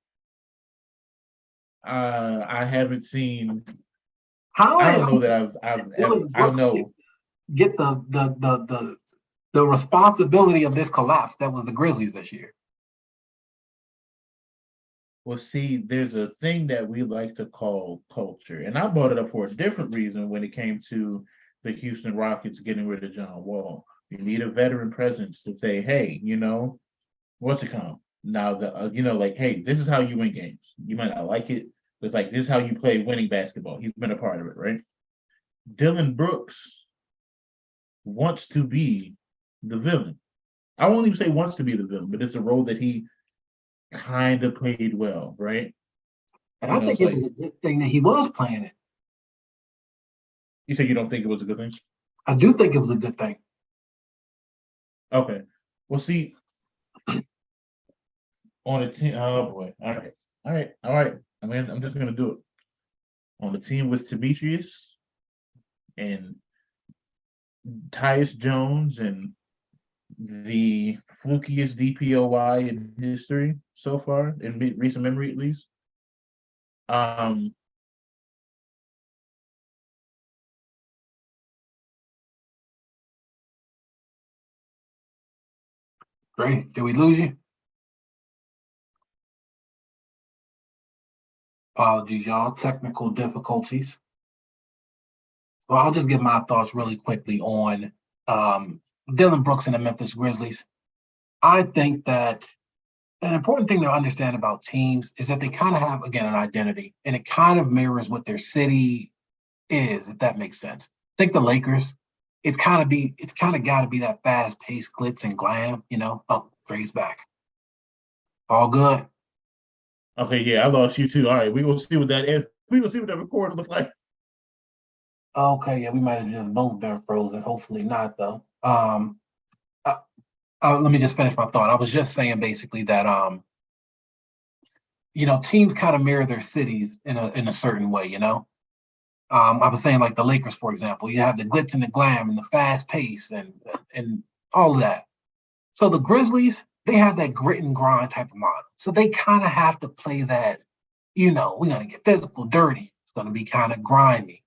[SPEAKER 1] I haven't seen. I don't know that I've ever. I know.
[SPEAKER 2] Get the The responsibility of this collapse, that was the Grizzlies this year.
[SPEAKER 1] Well, see, there's a thing that we like to call culture, and I brought it up for a different reason when it came to the Houston Rockets getting rid of John Wall. You need a veteran presence to say, hey, what's it come? Now, like, hey, this is how you win games. You might not like it, but it's like, this is how you play winning basketball. He's been a part of it, right? Dylan Brooks wants to be the villain. I won't even say wants to be the villain, but it's a role that he kind of played well, right?
[SPEAKER 2] And I think it was a good thing that he was playing it.
[SPEAKER 1] You say you don't think it was a good thing?
[SPEAKER 2] I do think it was a good thing.
[SPEAKER 1] Okay. Well, see, on a team, oh boy. All right. I mean, I'm just gonna do it. On the team with Demetrius and Tyus Jones and the flukiest DPOY in history so far, in recent memory at least.
[SPEAKER 2] Great. Did we lose you? Apologies, y'all. Technical difficulties. So I'll just give my thoughts really quickly on Dylan Brooks and the Memphis Grizzlies. I think that an important thing to understand about teams is that they kind of have, again, an identity, and it kind of mirrors what their city is, if that makes sense. Think the Lakers. It's kind of got to be that fast-paced glitz and glam, Oh, Dre's back. All good.
[SPEAKER 1] Okay, yeah, I lost you too. All right, we will see what that is. We will see what that recording looks like.
[SPEAKER 2] Okay, yeah, we might have just both been frozen. Hopefully not, though. Let me just finish my thought. I was just saying basically that teams kind of mirror their cities in a certain way. I was saying like the Lakers, for example. You have the glitz and the glam and the fast pace and all of that. So the Grizzlies, they have that grit and grind type of model. So they kind of have to play that. We're gonna get physical, dirty. It's gonna be kind of grimy,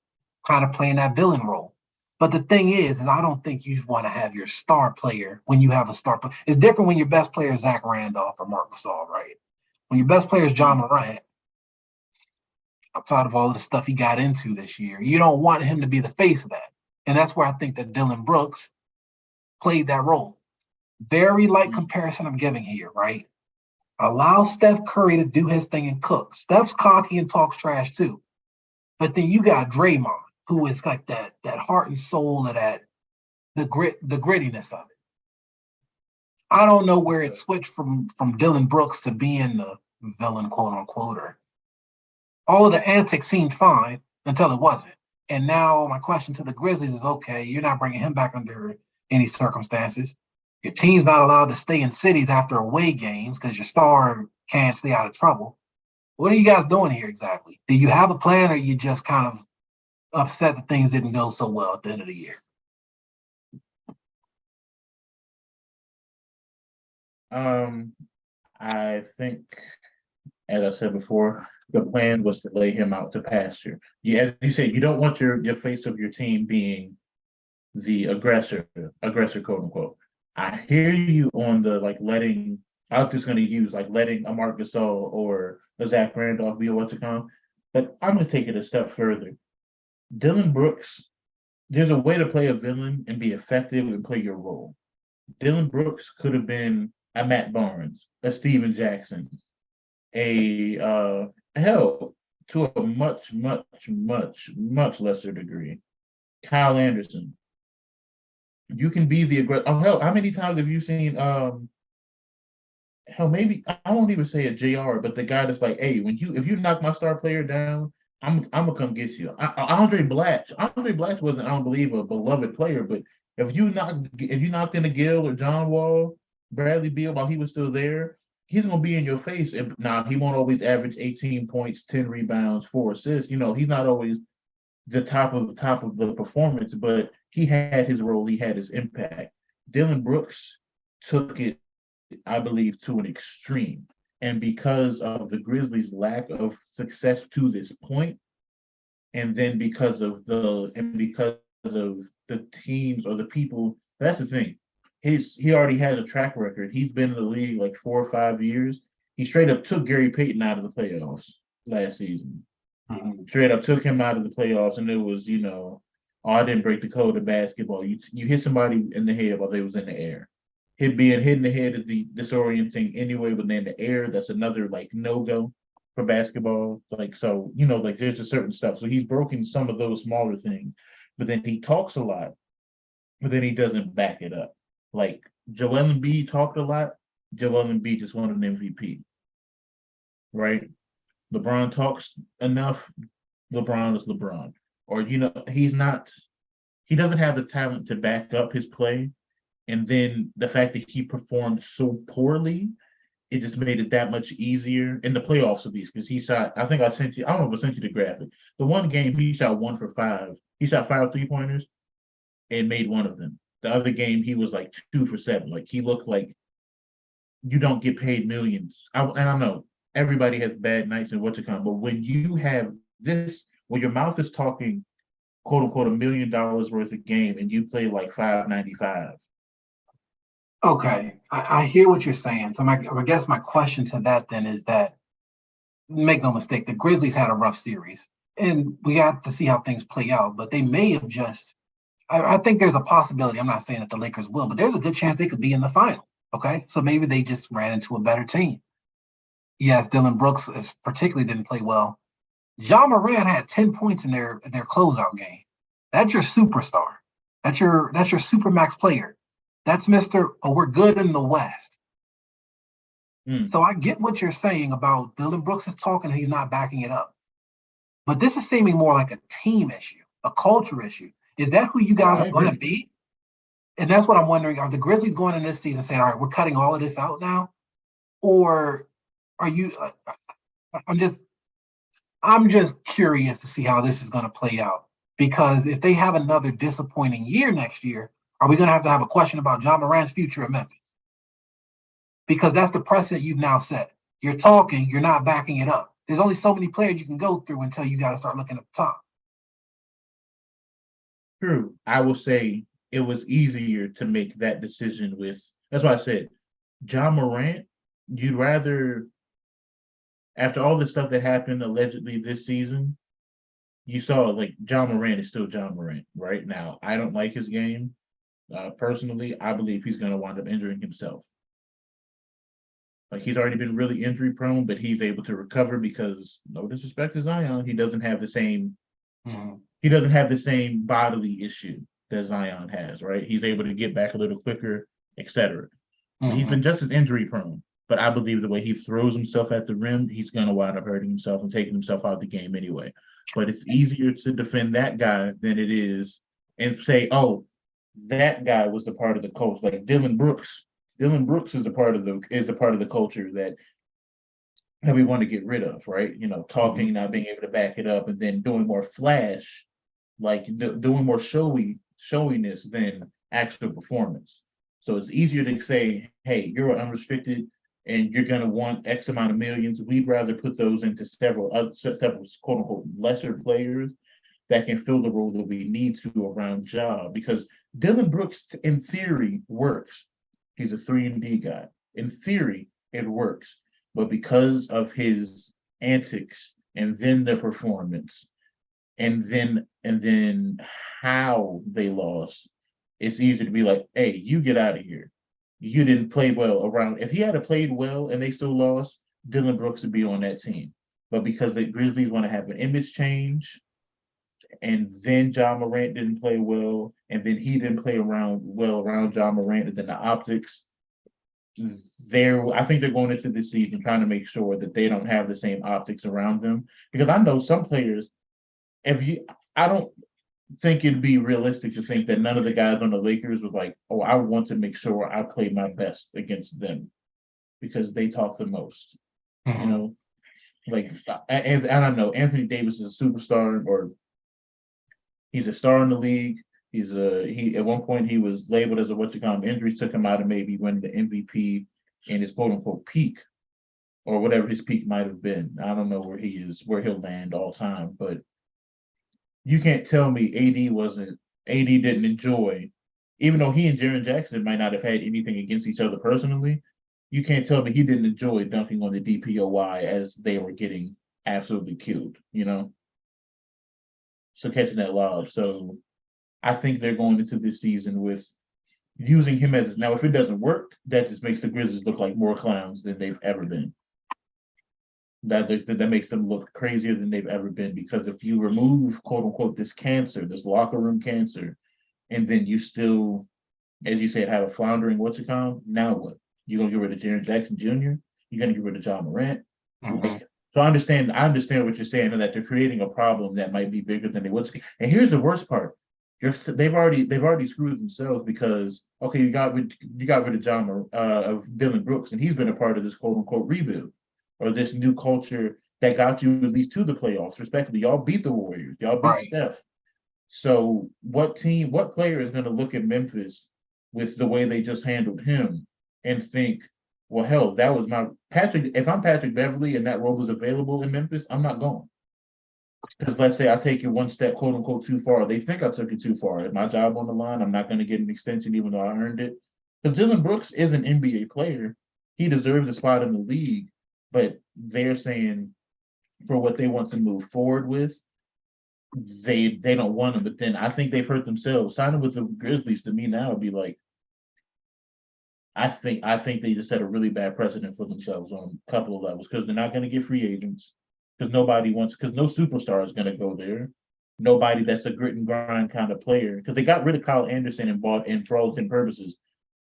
[SPEAKER 2] kind of playing that villain role. But the thing is I don't think you want to have your star player when you have a star player. It's different when your best player is Zach Randolph or Marc Gasol, right? When your best player is John Morant, outside of all of the stuff he got into this year, you don't want him to be the face of that. And that's where I think that Dylan Brooks played that role. Very light comparison I'm giving here, right? Allow Steph Curry to do his thing and cook. Steph's cocky and talks trash too. But then you got Draymond, who is like that heart and soul of that, the grittiness of it. I don't know where it switched from Dylan Brooks to being the villain, quote unquote, or all of the antics seemed fine until it wasn't. And now my question to the Grizzlies is, okay, you're not bringing him back under any circumstances. Your team's not allowed to stay in cities after away games because your star can't stay out of trouble. What are you guys doing here exactly? Do you have a plan, or are you just kind of upset that things didn't go so well at the end of the year?
[SPEAKER 1] I think, as I said before, the plan was to lay him out to pasture. Yeah, as you said, you don't want your face of your team being the aggressor, quote unquote. I hear you on the letting. I was just going to use letting a Marc Gasol or a Zach Randolph be what's to come, but I'm going to take it a step further. Dylan Brooks, there's a way to play a villain and be effective and play your role. Dylan Brooks could have been a Matt Barnes, a Steven Jackson, a hell, to a much, much, much, much lesser degree, Kyle Anderson. You can be the aggressor. Oh hell, how many times have you seen hell, maybe I won't even say a JR, but the guy that's like, hey, if you knock my star player down, I'm gonna come get you. Andre Blatch wasn't, I don't believe, a beloved player, but if you knocked in a Gill or John Wall, Bradley Beal while he was still there, he's gonna be in your face. Now he won't always average 18 points, 10 rebounds, 4 assists. He's not always the top of the performance, but he had his role, he had his impact. Dylan Brooks took it, I believe, to an extreme. And because of the Grizzlies' lack of success to this point, and then because of the teams or the people, that's the thing. he already has a track record. He's been in the league like 4 or 5 years. He straight up took Gary Payton out of the playoffs last season. Straight up took him out of the playoffs, and it was, oh, I didn't break the code of basketball. You hit somebody in the head while they was in the air. Being hit in the head is disorienting anyway, but then the air, that's another like no go for basketball. Like so, like there's just certain stuff. So he's broken some of those smaller things, but then he talks a lot, but then he doesn't back it up. Like Joel Embiid talked a lot. Joel Embiid just won an MVP, right? LeBron talks enough. LeBron is LeBron, or he doesn't have the talent to back up his play. And then the fact that he performed so poorly, it just made it that much easier in the playoffs, at least, because he shot. I think I sent you. I don't know if I sent you the graphic. The one game he shot 1 for 5. He shot 5 3-pointers and made one of them. The other game he was like 2 for 7. Like he looked like you don't get paid millions. And I know everybody has bad nights and what's to come, but when you have this, when your mouth is talking, quote unquote, $1 million worth of game, and you play like 5.95.
[SPEAKER 2] Okay, I hear what you're saying. So I guess my question to that then is that, make no mistake, the Grizzlies had a rough series, and we have to see how things play out. But they may have just, I think there's a possibility. I'm not saying that the Lakers will, but there's a good chance they could be in the final. Okay, so maybe they just ran into a better team. Yes, Dylan Brooks particularly didn't play well. Ja Morant had 10 points in their closeout game. That's your superstar. That's your supermax player. That's Mr. Oh, we're good in the West. So I get what you're saying about Dylan Brooks is talking and he's not backing it up. But this is seeming more like a team issue, a culture issue. Is that who you guys are going to be? And that's what I'm wondering. Are the Grizzlies going in this season saying, all right, we're cutting all of this out now? Or are you I'm just curious to see how this is going to play out. Because if they have another disappointing year next year, are we going to have a question about Ja Morant's future at Memphis? Because that's the precedent you've now set. You're talking, you're not backing it up. There's only so many players you can go through until you got to start looking at the top.
[SPEAKER 1] True. I will say it was easier to make that decision with, that's why I said, Ja Morant, you'd rather, after all the stuff that happened allegedly this season, you saw like Ja Morant is still Ja Morant right now. I don't like his game. Personally, I believe he's going to wind up injuring himself. Like he's already been really injury prone, but he's able to recover because, no disrespect to Zion, he doesn't have the same bodily issue that Zion has, right? He's able to get back a little quicker, etc. He's been just as injury prone, but I believe the way he throws himself at the rim, he's going to wind up hurting himself and taking himself out of the game anyway. But it's easier to defend that guy than it is and say, oh, that guy was the part of the coach, like Dylan Brooks. Dylan Brooks is the part of the culture that we want to get rid of, right? Talking, not being able to back it up, and then doing more flash, like doing more showiness than actual performance. So it's easier to say, hey, you're unrestricted and you're going to want X amount of millions. We'd rather put those into several quote unquote lesser players that can fill the role that we need to around Ja, because Dylan Brooks, in theory, works. He's a 3-and-D guy. In theory, it works. But because of his antics and then the performance and then how they lost, it's easy to be like, hey, you get out of here. You didn't play well around. If he had played well and they still lost, Dylan Brooks would be on that team. But because the Grizzlies want to have an image change, and then Ja Morant didn't play well, and then he didn't play around Ja Morant, and then the optics, I think they're going into this season trying to make sure that they don't have the same optics around them. Because I know some players, I don't think it'd be realistic to think that none of the guys on the Lakers was like, oh, I want to make sure I play my best against them because they talk the most, Like, and I don't know, Anthony Davis is a superstar, or he's a star in the league. He at one point he was labeled as a injuries took him out of maybe winning the MVP in his quote unquote peak, or whatever his peak might have been. I don't know where he'll land all time, but you can't tell me AD didn't enjoy even though he and Jaren Jackson might not have had anything against each other personally, you can't tell me he didn't enjoy dunking on the DPOY as they were getting absolutely killed, So catching that lob. So I think they're going into this season with using him as now. If it doesn't work, that just makes the Grizzlies look like more clowns than they've ever been. That makes them look crazier than they've ever been, because if you remove quote unquote this cancer, this locker room cancer, and then you still, as you said, have a floundering what's it called? Now what? You're gonna get rid of Jaren Jackson Jr. You're gonna get rid of John Morant.
[SPEAKER 2] Mm-hmm.
[SPEAKER 1] So I understand what you're saying, and that they're creating a problem that might be bigger than they would. And here's the worst part: they've already screwed themselves, because okay, you got rid of of Dylan Brooks, and he's been a part of this quote unquote rebuild, or this new culture that got you at least to the playoffs. Respectively, y'all beat the Warriors, y'all beat
[SPEAKER 2] Right.
[SPEAKER 1] Steph. So what player is going to look at Memphis with the way they just handled him and think, well, hell, that was my Patrick. If I'm Patrick Beverly and that role was available in Memphis, I'm not going. Because let's say I take it one step, quote unquote, too far. They think I took it too far. Is my job on the line? I'm not going to get an extension, even though I earned it. Because Dylan Brooks is an NBA player. He deserves a spot in the league. But they're saying for what they want to move forward with, they don't want him. But then I think they've hurt themselves. Signing with the Grizzlies to me now would be like, I think they just set a really bad precedent for themselves on a couple of levels, because they're not going to get free agents, because no superstar is going to go there. Nobody that's a grit and grind kind of player, because they got rid of Kyle Anderson and bought, and for all intents and purposes,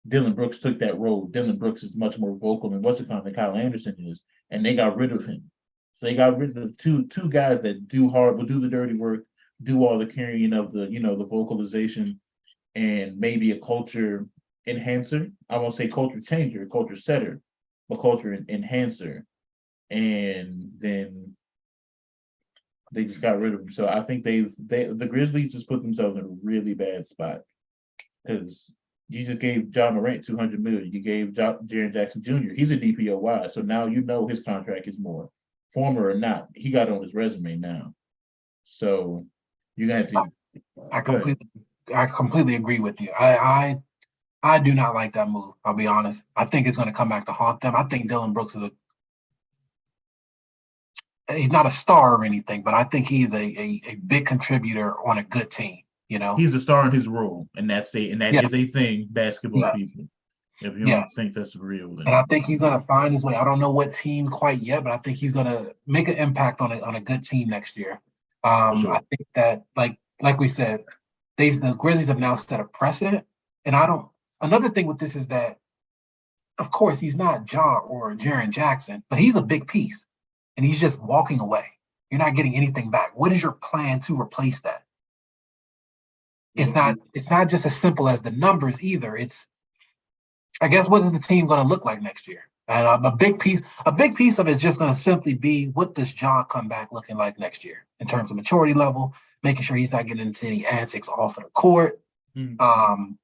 [SPEAKER 1] Dylan Brooks took that role. Dylan Brooks is much more vocal and what's it called than Kyle Anderson is, and they got rid of him. So they got rid of two guys that will do the dirty work, do all the carrying of the vocalization, and maybe a culture enhancer. I won't say culture changer, culture setter, but culture enhancer. And then they just got rid of him. So I think the Grizzlies just put themselves in a really bad spot, because you just gave John Morant $200 million. You gave Jaren Jackson Jr. He's a DPOY, so now his contract is more. Former or not, he got on his resume now. So you're gonna have to.
[SPEAKER 2] I
[SPEAKER 1] Go ahead.
[SPEAKER 2] completely agree with you. I do not like that move. I'll be honest. I think it's going to come back to haunt them. I think Dylan Brooks he's not a star or anything, but I think he's a big contributor on a good team.
[SPEAKER 1] He's a star in his role, and that is a
[SPEAKER 2] Yes,
[SPEAKER 1] thing. Basketball
[SPEAKER 2] yes,
[SPEAKER 1] people, if you don't
[SPEAKER 2] yes.
[SPEAKER 1] think that's real,
[SPEAKER 2] And
[SPEAKER 1] then
[SPEAKER 2] I think he's going to find his way. I don't know what team quite yet, but I think he's going to make an impact on a good team next year.
[SPEAKER 1] for
[SPEAKER 2] I
[SPEAKER 1] sure.
[SPEAKER 2] think that like we said, the Grizzlies have now set a precedent. And I don't. Another thing with this is that, of course, he's not Ja or Jaren Jackson, but he's a big piece, and he's just walking away. You're not getting anything back. What is your plan to replace that? It's
[SPEAKER 1] Yeah.
[SPEAKER 2] not. It's not just as simple as the numbers either. It's, I guess, what is the team going to look like next year? And a big piece of it is just going to simply be, what does John come back looking like next year in terms of maturity level, making sure he's not getting into any antics off of the court.
[SPEAKER 1] Mhm.
[SPEAKER 2] Um,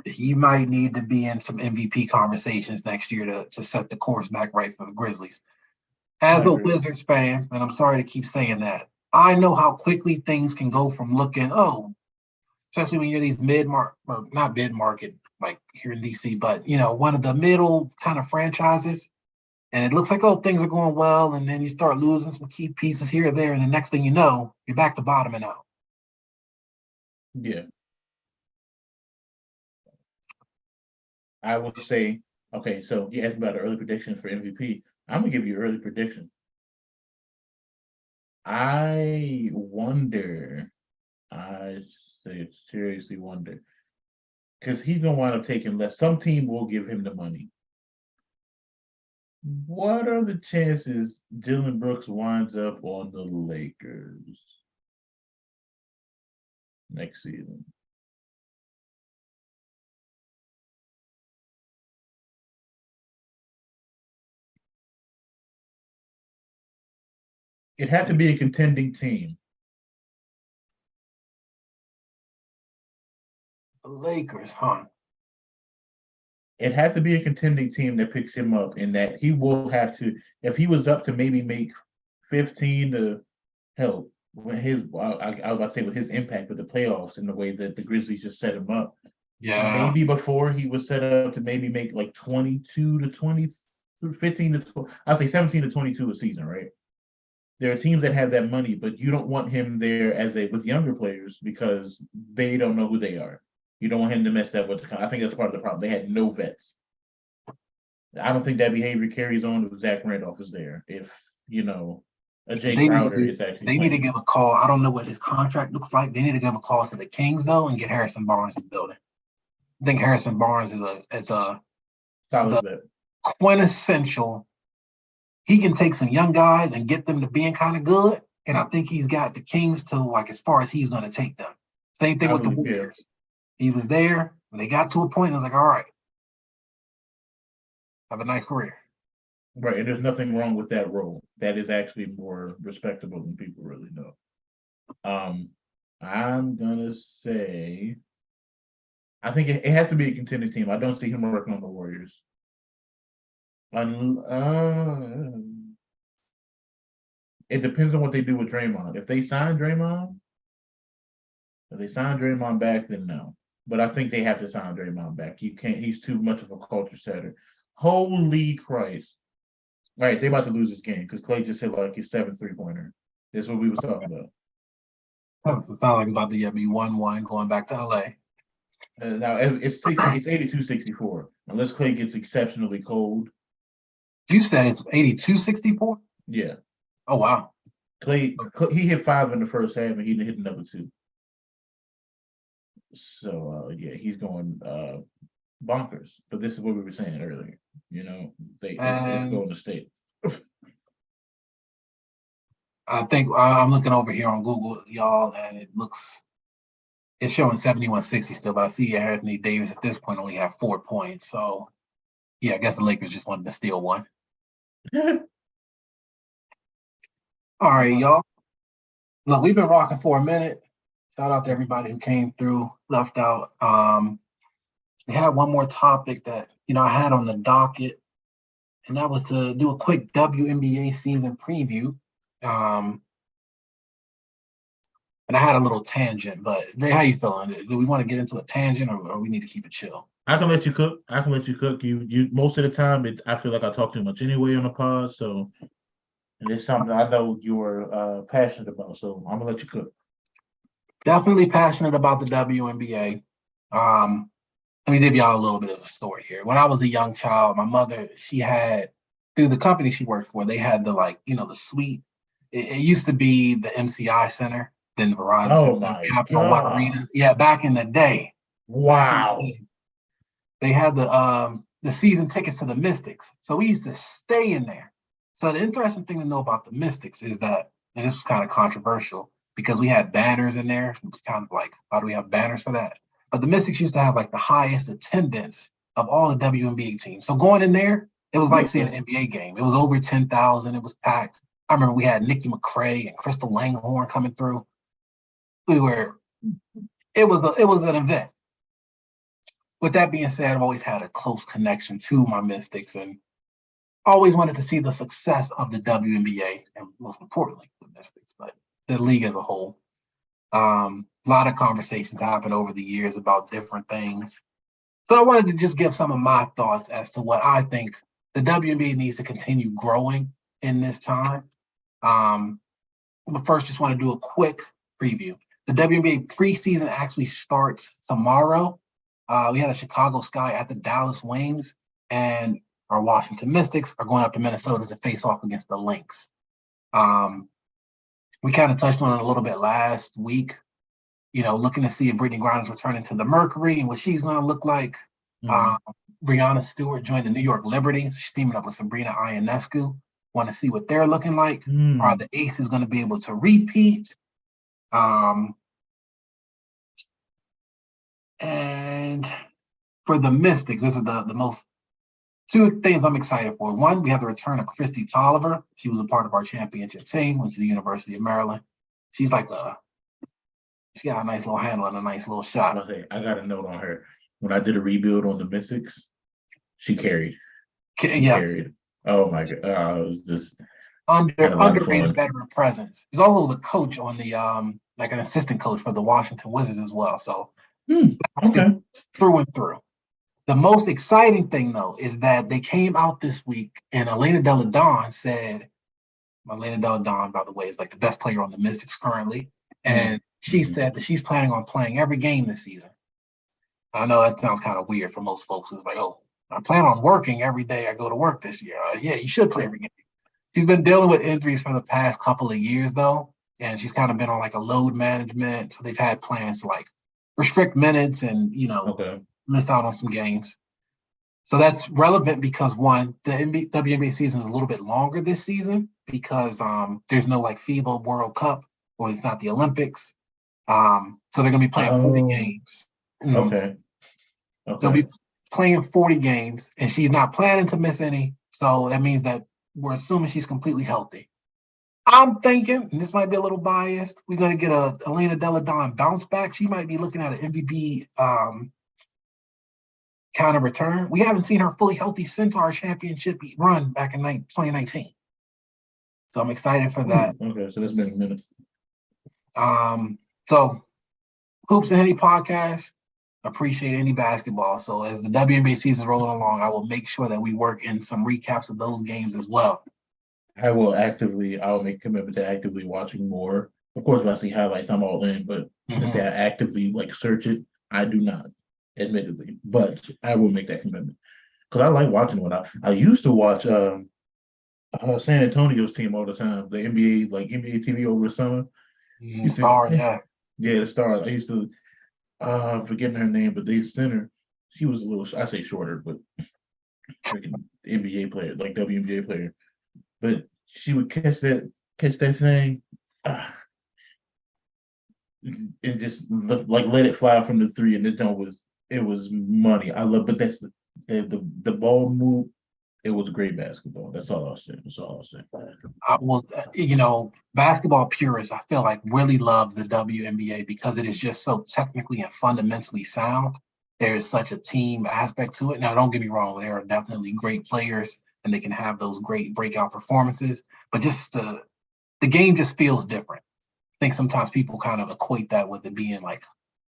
[SPEAKER 2] he might need to be in some MVP conversations next year to set the course back right for the Grizzlies.
[SPEAKER 1] I
[SPEAKER 2] As a
[SPEAKER 1] agree.
[SPEAKER 2] Wizards fan, and I'm sorry to keep saying that, I know how quickly things can go from looking, especially when you're these mid-market, or not mid-market, like here in DC, but one of the middle kind of franchises, and it looks like, things are going well, and then you start losing some key pieces here or there, and the next thing you know, you're back to bottoming out.
[SPEAKER 1] Yeah, I will say. Okay, so you asked about the early prediction for MVP. I'm gonna give you an early prediction. I wonder. I seriously wonder, because he's gonna wind up taking less. Some team will give him the money. What are the chances Dylan Brooks winds up on the Lakers next season? It had to be a contending team.
[SPEAKER 2] The Lakers, huh?
[SPEAKER 1] It has to be a contending team that picks him up, and that he will have to, if he was up to maybe make 15 to, hell, when I was about to say with his impact with the playoffs and the way that the Grizzlies just set him up.
[SPEAKER 2] Yeah.
[SPEAKER 1] Maybe before he was set up to maybe make like 22 to 20, 15 to 12, I'll say 17 to 22 a season, right? There are teams that have that money, but you don't want him there with younger players because they don't know who they are. You don't want him to mess that with I think that's part of the problem. They had no vets. I don't think that behavior carries on if Zach Randolph is there. If, a Jay Crowder is actually
[SPEAKER 2] They need to
[SPEAKER 1] playing.
[SPEAKER 2] give a call. I don't know what his contract looks like. They need to give a call to the Kings though and get Harrison Barnes in the building. I think Harrison Barnes is
[SPEAKER 1] Solid
[SPEAKER 2] the
[SPEAKER 1] vet.
[SPEAKER 2] quintessential. He can take some young guys and get them to being kind of good. And I think he's got the Kings to like as far as he's going to take them. Same thing with the Warriors. He was there when they got to a point. I was like, all right, have a nice career.
[SPEAKER 1] Right, and there's nothing wrong with that role. That is actually more respectable than people really know. I'm gonna say, I think it has to be a contending team. I don't see him working on the Warriors. It depends on what they do with Draymond. If they sign Draymond back, then no. But I think they have to sign Draymond back. You can't. He's too much of a culture setter. Holy Christ! All right, they about to lose this game because Clay just hit like his 7th 3-pointer. That's what we was talking about.
[SPEAKER 2] It sounds like about to be 1-1 going back to LA.
[SPEAKER 1] Now it's 82-64. Unless Clay gets exceptionally cold.
[SPEAKER 2] You said it's 82-64?
[SPEAKER 1] Yeah.
[SPEAKER 2] Oh wow.
[SPEAKER 1] Clay he hit 5 in the first half and he hit another 2. So yeah, he's going bonkers. But this is what we were saying earlier. It's going to state.
[SPEAKER 2] I think I'm looking over here on Google, y'all, and it's showing 71-60 still, but I see Anthony Davis at this point only have 4 points. So yeah, I guess the Lakers just wanted to steal one. All right, y'all. Look, we've been rocking for a minute. Shout out to everybody who came through, left out. We had one more topic that I had on the docket, and that was to do a quick WNBA season preview. And I had a little tangent, but Ray, how you feeling? Do we want to get into a tangent or we need to keep it chill?
[SPEAKER 1] I can let you cook. You most of the time I feel like I talk too much anyway on the pod, so and it's something I know you're passionate about, so I'm gonna let you cook.
[SPEAKER 2] Definitely passionate about the WNBA. Let me give y'all a little bit of a story here. When I was a young child, my mother, she had, through the company she worked for, they had the suite. It used to be the MCI Center, then Verizon
[SPEAKER 1] Oh
[SPEAKER 2] Center,
[SPEAKER 1] my
[SPEAKER 2] Capital One
[SPEAKER 1] God.
[SPEAKER 2] Arena. Yeah, back in the day.
[SPEAKER 1] Wow.
[SPEAKER 2] They had the season tickets to the Mystics. So we used to stay in there. So the interesting thing to know about the Mystics is that, and this was kind of controversial, because we had banners in there. It was kind of like, why do we have banners for that? But the Mystics used to have like the highest attendance of all the WNBA teams. So going in there, it was like seeing an NBA game. It was over 10,000. It was packed. I remember we had Nikki McCrae and Crystal Langhorne coming through. It was an event. With that being said, I've always had a close connection to my Mystics and always wanted to see the success of the WNBA and most importantly, the Mystics, but the league as a whole. A lot of conversations happen over the years about different things. So I wanted to just give some of my thoughts as to what I think the WNBA needs to continue growing in this time. But first, just want to do a quick preview. The WNBA preseason actually starts tomorrow. We had a Chicago Sky at the Dallas Wings, and our Washington Mystics are going up to Minnesota to face off against the Lynx. We kind of touched on it a little bit last week, looking to see if Brittany Griner's returning to the Mercury and what she's going to look like. Breanna Stewart joined the New York Liberty. She's teaming up with Sabrina Ionescu. Want to see what they're looking like. Are the Aces going to be able to repeat? And for the Mystics, this is the most two things I'm excited for. One, we have the return of Christy Tolliver. She was a part of our championship team, went to the University of Maryland. She's like she got a nice little handle and a nice little shot.
[SPEAKER 1] Okay, I got a note on her. When I did a rebuild on the Mystics, she carried.
[SPEAKER 2] Yes.
[SPEAKER 1] Carried. Oh my God. It was just Had a lot of
[SPEAKER 2] underrated
[SPEAKER 1] fun.
[SPEAKER 2] veteran presence. He's also was a coach on the like an assistant coach for the Washington Wizards as well. So basket
[SPEAKER 1] Okay.
[SPEAKER 2] through and through. The most exciting thing though is that they came out this week and Elena Delle Donne said, Elena Delle Donne, by the way, is like the best player on the Mystics currently. And she
[SPEAKER 1] Mm-hmm.
[SPEAKER 2] said that she's planning on playing every game this season. I know that sounds kind of weird for most folks. It's like, oh, I plan on working every day I go to work this year. Yeah, you should play every game. She's been dealing with injuries for the past couple of years, though, and she's kind of been on like a load management. So they've had plans to like restrict minutes and,
[SPEAKER 1] Okay.
[SPEAKER 2] miss out on some games. So that's relevant because one, the WNBA season is a little bit longer this season because there's no like FIBA World Cup or it's not the Olympics. So they're going to be playing 40
[SPEAKER 1] Oh,
[SPEAKER 2] games. Mm.
[SPEAKER 1] okay.
[SPEAKER 2] They'll
[SPEAKER 1] Okay.
[SPEAKER 2] be playing 40 games, and she's not planning to miss any. So that means that we're assuming she's completely healthy. I'm thinking, and this might be a little biased, we're going to get a Elena Delle Donne bounce back. She might be looking at an MVP kind of return. We haven't seen her fully healthy since our championship run back in 2019. So I'm excited for that.
[SPEAKER 1] Okay, so that's been a minute.
[SPEAKER 2] So Hoops and Henny Podcast, appreciate any basketball. So as the WNBA season is rolling along, I will make sure that we work in some recaps of those games as well.
[SPEAKER 1] I'll make a commitment to actively watching more. Of course, when I see highlights, I'm all in, but to say I actively like search it, I do not, admittedly. But I will make that commitment. Because I like watching when I used to watch San Antonio's team all the time, the NBA, like NBA TV over the summer. Used to,
[SPEAKER 2] Yeah.
[SPEAKER 1] yeah, the stars. I used to I'm forgetting her name, but they center. She was a little, I say shorter, but freaking NBA player, like WNBA player. But she would catch that thing, and just like let it fly from the three, and it was money. I love, but that's the ball move. It was great basketball. That's all I'll say. That's all I'll say.
[SPEAKER 2] Basketball purists, I feel like really love the WNBA because it is just so technically and fundamentally sound. There is such a team aspect to it. Now, don't get me wrong, there are definitely great players and they can have those great breakout performances, but just the game just feels different. I think sometimes people kind of equate that with it being like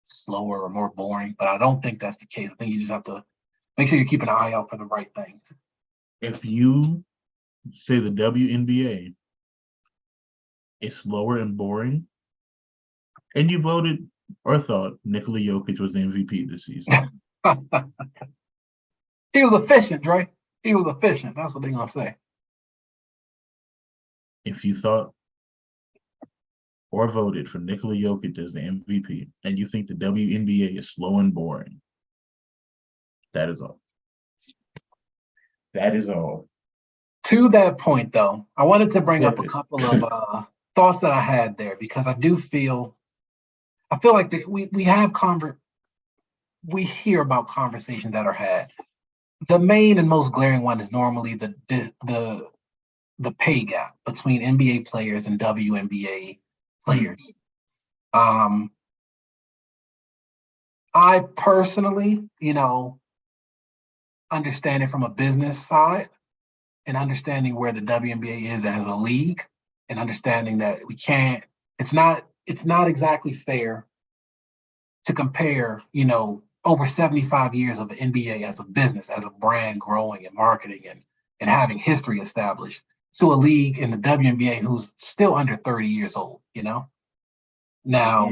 [SPEAKER 2] slower or more boring, but I don't think that's the case. I think you just have to make sure you keep an eye out for the right things.
[SPEAKER 1] If you say the WNBA is slower and boring, and you voted or thought Nikola Jokic was the MVP this season,
[SPEAKER 2] He was efficient, Dre. He was efficient. That's what they're gonna say.
[SPEAKER 1] if you thought or voted for Nikola Jokic as the MVP, and you think the WNBA is slow and boring, that is all. That is all.
[SPEAKER 2] To that point, though, I wanted to bring up a
[SPEAKER 1] Flip it.
[SPEAKER 2] couple of thoughts that I had there because I feel like we hear about conversations that are had. The main and most glaring one is normally the pay gap between NBA players and WNBA players. I personally, understand it from a business side and understanding where the WNBA is as a league and understanding that it's not exactly fair to compare, over 75 years of the NBA as a business, as a brand growing and marketing and having history established to a league in the WNBA who's still under 30 years old, Now,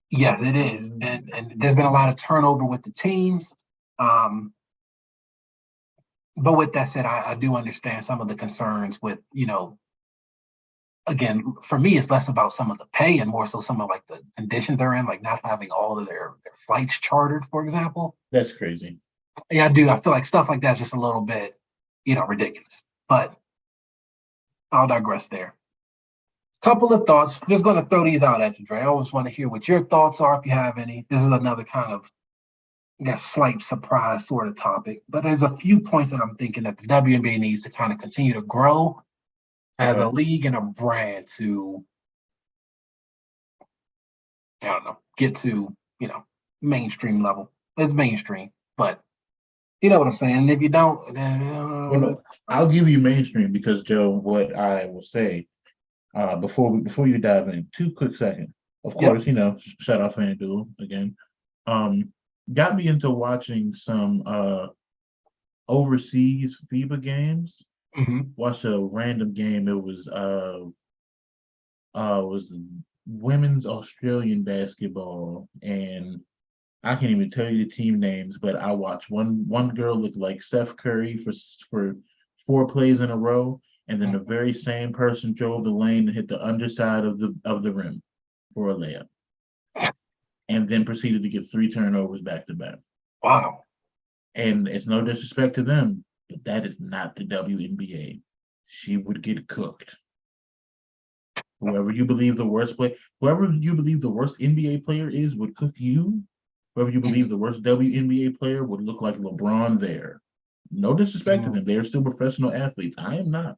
[SPEAKER 2] yes, it is. And there's been a lot of turnover with the teams. But with that said, I do understand some of the concerns with, again, for me, it's less about some of the pay and more so some of like the conditions they're in, like not having all of their flights chartered, for example.
[SPEAKER 1] That's crazy.
[SPEAKER 2] Yeah, I do. I feel like stuff like that's just a little bit, ridiculous. But I'll digress there. Couple of thoughts. I'm just going to throw these out at you, Dre. I always want to hear what your thoughts are if you have any. This is another kind of, I guess, slight surprise sort of topic. But there's a few points that I'm thinking that the WNBA needs to kind of continue to grow as a league and a brand to, I don't know, get to, mainstream level. It's mainstream, but You know what I'm saying? And if you don't, then
[SPEAKER 1] Well, no, I'll give you mainstream because Joe, what I will say before you dive in, 2 quick seconds. Of
[SPEAKER 2] yep.
[SPEAKER 1] course, shout out FanDuel again. Um, got me into watching some overseas FIBA games.
[SPEAKER 2] Hmm.
[SPEAKER 1] Watched a random game. It was women's Australian basketball, and I can't even tell you the team names, but I watched one girl look like Steph Curry for 4 plays in a row, and then the very same person drove the lane and hit the underside of the rim for a layup, and then proceeded to get 3 turnovers back to back.
[SPEAKER 2] Wow.
[SPEAKER 1] And it's no disrespect to them, but that is not the WNBA. She would get cooked. Whoever you believe the worst NBA player is would cook you. Whoever you believe the worst WNBA player would look like LeBron there. No disrespect to
[SPEAKER 2] Mhm.
[SPEAKER 1] them. They are still professional athletes. I am not.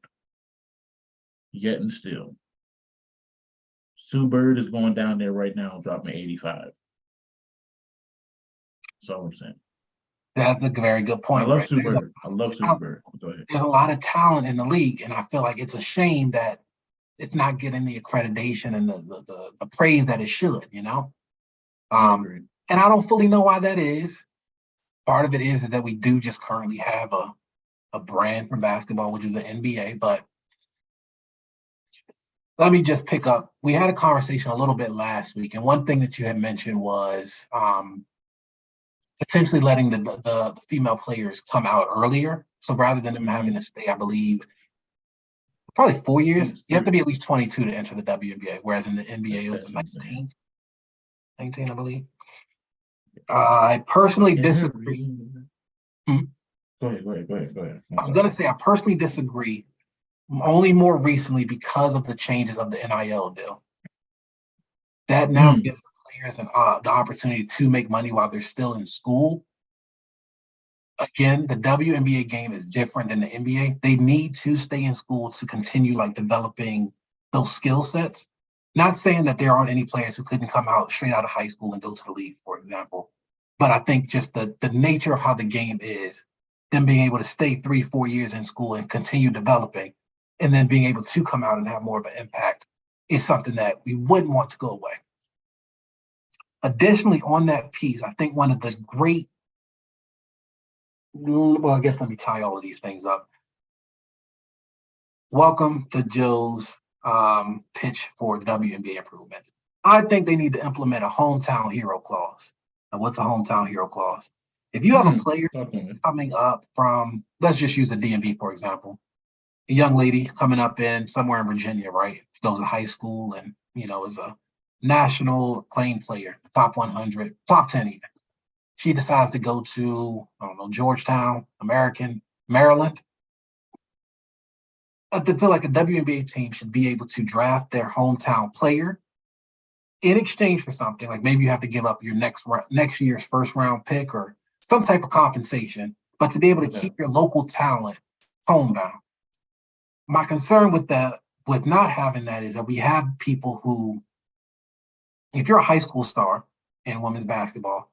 [SPEAKER 1] Yet and still. Sue Bird is going down there right now dropping 85. That's all I'm saying.
[SPEAKER 2] That's a very good
[SPEAKER 1] I
[SPEAKER 2] point,
[SPEAKER 1] love
[SPEAKER 2] Brett.
[SPEAKER 1] Sue Bird. I love Sue Bird. Go ahead.
[SPEAKER 2] There's a lot of talent in the league, and I feel like it's a shame that it's not getting the accreditation and the praise that it should, you know?
[SPEAKER 1] I agree.
[SPEAKER 2] And I don't fully know why that is. Part of it is that we do just currently have a brand for basketball, which is the NBA. But let me just pick up. We had a conversation a little bit last week, and one thing that you had mentioned was potentially letting the female players come out earlier. So rather than them having to stay, I believe, probably 4 years, you have to be at least 22 to enter the WNBA, whereas in the NBA it was 19, I believe. I personally disagree.
[SPEAKER 1] Go ahead.
[SPEAKER 2] I was going to say I personally disagree only more recently because of the changes of the NIL deal. That now gives the players the opportunity to make money while they're still in school. Again, the WNBA game is different than the NBA. They need to stay in school to continue like developing those skill sets. Not saying that there aren't any players who couldn't come out straight out of high school and go to the league, for example. But I think just the nature of how the game is, them being able to stay 3-4 years in school and continue developing, and then being able to come out and have more of an impact is something that we wouldn't want to go away. Additionally, on that piece, I think one of the great, well, I guess let me tie all of these things up. Welcome to Joe's pitch for WNBA improvements. I think they need to implement a hometown hero clause. And what's a hometown hero clause? If you have a player coming up from, let's just use the DMV, for example, a young lady coming up in somewhere in Virginia, right? She goes to high school and, is a national acclaimed player, top 100, top 10 even. She decides to go to, I don't know, Georgetown, American, Maryland. I feel like a WNBA team should be able to draft their hometown player in exchange for something. Like maybe you have to give up your next year's first round pick or some type of compensation, but to be able to keep your local talent homebound. My concern with not having that is that we have people who, if you're a high school star in women's basketball,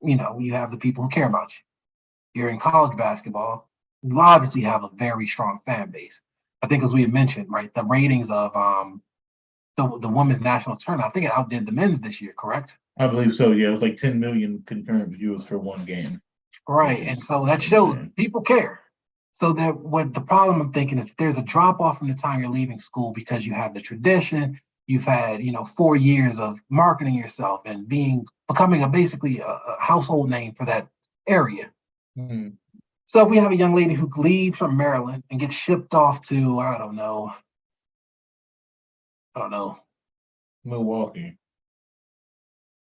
[SPEAKER 2] you have the people who care about you. You're in college basketball, you obviously have a very strong fan base. I think as we had mentioned, right, the ratings of the women's national tournament, I think it outdid the men's this year, correct?
[SPEAKER 1] I believe so, yeah. It was like 10 million concurrent viewers for one game.
[SPEAKER 2] Right, and so that shows people care. So that what the problem I'm thinking is there's a drop off from the time you're leaving school because you have the tradition, you've had 4 years of marketing yourself and becoming basically a household name for that area.
[SPEAKER 1] Mm-hmm.
[SPEAKER 2] So if we have a young lady who leaves from Maryland and gets shipped off to I don't know,
[SPEAKER 1] Milwaukee,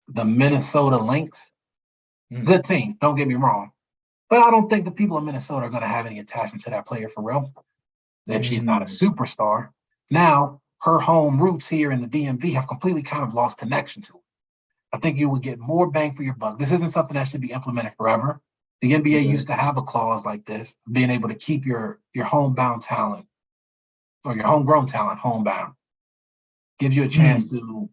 [SPEAKER 2] the Minnesota Lynx, good team, don't get me wrong. But I don't think the people in Minnesota are going to have any attachment to that player for real. If she's not a superstar. Now, her home roots here in the DMV have completely kind of lost connection to it. I think you would get more bang for your buck. This isn't something that should be implemented forever. The NBA used to have a clause like this, being able to keep your homebound talent or your homegrown talent homebound. Gives you a chance to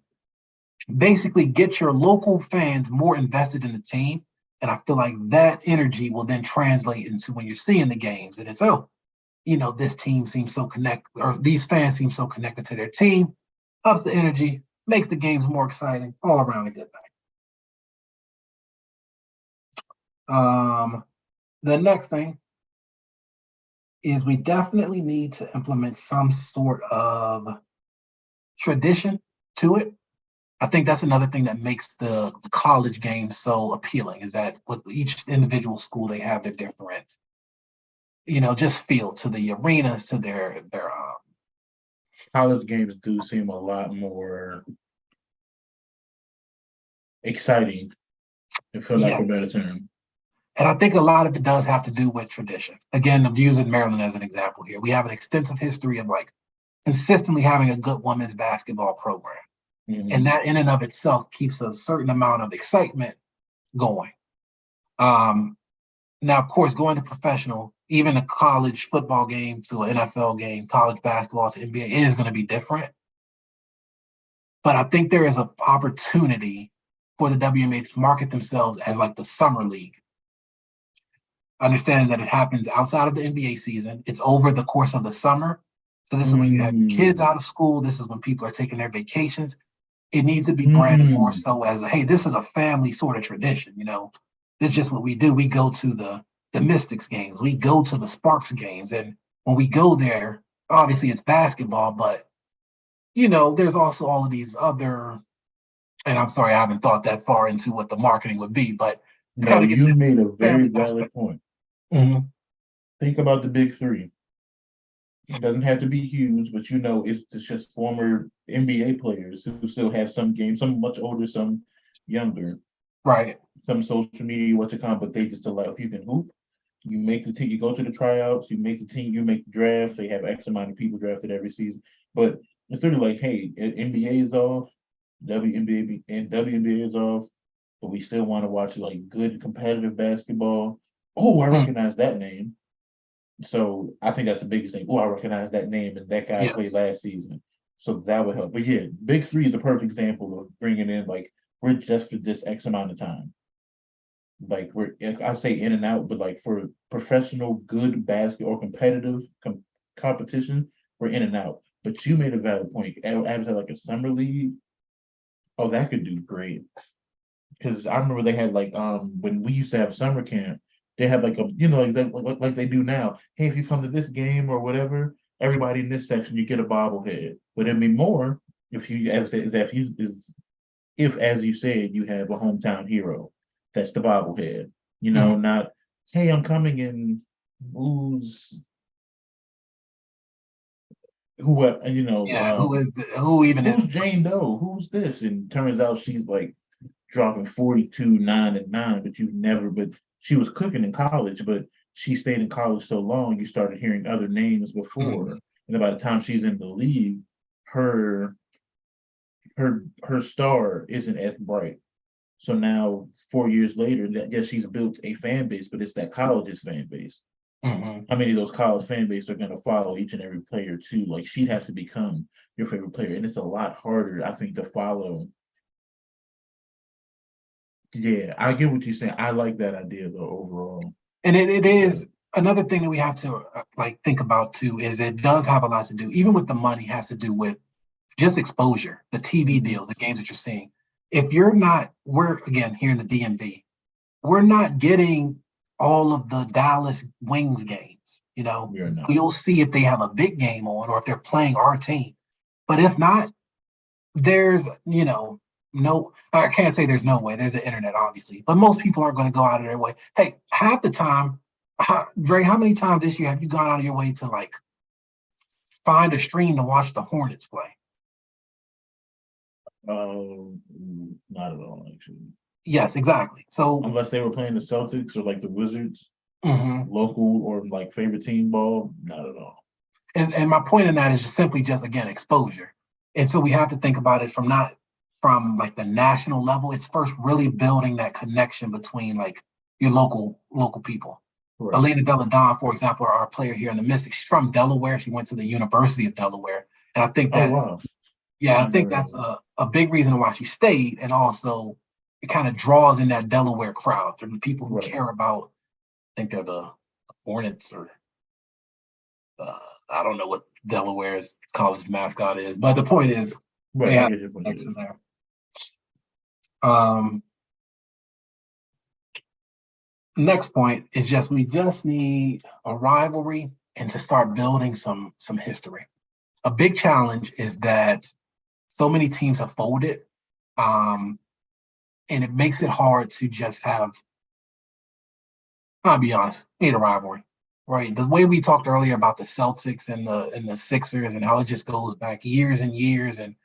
[SPEAKER 2] basically get your local fans more invested in the team And I feel like that energy will then translate into when you're seeing the games. And it's, oh, this team seems so connected, or these fans seem so connected to their team, ups the energy, makes the games more exciting, all around a good thing. The next thing is we definitely need to implement some sort of tradition to it. I think that's another thing that makes the college game so appealing, is that with each individual school, they have their different, just feel to the arenas, to their
[SPEAKER 1] college games do seem a lot more exciting, for lack of a better term.
[SPEAKER 2] And I think a lot of it does have to do with tradition. Again, I'm using Maryland as an example here. We have an extensive history of consistently having a good women's basketball program. Mm-hmm. And that in and of itself keeps a certain amount of excitement going. Now, of course, going to professional, even a college football game to an NFL game, college basketball to NBA is going to be different. But I think there is an opportunity for the WNBA to market themselves as the summer league. Understanding that it happens outside of the NBA season. It's over the course of the summer. So this is when you have kids out of school. This is when people are taking their vacations. It needs to be branded more so as hey, this is a family sort of tradition. This is just what we do. We go to the Mystics games. We go to the Sparks games. And when we go there, obviously it's basketball, but, there's also all of these other, and I'm sorry, I haven't thought that far into what the marketing would be, but
[SPEAKER 1] you made a very valid point.
[SPEAKER 2] Mm-hmm.
[SPEAKER 1] Think about the big three. It doesn't have to be huge, but it's just former NBA players who still have some games, some much older, some younger.
[SPEAKER 2] Right.
[SPEAKER 1] Some social media, but they just allow, if you can hoop, you make the team, you go to the tryouts, you make the team, you make the drafts, they have X amount of people drafted every season. But it's sort of hey, NBA is off, WNBA is off, but we still want to watch good competitive basketball. Oh, I recognize that name. So I think that's the biggest thing. Oh, I recognize that name, and that guy played last season. So that would help. But yeah, Big Three is a perfect example of bringing in we're just for this X amount of time. I say in and out, but for professional, good basketball or competitive competition, we're in and out. But you made a valid point. Adams had a summer league. Oh, that could do great. Because I remember they had when we used to have summer camp, they had like they do now. Hey, if you come to this game or whatever, everybody in this section you get a bobblehead. But it'd be more if as you said, you have a hometown hero. That's the bobblehead. Not hey, I'm coming in. Who's who? Who's Jane Doe? Who's this? And turns out she's dropping 42, 9, and 9, but she was cooking in college, but she stayed in college so long, you started hearing other names before. And then by the time she's in the league, her star isn't as bright. So now 4 years later, she's built a fan base, but it's that college's fan base. Mm-hmm. How many of those college fan bases are going to follow each and every player too? She'd have to become your favorite player. And it's a lot harder, I think, to follow. Yeah, I get what you're saying. I like that idea though overall.
[SPEAKER 2] And it is another thing that we have to think about too, is it does have a lot to do, even with the money, has to do with just exposure, the TV deals, the games that you're seeing. If we're again here in the DMV, we're not getting all of the Dallas Wings games. You'll see if they have a big game on or if they're playing our team. But if not, there's no, I can't say there's no way. There's the internet, obviously, but most people aren't going to go out of their way. Hey, half the time, Dre, how many times this year have you gone out of your way to find a stream to watch the Hornets play?
[SPEAKER 1] Not at all, actually.
[SPEAKER 2] Yes, exactly. So
[SPEAKER 1] unless they were playing the Celtics or the Wizards, local or favorite team ball, not at all.
[SPEAKER 2] And my point in that is just simply again exposure. And so we have to think about it from the national level. It's first really building that connection between your local people. Right. Elena Deladon, for example, our player here in the Mystics, she's from Delaware. She went to the University of Delaware. And I think that, I think that's a big reason why she stayed. And also it kind of draws in that Delaware crowd. They're the people who
[SPEAKER 1] Right.
[SPEAKER 2] care about. I think they're the Hornets or I don't know what Delaware's college mascot is, but the point is they have connection there. Next point is we just need a rivalry and to start building some history. A big challenge is that so many teams have folded, and it makes it hard to just have. I'll be honest, need a rivalry, right? The way we talked earlier about the Celtics and the Sixers and how it just goes back years and years, and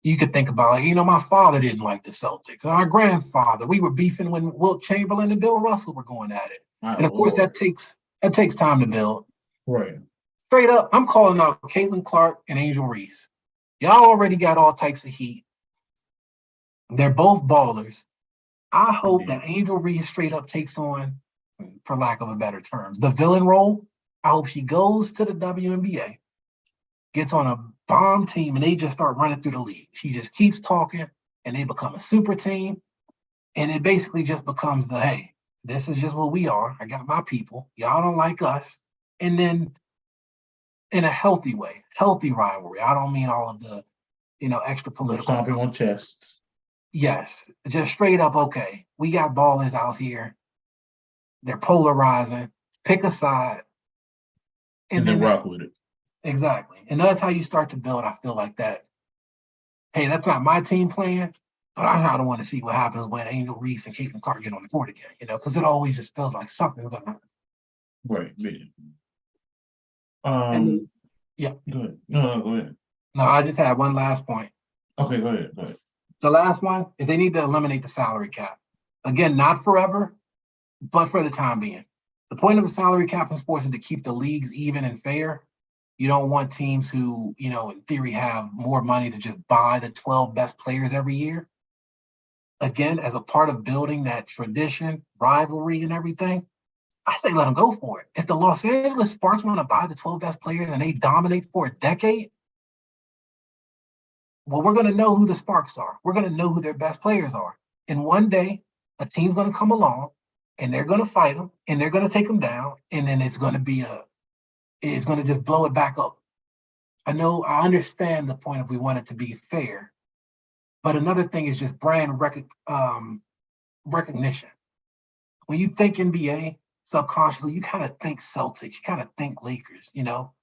[SPEAKER 2] you could think about, my father didn't like the Celtics. Our grandfather, we were beefing when Wilt Chamberlain and Bill Russell were going at it, and of course that takes time to build.
[SPEAKER 1] Right.
[SPEAKER 2] Straight up, I'm calling out Caitlin Clark and Angel Reese. Y'all already got all types of heat. They're both ballers. I hope that Angel Reese straight up takes on, for lack of a better term, the villain role. I hope she goes to the WNBA, gets on a bomb team, and they just start running through the league. She just keeps talking, and they become a super team. And it basically just becomes hey, this is just what we are. I got my people. Y'all don't like us. And then in a healthy way, healthy rivalry. I don't mean all of the, extra political.
[SPEAKER 1] Stomping on chests.
[SPEAKER 2] Yes, just straight up, okay, we got ballers out here. They're polarizing. Pick a side.
[SPEAKER 1] And then rock with it.
[SPEAKER 2] Exactly. And that's how you start to build, I feel like that. Hey, that's not my team playing, but I don't want to see what happens when Angel Reese and Caitlin Clark get on the court again, because it always just feels like something's going to happen.
[SPEAKER 1] Right.
[SPEAKER 2] Yeah.
[SPEAKER 1] Go ahead. No, go ahead.
[SPEAKER 2] No, I just had one last point.
[SPEAKER 1] Okay, go ahead.
[SPEAKER 2] The last one is they need to eliminate the salary cap. Again, not forever, but for the time being. The point of a salary cap in sports is to keep the leagues even and fair. You don't want teams who, in theory have more money to just buy the 12 best players every year. Again, as a part of building that tradition, rivalry, and everything, I say let them go for it. If the Los Angeles Sparks want to buy the 12 best players and they dominate for a decade, well, we're going to know who the Sparks are. We're going to know who their best players are. And one day, a team's going to come along, and they're going to fight them, and they're going to take them down, and then it's going to just blow it back up. I understand the point if we want it to be fair, but another thing is just brand recognition. When you think NBA, subconsciously, you kind of think Celtics, you kind of think Lakers, Now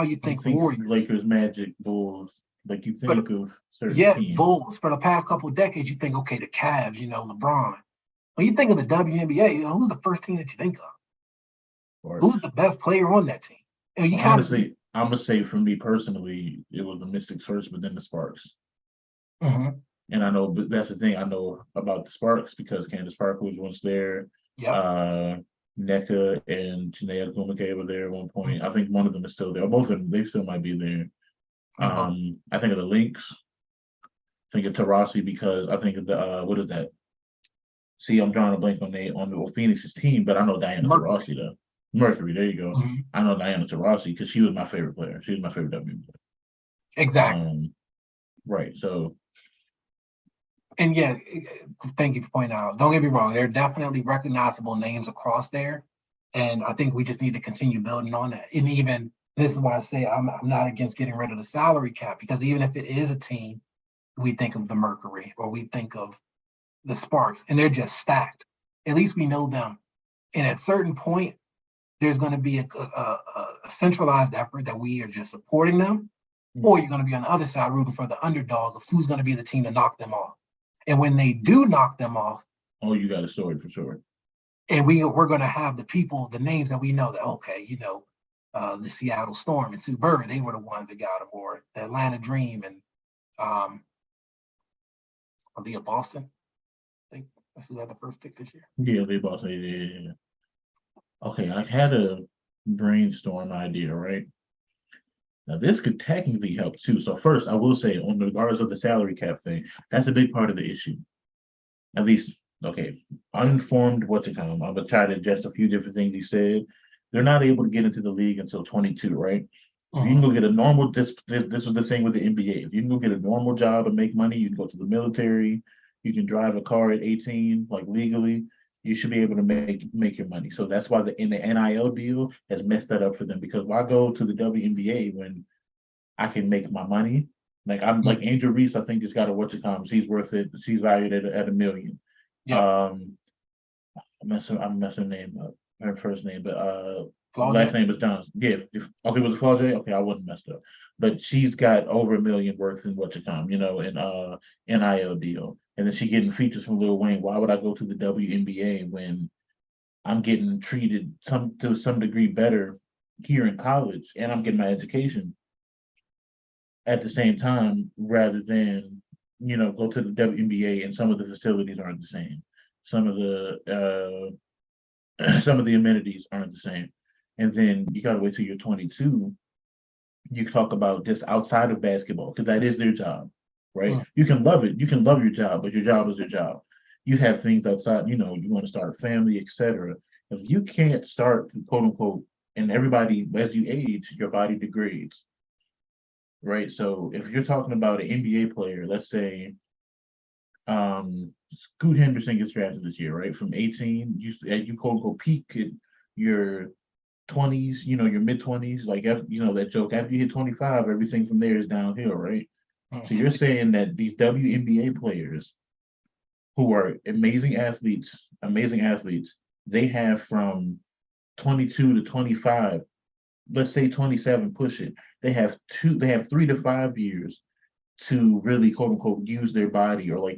[SPEAKER 2] you think Warriors.
[SPEAKER 1] Lakers, Magic, Bulls. Like you think of certain teams.
[SPEAKER 2] Bulls. For the past couple of decades, you think, okay, the Cavs, LeBron. When you think of the WNBA, who's the first team that you think of? Who's the best player on that team?
[SPEAKER 1] Honestly, I'm gonna say for me personally, it was the Mystics first, but then the Sparks.
[SPEAKER 2] Mm-hmm.
[SPEAKER 1] And I know, but that's the thing I know about the Sparks because Candace Parker was once there.
[SPEAKER 2] Yep.
[SPEAKER 1] NECA and Janaea Kumake were there at one point. I think one of them is still there. Both of them, they still might be there. I think of the Lynx. I think of Taurasi because I think of the what is that? See, I'm drawing a blank on the Phoenix's team, but I know Diana Taurasi though. Mercury, there you go. Mm-hmm. I know Diana Taurasi because she was my favorite player. She was my favorite WNBA player.
[SPEAKER 2] Exactly.
[SPEAKER 1] Right. So.
[SPEAKER 2] And yeah, thank you for pointing out. Don't get me wrong. There are definitely recognizable names across there. And I think we just need to continue building on that. And even this is why I say I'm not against getting rid of the salary cap, because even if it is a team, we think of the Mercury or we think of the Sparks and they're just stacked. At least we know them. And at a certain point, there's going to be a centralized effort that we are just supporting them, or you're going to be on the other side rooting for the underdog of who's going to be the team to knock them off. And when they do knock them off,
[SPEAKER 1] you got a story for sure.
[SPEAKER 2] And we're going to have the names that we know that, okay, the Seattle Storm and Sue Bird, they were the ones that got aboard. The Atlanta Dream and Leah Boston. I think that's who had the first pick this year.
[SPEAKER 1] Yeah, Leah Boston. Yeah. Okay, I had a brainstorm idea, right? Now, this could technically help too. So first, I will say, on the regards of the salary cap thing, that's a big part of the issue. At least, okay, uninformed I'm going to try to adjust a few different things he said. They're not able to get into the league until 22, right? If you can go get a normal, this is the thing with the NBA. If you can go get a normal job and make money, you can go to the military, you can drive a car at 18, like legally, you should be able to make your money. So that's why the NIL deal has messed that up for them. Because why go to the WNBA when I can make my money? Like I'm like
[SPEAKER 2] Mhm.
[SPEAKER 1] Angel Reese, I think has got a what you call. She's worth it. She's valued at $1 million.
[SPEAKER 2] Yep.
[SPEAKER 1] Um, I'm messing her name up, her first name, but
[SPEAKER 2] Flaw.
[SPEAKER 1] last name is Johnson. Yeah, okay, was it Flaw J? Okay, I wasn't messed up. But she's got over $1 million worth in what you call, in NIL deal. And then she getting features from Lil Wayne. Why would I go to the WNBA when I'm getting treated to some degree better here in college and I'm getting my education at the same time rather than, go to the WNBA and some of the facilities aren't the same. Some of the some of the amenities aren't the same. And then you gotta wait till you're 22. You talk about just outside of basketball, because that is their job, right?
[SPEAKER 2] Mm.
[SPEAKER 1] You can love it, you can love your job, but your job is your job. You have things outside, you want to start a family, etc. If you can't start, quote unquote, and everybody, as you age, your body degrades, right? So if you're talking about an NBA player, let's say Scoot Henderson gets drafted this year, right? From 18, you quote unquote peak at your 20s, your mid 20s, like that joke. After you hit 25, everything from there is downhill, right? So you're saying that these WNBA players who are amazing athletes, they have from 22 to 25, let's say 27, push it. They have 3 to 5 years to really quote unquote use their body or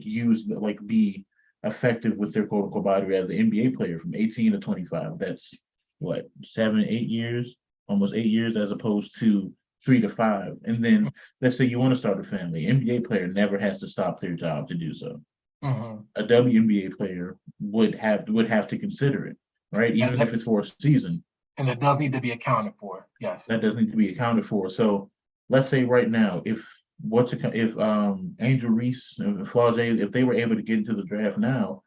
[SPEAKER 1] be effective with their quote unquote body as the NBA player from 18 to 25. That's what, 7, 8 years, almost 8 years, as opposed to 3 to 5. And then let's say you want to start a family. NBA player never has to stop their job to do so.
[SPEAKER 2] Mm-hmm.
[SPEAKER 1] A WNBA player would have to consider it, right?
[SPEAKER 2] And
[SPEAKER 1] Even
[SPEAKER 2] that,
[SPEAKER 1] if it's for a season,
[SPEAKER 2] and it does need to be accounted for. Yes.
[SPEAKER 1] that does need to be accounted for. So let's say right now, if Angel Reese and Flau'jae, if they were able to get into the draft now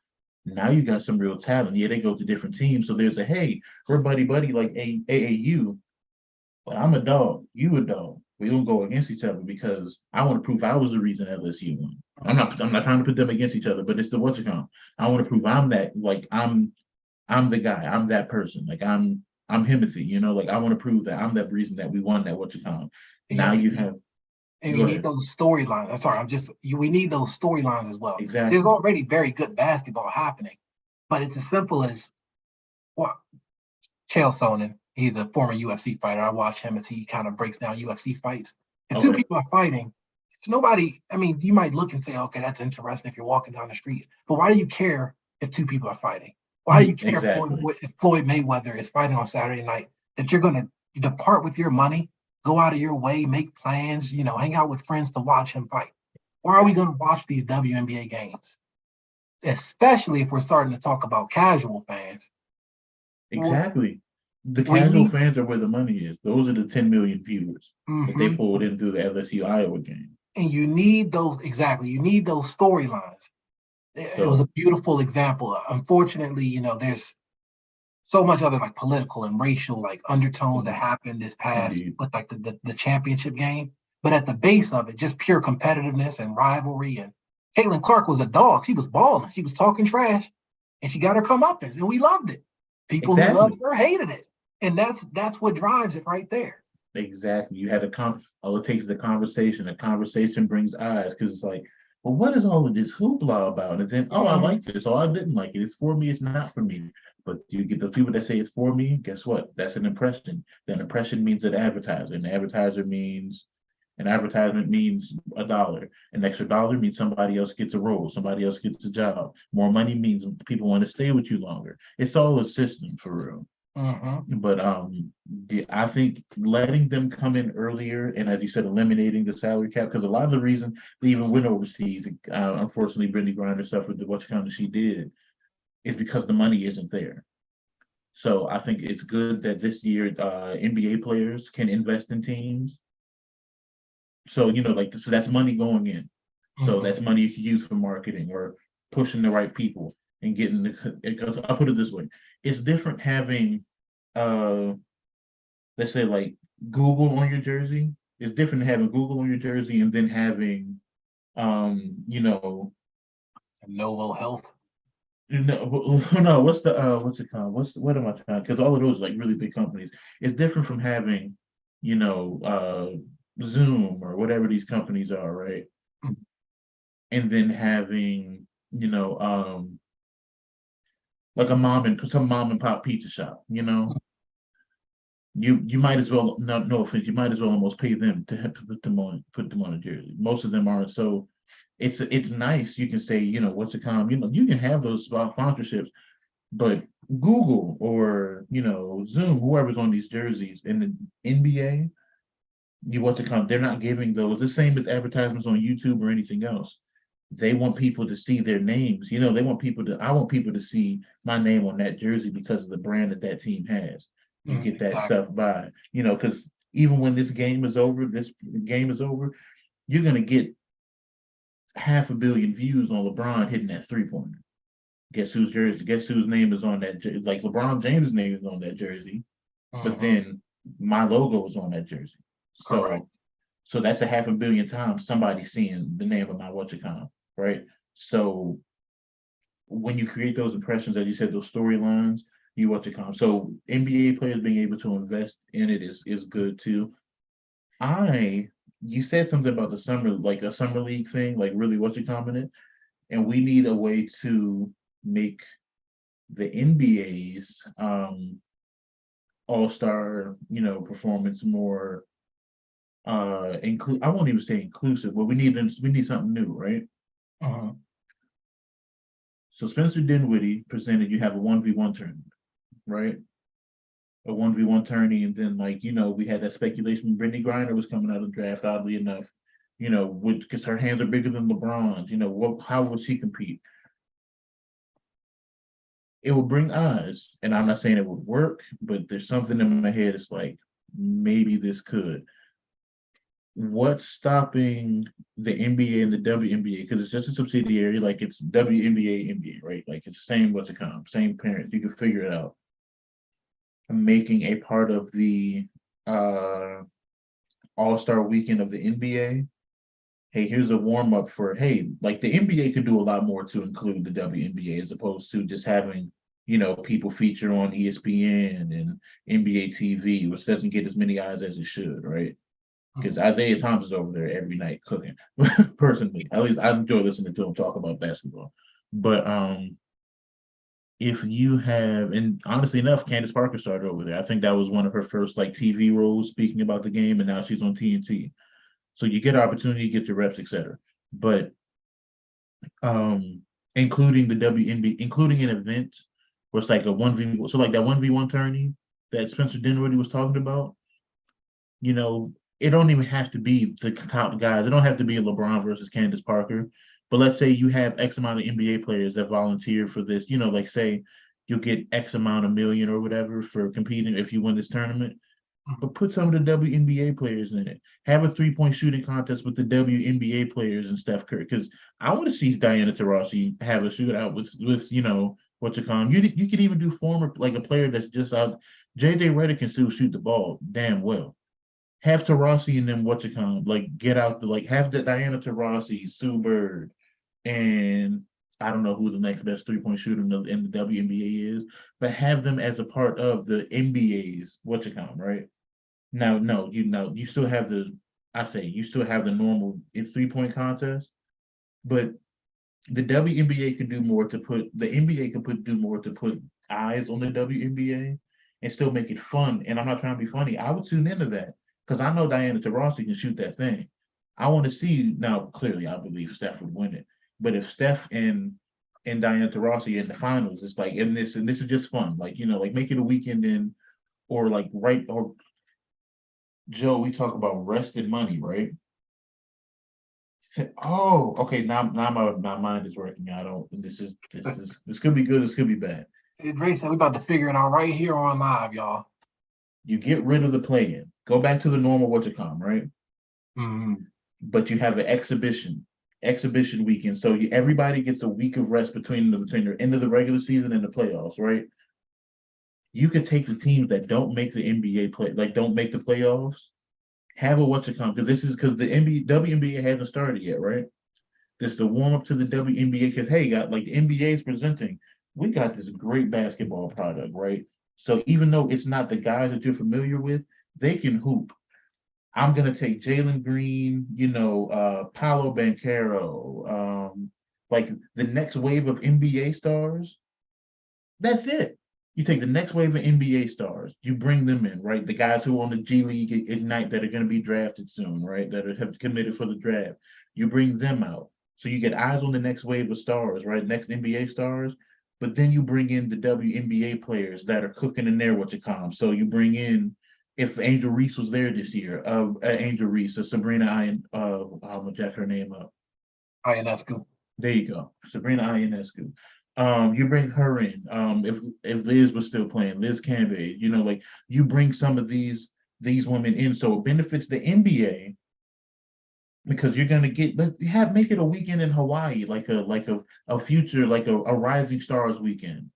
[SPEAKER 1] you got some real talent. Yeah, they go to different teams. So there's hey, we're buddy buddy like AAU, but I'm a dog, you a dog. We don't go against each other because I want to prove I was the reason LSU won. I'm not trying to put them against each other, but it's the what you call. I want to prove I'm that, like I'm the guy. I'm that person. Like I'm Himothy, like I want to prove that I'm that reason that we won that what you call. Now
[SPEAKER 2] Yes,
[SPEAKER 1] you
[SPEAKER 2] indeed.
[SPEAKER 1] have
[SPEAKER 2] And you
[SPEAKER 1] go
[SPEAKER 2] need
[SPEAKER 1] ahead.
[SPEAKER 2] those storylines. I'm sorry, we need those storylines as well. There's
[SPEAKER 1] Exactly.
[SPEAKER 2] already very good basketball happening, but it's as simple as well. Chael Sonnen, he's a former UFC fighter. I watch him as he kind of breaks down UFC fights. If two
[SPEAKER 1] Okay.
[SPEAKER 2] people are fighting, nobody, I mean, you might look and say, okay, that's interesting if you're walking down the street, but why do you care if two people are fighting? Why do you care
[SPEAKER 1] Exactly.
[SPEAKER 2] if Floyd Mayweather is fighting on Saturday night? That you're going to depart with your money, go out of your way, make plans, hang out with friends to watch him fight. Why are we going to watch these WNBA games? Especially if we're starting to talk about casual fans.
[SPEAKER 1] Exactly. The
[SPEAKER 2] We
[SPEAKER 1] casual
[SPEAKER 2] need,
[SPEAKER 1] fans are where the money is. Those are the 10 million viewers that they
[SPEAKER 2] mhm.
[SPEAKER 1] pulled in through the LSU Iowa game.
[SPEAKER 2] And you need those, exactly, you need those storylines. It was a
[SPEAKER 1] So
[SPEAKER 2] beautiful example. Unfortunately, there's so much other like political and racial like undertones that
[SPEAKER 1] mhm,
[SPEAKER 2] happened this past
[SPEAKER 1] indeed.
[SPEAKER 2] with like the championship game. But at the base of it, just pure competitiveness and rivalry. And Caitlin Clark was a dog. She was balling. She was talking trash, and she got her comeuppance, and we loved it. People who loved
[SPEAKER 1] Exactly.
[SPEAKER 2] her hated it, and that's what drives it right there.
[SPEAKER 1] Exactly. You had all it takes is a conversation. A conversation brings eyes because it's like, well, what is all of this hoopla about? And then, oh, I
[SPEAKER 2] Mhm.
[SPEAKER 1] like this. Oh, I didn't like it. It's for me. It's not for me. But you get the people that say it's for me. Guess what? That's an impression. Then impression means an advertiser. An advertisement means $1. An extra dollar means somebody else gets a role. Somebody else gets a job. More money means people want to stay with you longer. It's all a system for real.
[SPEAKER 2] Mhm.
[SPEAKER 1] But I think letting them come in earlier and, as you said, eliminating the salary cap, because a lot of the reason they even went overseas, unfortunately, Brittany Griner suffered what kind of she did, is because the money isn't there. So I think it's good that this year NBA players can invest in teams. So so that's money going in. So
[SPEAKER 2] Mhm.
[SPEAKER 1] that's money you can use for marketing or pushing the right people and getting the. I'll put it this way: it's different having uh let's say like Google on your jersey. It's different than having Google on your jersey and then having um, you know,
[SPEAKER 2] Novo Health.
[SPEAKER 1] No, no. What's it called? What am I trying? Because all of those are like really big companies. It's different from having, you know, Zoom or whatever these companies are, right? And then having, like some mom and pop pizza shop. You might as well, no offense, you might as well almost pay them to have to put them on a jersey. Most of them aren't. So it's nice. You can say, what's it called? You can have those sponsorships, but Google or Zoom, whoever's on these jerseys in the NBA, what's it called? They're not giving those the same as advertisements on YouTube or anything else. They want people to see their names. They want people to. I want people to see my name on that jersey because of the brand that team has. You get that
[SPEAKER 2] Exactly.
[SPEAKER 1] stuff by, because even when this game is over, you're gonna get 500 million views on LeBron hitting that 3-pointer. Guess whose jersey? Guess whose name is on that jersey? Like LeBron James' name is on that jersey, but then my logo is on that jersey.
[SPEAKER 2] Correct.
[SPEAKER 1] So that's 500 million times somebody seeing the name of my WhatCom, right? So when you create those impressions, as you said, those storylines, you WhatCom. So NBA players being able to invest in it is good too. You said something about the summer, like a summer league thing, like really WhatCom in it, and we need a way to make the NBA's all-star, performance more I won't even say inclusive, but we need something new, right? So Spencer Dinwiddie presented, you have a 1v1 tournament, right? A 1v1 tourney, and then we had that speculation Brittany Griner was coming out of the draft, oddly enough, because her hands are bigger than LeBron's, how would she compete? It would bring eyes, and I'm not saying it would work, but there's something in my head. It's like maybe this could. What's stopping the NBA and the WNBA? Because it's just a subsidiary, like it's WNBA, NBA, right? Like it's the same same parents. You can figure it out. Making a part of the All-Star weekend of the NBA. Hey, here's a warm up for like the NBA could do a lot more to include the WNBA as opposed to just having people feature on ESPN and NBA TV, which doesn't get as many eyes as it should, right? Because Isaiah Thomas is over there every night cooking. Personally, at least I enjoy listening to him talk about basketball. But if you have, and honestly enough, Candace Parker started over there. I think that was one of her first like TV roles speaking about the game, and now she's on TNT. So you get opportunity, you get your reps, etc. But including the WNBA, including an event where it's like a 1v, so like that 1v1 tourney that Spencer Dinwiddie was talking about, it don't even have to be the top guys. It don't have to be a LeBron versus Candace Parker. But let's say you have X amount of NBA players that volunteer for this, like say you'll get X amount of million or whatever for competing if you win this tournament. But put some of the WNBA players in it. Have a 3-point shooting contest with the WNBA players and Steph Curry. Because I want to see Diana Taurasi have a shootout with what's it called? You could even do former like a player that's just out. JJ Redick can still shoot the ball damn well. Have Taurasi and then what's it called? Like get out have the Diana Taurasi, Sue Bird, and I don't know who the next best 3-point shooter in the WNBA is, but have them as a part of the NBA's what's it called, right? Now, no, you still have you still have the normal 3-point contest, but the WNBA could do more to put the NBA could do more to put eyes on the WNBA and still make it fun. And I'm not trying to be funny. I would tune into that because I know Diana Taurasi can shoot that thing. I want to see now. Clearly, I believe Steph would win it, but if Steph and Diana Taurasi in the finals, it's like and this is just fun. Like like make it a weekend in or like right or Joe, we talk about rest and money, right? Oh, okay. Now my mind is working. I don't. This could be good. This could be bad.
[SPEAKER 2] Ray said we about to figure it out right here on live, y'all.
[SPEAKER 1] You get rid of the play-in. Go back to the normal WhatCom, right? But you have an exhibition weekend. So everybody gets a week of rest between the end of the regular season and the playoffs, right? You could take the teams that don't make the NBA play, like don't make the playoffs, have a WhatCom because the WNBA hasn't started yet, right? This the warm up to the WNBA because hey, got like the NBA is presenting. We got this great basketball product, right? So even though it's not the guys that you're familiar with, they can hoop. I'm gonna take Jalen Green, Paolo Banchero, like the next wave of NBA stars. That's it. You take the next wave of NBA stars, you bring them in, right? The guys who are on the G League Ignite that are going to be drafted soon, right? Have committed for the draft. You bring them out. So you get eyes on the next wave of stars, right? Next NBA stars. But then you bring in the WNBA players that are cooking in there, what you call them. So you bring in, if Angel Reese was there this year, Angel Reese, Sabrina Ion, I'm gonna jack her name up.
[SPEAKER 2] Ionescu.
[SPEAKER 1] There you go, Sabrina Ionescu. You bring her in. If Liz was still playing, Liz Cambage, like you bring some of these women in, so it benefits the NBA because you're gonna get make it a weekend in Hawaii, like a future like a Rising Stars weekend.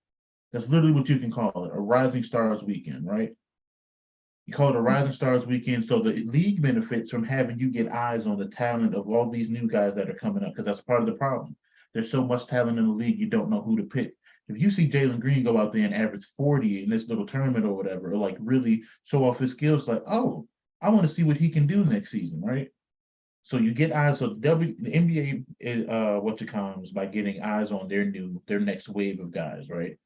[SPEAKER 1] That's literally what you can call it, a Rising Stars weekend, right? You call it a Rising Stars weekend, so the league benefits from having you get eyes on the talent of all these new guys that are coming up, because that's part of the problem. There's so much talent in the league, you don't know who to pick. If you see Jalen Green go out there and average 40 in this little tournament or whatever, or like really show off his skills, like, oh, I want to see what he can do next season, right? So you get eyes on the NBA is what it comes by getting eyes on their next wave of guys, right?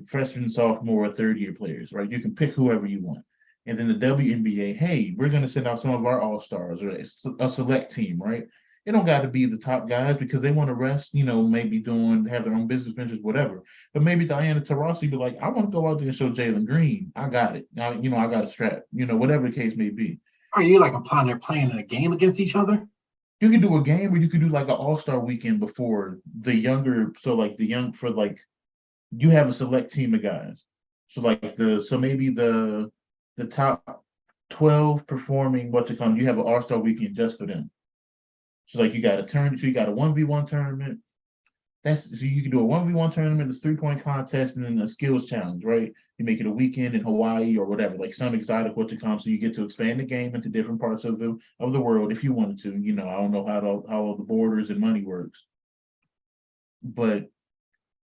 [SPEAKER 1] Freshman, sophomore, third year players, right? You can pick whoever you want. And then the WNBA, hey, we're going to send out some of our all stars or a select team, right? It don't got to be the top guys because they want to rest, maybe have their own business ventures, whatever. But maybe Diana Taurasi be like, I want to go out there and show Jalen Green. I got it. Now, I got a strap, whatever the case may be.
[SPEAKER 2] Are you like implying they're playing in a game against each other?
[SPEAKER 1] You can do a game or you could do like an all-star weekend before the younger, so like the young for like you have a select team of guys. So maybe the top 12 performing you have an all-star weekend just for them. So like you got a 1v1 tournament. So you can do a 1v1 tournament, a 3-point contest, and then a skills challenge, right? You make it a weekend in Hawaii or whatever, like some exotic so you get to expand the game into different parts of the world if you wanted to. I don't know how the borders and money works. But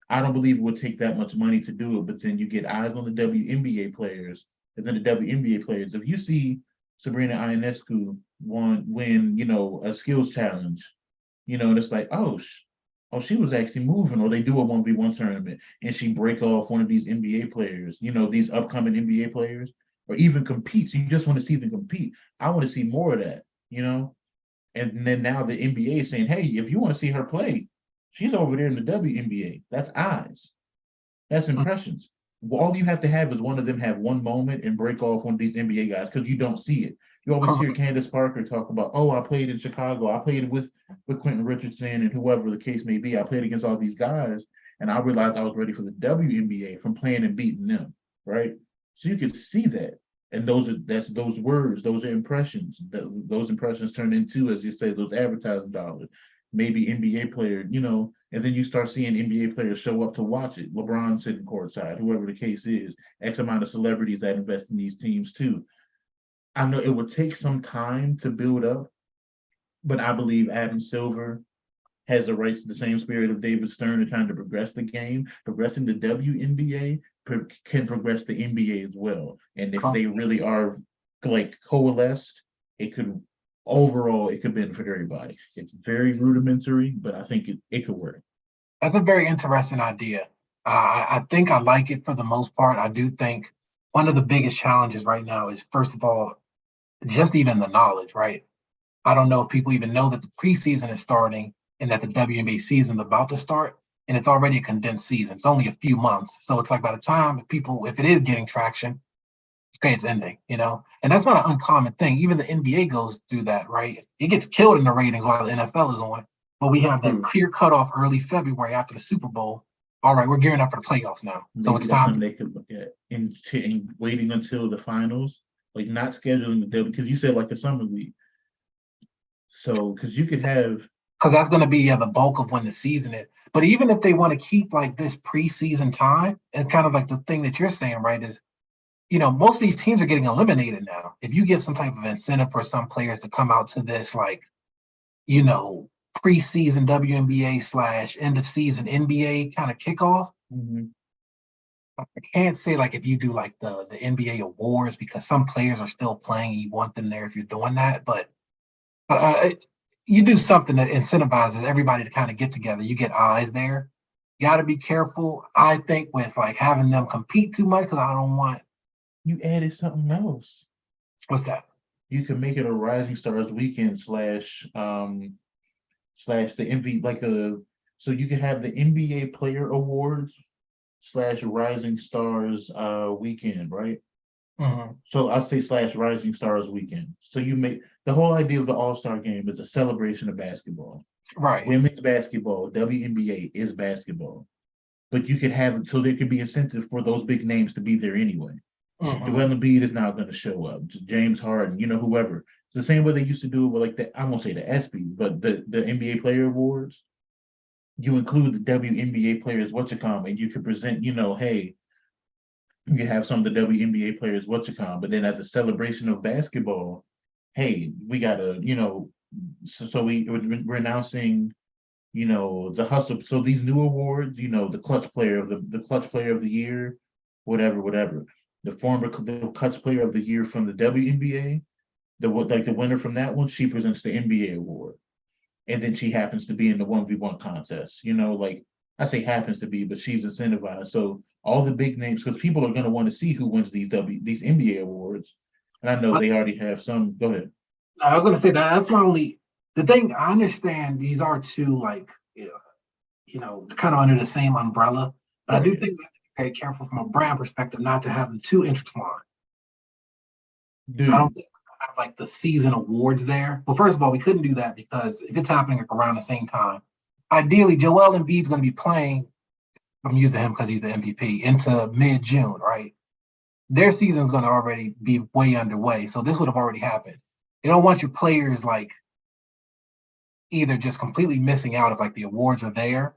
[SPEAKER 1] I don't believe it would take that much money to do it, but then you get eyes on the WNBA players, and then the WNBA players. If you see Sabrina Ionescu win, a skills challenge, and it's like, oh, she was actually moving, or they do a 1v1 tournament and she break off one of these NBA players, these upcoming NBA players, or even competes. You just want to see them compete. I want to see more of that, And then now the NBA is saying, hey, if you want to see her play, she's over there in the WNBA. That's eyes. That's impressions. All you have to have is one of them have one moment and break off one of these NBA guys because you don't see it. You always hear Candace Parker talk about, oh, I played in Chicago. I played with Quentin Richardson and whoever the case may be. I played against all these guys, and I realized I was ready for the WNBA from playing and beating them, right? So you can see that. And that's those words, those are impressions. Those impressions turn into, as you say, those advertising dollars. Maybe NBA player, and then you start seeing NBA players show up to watch it. LeBron sitting courtside, whoever the case is, X amount of celebrities that invest in these teams too. I know it would take some time to build up, but I believe Adam Silver has the right to the same spirit of David Stern in trying to progress the game. Progressing the WNBA can progress the NBA as well. And if they really are like coalesced, it could benefit everybody. It's very rudimentary, but I think it could work.
[SPEAKER 2] That's a very interesting idea. I think I like it for the most part. I do think one of the biggest challenges right now is, first of all, just even the knowledge, right? I don't know if people even know that the preseason is starting and that the WNBA season is about to start, and it's already a condensed season. It's only a few months. So it's like by the time if it is getting traction, okay, it's ending, And that's not an uncommon thing. Even the NBA goes through that, right? It gets killed in the ratings while the NFL is on. But we have that clear cutoff early February after the Super Bowl. All right, we're gearing up for the playoffs now. So it's time.
[SPEAKER 1] They could look at in waiting until the finals, like not scheduling the W, because you said like a summer league. So, because you could have.
[SPEAKER 2] Because that's going to be the bulk of when the season is. But even if they want to keep like this preseason time, and kind of like the thing that you're saying, right, is, most of these teams are getting eliminated now. If you give some type of incentive for some players to come out to this, like, preseason WNBA / end of season NBA kind of kickoff.
[SPEAKER 1] Mm-hmm.
[SPEAKER 2] I can't say like if you do like the NBA awards because some players are still playing. You want them there if you're doing that, but you do something that incentivizes everybody to kind of get together. You get eyes there. You got to be careful, I think, with like having them compete too much because I don't want.
[SPEAKER 1] You added something else.
[SPEAKER 2] What's that?
[SPEAKER 1] You can make it a Rising Stars weekend / the MV so you can have the NBA Player Awards / Rising Stars weekend, right?
[SPEAKER 2] Mm-hmm.
[SPEAKER 1] So I'll say / Rising Stars weekend. So you make the whole idea of the All-Star game is a celebration of basketball.
[SPEAKER 2] Right.
[SPEAKER 1] Women's basketball, WNBA is basketball. But you could have it so there could be incentive for those big names to be there anyway.
[SPEAKER 2] Mm-hmm.
[SPEAKER 1] Joel Embiid is not going to show up. James Harden, whoever. It's the same way they used to do it with like I won't say the ESPYs, but the NBA Player Awards. You include the WNBA players, and you could present, hey, you have some of the WNBA players, but then as a celebration of basketball, hey, we gotta, we're announcing, the hustle. So these new awards, the clutch player of the year, whatever. The clutch player of the year from the WNBA, the winner from that one, she presents the NBA award. And then she happens to be in the 1v1 contest, like I say happens to be, but she's incentivized. So all the big names, because people are going to want to see who wins these NBA awards. And I know they already have some. Go ahead.
[SPEAKER 2] I was going to say that's my only, the thing. I understand these are two, like, kind of under the same umbrella, but right. I do think we have to be very careful from a brand perspective not to have them too intertwined.
[SPEAKER 1] Dude.
[SPEAKER 2] I don't think we have like the season awards there. Well, first of all, we couldn't do that because if it's happening around the same time, ideally, Joel Embiid's going to be playing. I'm using him because he's the MVP into mid-June, right? Their season's going to already be way underway, so this would have already happened. You don't want your players like either just completely missing out if like the awards are there,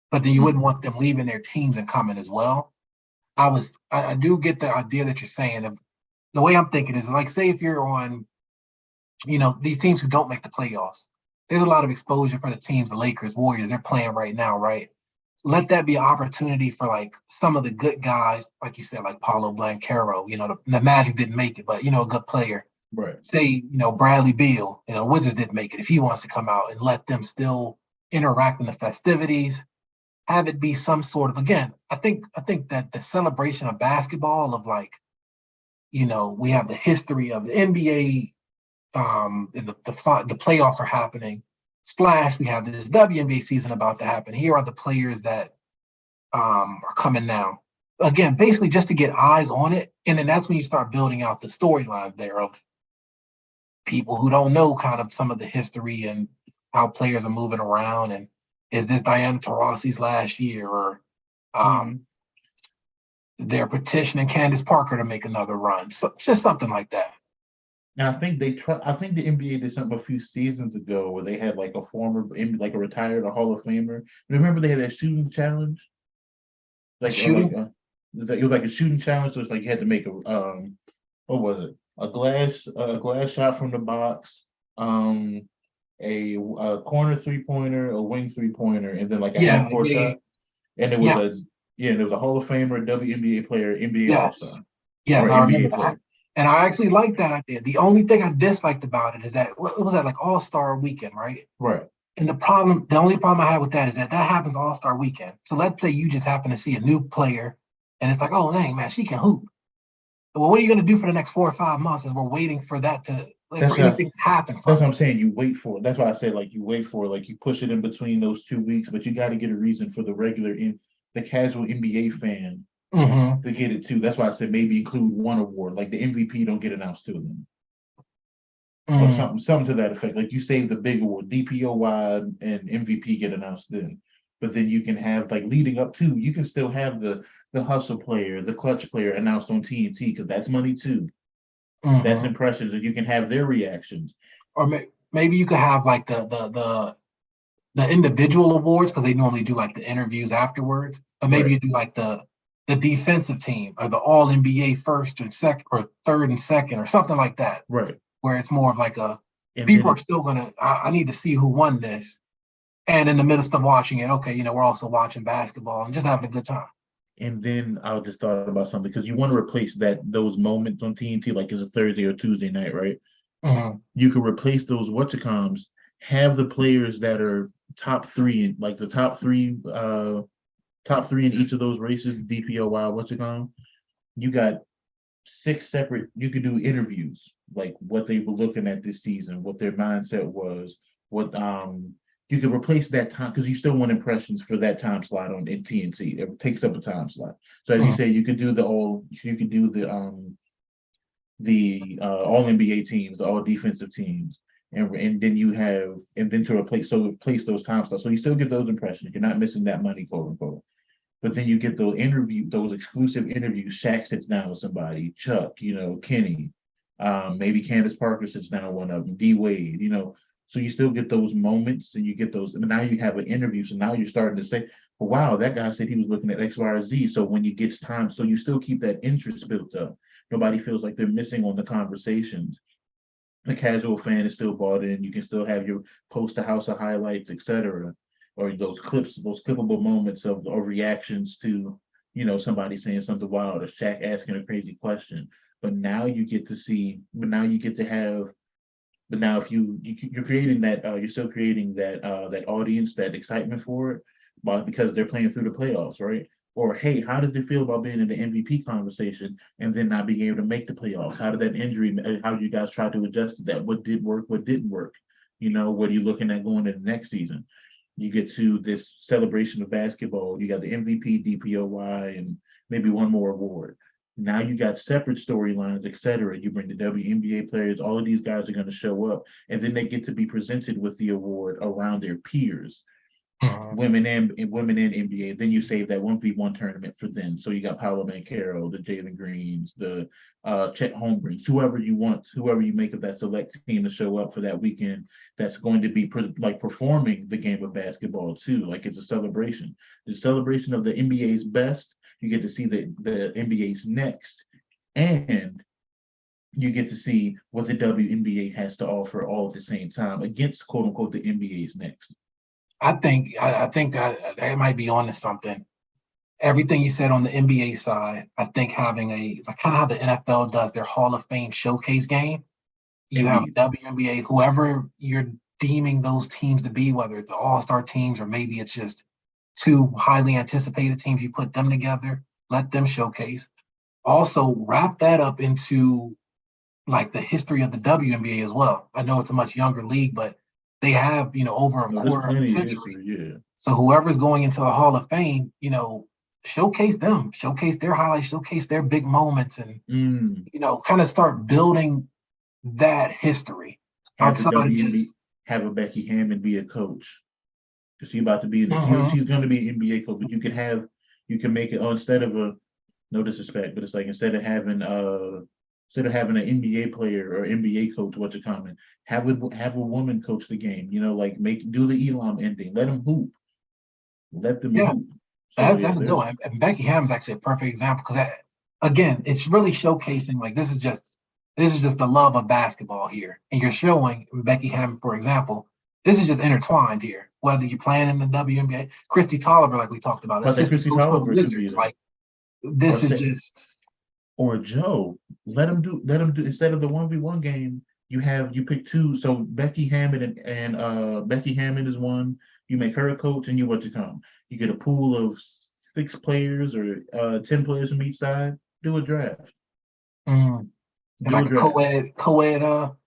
[SPEAKER 2] but then you wouldn't want them leaving their teams and coming as well. I do get the idea that you're saying. Of the way I'm thinking is like, say if you're on, these teams who don't make the playoffs, there's a lot of exposure for the teams, the Lakers, Warriors, they're playing right now, right? Let that be an opportunity for like some of the good guys, like you said, like Paulo Banchero, the Magic didn't make it, but a good player.
[SPEAKER 1] Right.
[SPEAKER 2] Say, Bradley Beal, Wizards didn't make it. If he wants to come out and let them still interact in the festivities, have it be some sort of, again, I think that the celebration of basketball of like, we have the history of the NBA, and the playoffs are happening. / we have this WNBA season about to happen. Here are the players that are coming now. Again, basically just to get eyes on it. And then that's when you start building out the storylines there of people who don't know kind of some of the history and how players are moving around. And is this Diana Taurasi's last year? Or they're petitioning Candace Parker to make another run. So, just something like that.
[SPEAKER 1] And I think I think the NBA did something a few seasons ago where they had like a retired Hall of Famer. Remember they had that shooting challenge? Like shooting? It was like a shooting challenge. So it's like you had to make what was it? A glass shot from the box, a corner 3-pointer, a wing 3-pointer, and then like a half-court shot. And it was there was a Hall of Famer, WNBA player, NBA All-Star.
[SPEAKER 2] Yes, I remember that. And I actually like that idea. The only thing I disliked about it is that it was that like All-Star weekend, right?
[SPEAKER 1] Right.
[SPEAKER 2] And the only problem I had with that is that happens All-Star weekend. So let's say you just happen to see a new player and it's like, oh, dang, man, she can hoop. Well, what are you going to do for the next 4 or 5 months as we're waiting for that to, for anything to happen?
[SPEAKER 1] That's what I'm saying. You wait for it. That's why I said, like, you wait for it. Like, you push it in between those 2 weeks, but you got to get a reason for the casual NBA fan to get it too. That's why I said maybe include one award, like the MVP don't get announced to them, or something to that effect. Like you save the big award, DPOY and MVP get announced then, but then you can have like leading up to. You can still have the hustle player, the clutch player announced on TNT because that's money too. That's impressions, and you can have their reactions.
[SPEAKER 2] Or maybe you could have like the individual awards because they normally do like the interviews afterwards, or maybe you do like the defensive team or the all NBA first and second or third and second or something like that.
[SPEAKER 1] Right.
[SPEAKER 2] Where it's more of like a
[SPEAKER 1] And
[SPEAKER 2] People
[SPEAKER 1] then
[SPEAKER 2] are still gonna. I need to see who won this, and in the midst of watching it, okay, we're also watching basketball and just having a good time.
[SPEAKER 1] and then I just thought about something because you want to replace those moments on TNT like it's a Thursday or Tuesday night, right?
[SPEAKER 2] Mhm.
[SPEAKER 1] You could replace those whatchacoms, have the players that are top three, like the top three in each of those races, DPOY, whatchacom. You got six separate. You could do interviews, like what they were looking at this season, what their mindset was, what you could replace that time because you still want impressions for that time slot on in TNT. It takes up a time slot. So as you
[SPEAKER 2] Mhm.
[SPEAKER 1] say, you could do the all NBA teams, the all defensive teams, and then you have and then to replace those time slots. So you still get those impressions. You're not missing that money, quote unquote. But then you get those exclusive interviews. Shaq sits down with somebody, Chuck, Kenny, maybe Candace Parker sits down with one of them, D Wade, So you still get those moments, and you get those. And now you have an interview, so now you're starting to say, well, "Wow, that guy said he was looking at X, Y, or Z." So when you get time, so you still keep that interest built up. Nobody feels like they're missing on the conversations. The casual fan is still bought in. You can still have your post a house of highlights, etc., or those clips, those clippable moments of or reactions to, somebody saying something wild or Shaq asking a crazy question. But now you get to see. But now you get to have. But now if you're creating that, you're still creating that audience, that excitement for it, but because they're playing through the playoffs, right? Or hey, how does it feel about being in the MVP conversation and then not being able to make the playoffs? How did that injury? How did you guys try to adjust to that? What did work? What didn't work? What are you looking at going into the next season? You get to this celebration of basketball. You got the MVP, DPOY, and maybe one more award. Now you got separate storylines, etc. You bring the WNBA players, all of these guys are going to show up, and then they get to be presented with the award around their peers,
[SPEAKER 2] Mhm.
[SPEAKER 1] women and NBA. Then you save that 1v1 tournament for them. So you got Paolo Banchero, the Jalen Greens, the Chet Holmgrens, whoever you make of that select team to show up for that weekend. That's going to be like performing the game of basketball too. Like it's a celebration. The celebration of the NBA's best. You get to see the NBA's next, and you get to see what the WNBA has to offer all at the same time against quote unquote the NBA's next.
[SPEAKER 2] I think that might be on to something. Everything you said on the NBA side, I think having like kind of how the NFL does their Hall of Fame showcase game. You have a
[SPEAKER 1] Indeed.
[SPEAKER 2] WNBA, whoever you're deeming those teams to be, whether it's all-star teams or maybe it's just two highly anticipated teams, you put them together, let them showcase. Also, wrap that up into like the history of the WNBA as well. I know it's a much younger league, but they have, over a
[SPEAKER 1] No, there's
[SPEAKER 2] quarter of a
[SPEAKER 1] plenty of
[SPEAKER 2] century.
[SPEAKER 1] history. Yeah.
[SPEAKER 2] So whoever's going into the Hall of Fame, showcase them, showcase their highlights, showcase their big moments, and
[SPEAKER 1] Mm.
[SPEAKER 2] kind of start building that history
[SPEAKER 1] Have the
[SPEAKER 2] outside of
[SPEAKER 1] WNBA
[SPEAKER 2] just.
[SPEAKER 1] have a Becky Hammond be a coach because she's about to be in this.
[SPEAKER 2] Mhm.
[SPEAKER 1] She's going to be an NBA coach, but you can make it. Oh, instead of a no disrespect, but it's like instead of having an NBA player or NBA coach, what's a common, have a woman coach the game. Like do the Elam ending. Let them hoop. Let them
[SPEAKER 2] Yeah,
[SPEAKER 1] hoop. So yeah,
[SPEAKER 2] that's a good
[SPEAKER 1] there's
[SPEAKER 2] one. And Becky Hammond's actually a perfect example because again, it's really showcasing like this is just the love of basketball here, and you're showing Becky Hammond, for example, this is just intertwined here. Whether you're playing in the WNBA, Christy Tolliver, like we talked about,
[SPEAKER 1] but that
[SPEAKER 2] assistant
[SPEAKER 1] Chrissy
[SPEAKER 2] coach for the
[SPEAKER 1] Tolliver should be
[SPEAKER 2] Wizards,
[SPEAKER 1] there.
[SPEAKER 2] like
[SPEAKER 1] Or
[SPEAKER 2] this is
[SPEAKER 1] say
[SPEAKER 2] just.
[SPEAKER 1] or Joe. Let them do instead of the 1v1 game, you pick two. So Becky Hammond and Becky Hammond is one. You make her a coach and you what you come. You get a pool of 6 players or 10 players from each side. Do a draft.
[SPEAKER 2] mm, and
[SPEAKER 1] Do a
[SPEAKER 2] like a
[SPEAKER 1] draft.
[SPEAKER 2] co-ed.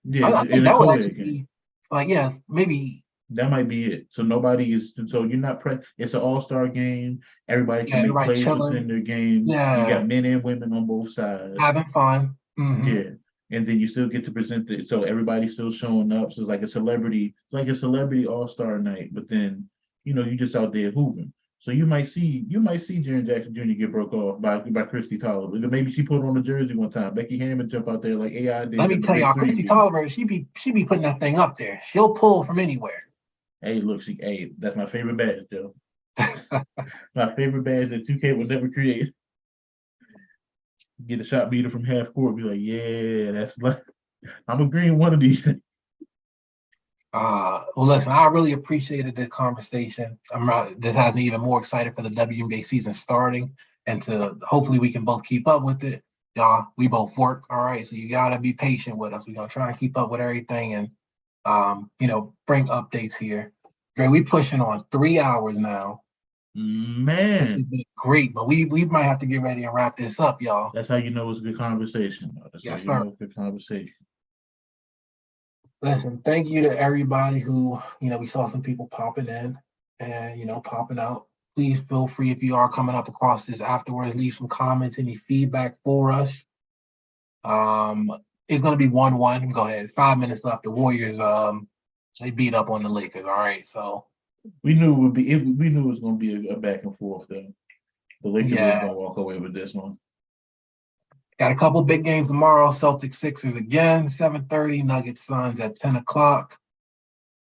[SPEAKER 1] Yeah,
[SPEAKER 2] I think
[SPEAKER 1] in a
[SPEAKER 2] that would actually
[SPEAKER 1] co-ed game.
[SPEAKER 2] be like, yeah, maybe.
[SPEAKER 1] That might be it. So nobody is so you're not it's an all-star game. Everybody
[SPEAKER 2] Yeah,
[SPEAKER 1] can make
[SPEAKER 2] everybody
[SPEAKER 1] plays within
[SPEAKER 2] chilling.
[SPEAKER 1] their game. You
[SPEAKER 2] Yeah,
[SPEAKER 1] got men and women on both sides.
[SPEAKER 2] having fun.
[SPEAKER 1] Yeah. And then you still get to present it. So everybody's still showing up. So it's like a celebrity all-star night, but then you just out there hooping. So you might see Jaren Jackson Jr. get broke off by Christy Tolliver. Maybe she put on a jersey one time. Becky Hammond jump out there like AI
[SPEAKER 2] Let
[SPEAKER 1] did
[SPEAKER 2] me
[SPEAKER 1] in the
[SPEAKER 2] tell
[SPEAKER 1] Big
[SPEAKER 2] y'all,
[SPEAKER 1] Three
[SPEAKER 2] Christy
[SPEAKER 1] meeting.
[SPEAKER 2] Tolliver, she be putting that thing up there. She'll pull from anywhere.
[SPEAKER 1] Hey, look, that's my favorite badge, Joe. My favorite badge that 2K would never create. Get a shot meter from half court, be like, yeah, that's like I'm agreeing one of these things.
[SPEAKER 2] Well, listen, I really appreciated this conversation. This has me even more excited for the WNBA season starting, and to hopefully we can both keep up with it. Y'all, we both work, all right. So you gotta be patient with us. We're gonna try and keep up with everything, and bring updates here. Great, we pushing on 3 hours now. This has
[SPEAKER 1] Man,
[SPEAKER 2] been great, but we might have to get ready and wrap this up, y'all.
[SPEAKER 1] that's how you know it's a good conversation. That's how
[SPEAKER 2] Yes,
[SPEAKER 1] you
[SPEAKER 2] sir.
[SPEAKER 1] know it's a good conversation.
[SPEAKER 2] Listen, thank you to everybody who, we saw some people popping in and, popping out. Please feel free if you are coming up across this afterwards, leave some comments, any feedback for us. It's going to be 1-1. Go ahead. 5 minutes left. The Warriors, they beat up on the Lakers. All right. So,
[SPEAKER 1] We knew it would be. We knew it was going to be a back and forth. Though the Lakers was
[SPEAKER 2] yeah,
[SPEAKER 1] going to walk away with this one.
[SPEAKER 2] got a couple big games tomorrow. Celtics, Sixers again, 7:30. Nuggets, Suns at 10 o'clock.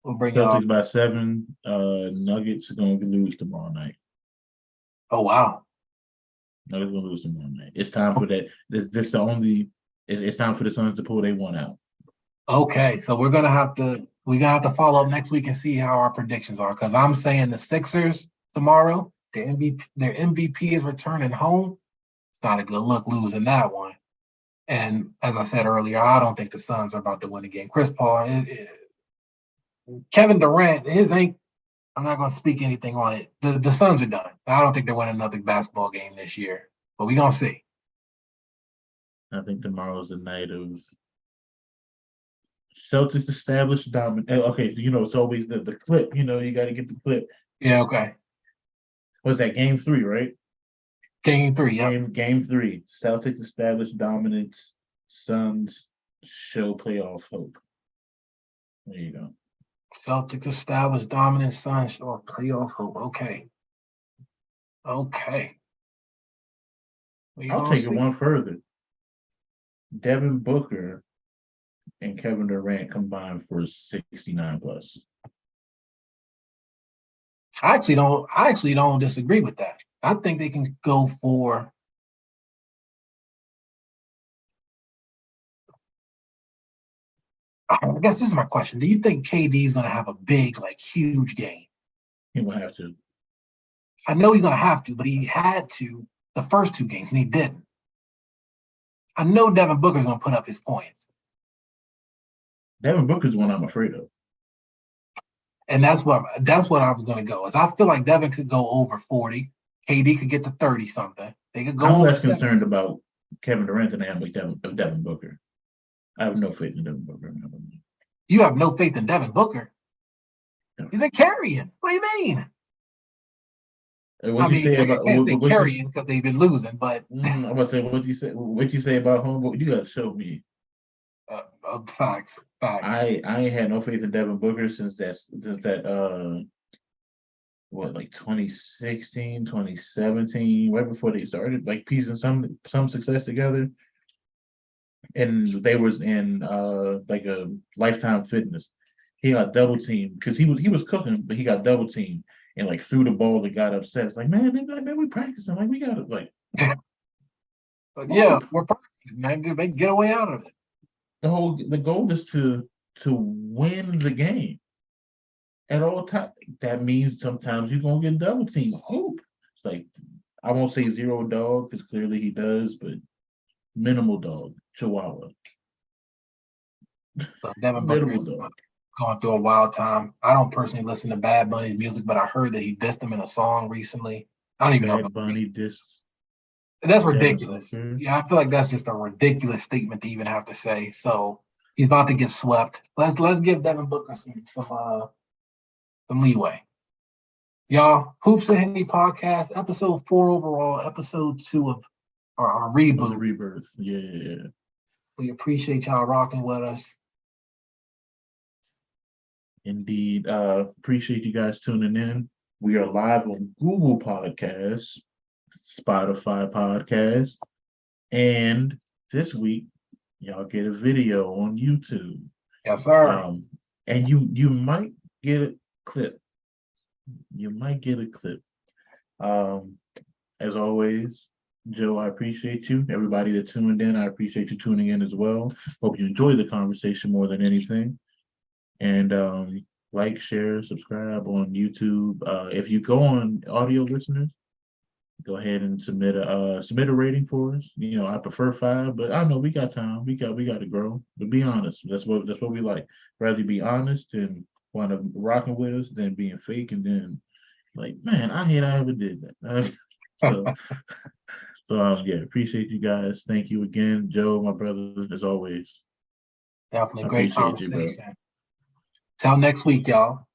[SPEAKER 2] We'll bring y'all.
[SPEAKER 1] Celtics by 7. Nuggets are going to lose tomorrow night.
[SPEAKER 2] Oh, wow.
[SPEAKER 1] Nuggets going to lose tomorrow night. It's time for that. This the only. It's time for the Suns to pull their one out.
[SPEAKER 2] Okay, so we're gonna have to follow up next week and see how our predictions are. Because I'm saying the Sixers tomorrow, their MVP is returning home. It's not a good look losing that one. And as I said earlier, I don't think the Suns are about to win the game. Chris Paul, Kevin Durant, his ain't. I'm not gonna speak anything on it. The Suns are done. I don't think they're winning another basketball game this year. But we're gonna see.
[SPEAKER 1] I think tomorrow's the night of Celtics established dominant. Okay, it's always the clip. You got to get the clip.
[SPEAKER 2] Yeah, okay.
[SPEAKER 1] Was that game 3, right?
[SPEAKER 2] Game 3, yep.
[SPEAKER 1] Game 3. Celtics established dominance. Suns show playoff hope. There you go.
[SPEAKER 2] Celtics established dominance, Suns or playoff hope. Okay. Okay.
[SPEAKER 1] I'll take it one further. Devin Booker and Kevin Durant combined for 69 plus.
[SPEAKER 2] I actually don't disagree with that. I think they can go for I guess this is my question. Do you think KD is going to have a big, huge game?
[SPEAKER 1] He will have to.
[SPEAKER 2] I know he's going to have to, but he had to the first 2 games, and he didn't. I know Devin Booker's going to put up his points.
[SPEAKER 1] Devin Booker's one I'm afraid of.
[SPEAKER 2] And that's what I was going to go. Is I feel like Devin could go over 40. KD could get to 30 something. They could go
[SPEAKER 1] I'm
[SPEAKER 2] over
[SPEAKER 1] less
[SPEAKER 2] 70.
[SPEAKER 1] concerned about Kevin Durant than I am with Devin Booker. I have no faith in Devin Booker.
[SPEAKER 2] You have no faith in Devin Booker?
[SPEAKER 1] No.
[SPEAKER 2] He's been carrying. What do you mean?
[SPEAKER 1] What you say about?
[SPEAKER 2] I can't say carrying because they've been losing, but
[SPEAKER 1] I'm about to say what you say about homeboy. You got to show me.
[SPEAKER 2] Facts.
[SPEAKER 1] I ain't had no faith in Devin Booker since that like 2016, 2017, right before they started like piecing some success together. And they was in like a Lifetime Fitness. He got double teamed because he was cooking, but he got double teamed and like threw the ball that got upset. It's like, man, we practicing. Like we got it. Like,
[SPEAKER 2] but yeah, we're practicing, man. They get a way out of it.
[SPEAKER 1] The goal is to win the game at all times. That means sometimes you're gonna get double teamed. Hope it's like I won't say zero dog because clearly he does, but minimal dog, Chihuahua.
[SPEAKER 2] So Devin Booker is going through a wild time. I don't personally listen to Bad Bunny's music, but I heard that he dissed him in a song recently. I don't even know.
[SPEAKER 1] Bad Bunny dissed.
[SPEAKER 2] That's ridiculous. Yeah, I feel like that's just a ridiculous statement to even have to say. So he's about to get swept. Let's give Devin Booker some leeway. Y'all, Hoops and Henny Podcast, episode 4 overall, episode 2 of our reboot.
[SPEAKER 1] The rebirth. Yeah.
[SPEAKER 2] We appreciate y'all rocking with us.
[SPEAKER 1] Indeed. Appreciate you guys tuning in. We are live on Google Podcasts, Spotify Podcasts, and this week y'all get a video on YouTube.
[SPEAKER 2] Yes, sir.
[SPEAKER 1] And you might get a clip. You might get a clip. As always, Joe, I appreciate you. Everybody that tuned in, I appreciate you tuning in as well. Hope you enjoy the conversation more than anything. And like, share, subscribe on YouTube. If you go on audio listeners, go ahead and submit a rating for us. I prefer 5, but I know we got time. We got to grow. But be honest. That's what we like. Rather be honest and want to rocking with us than being fake and then like, man, I hate I ever did that. so yeah, appreciate you guys. Thank you again, Joe, my brother, as always.
[SPEAKER 2] Definitely
[SPEAKER 1] I
[SPEAKER 2] great
[SPEAKER 1] appreciate you, bro.
[SPEAKER 2] conversation. Till next week, y'all.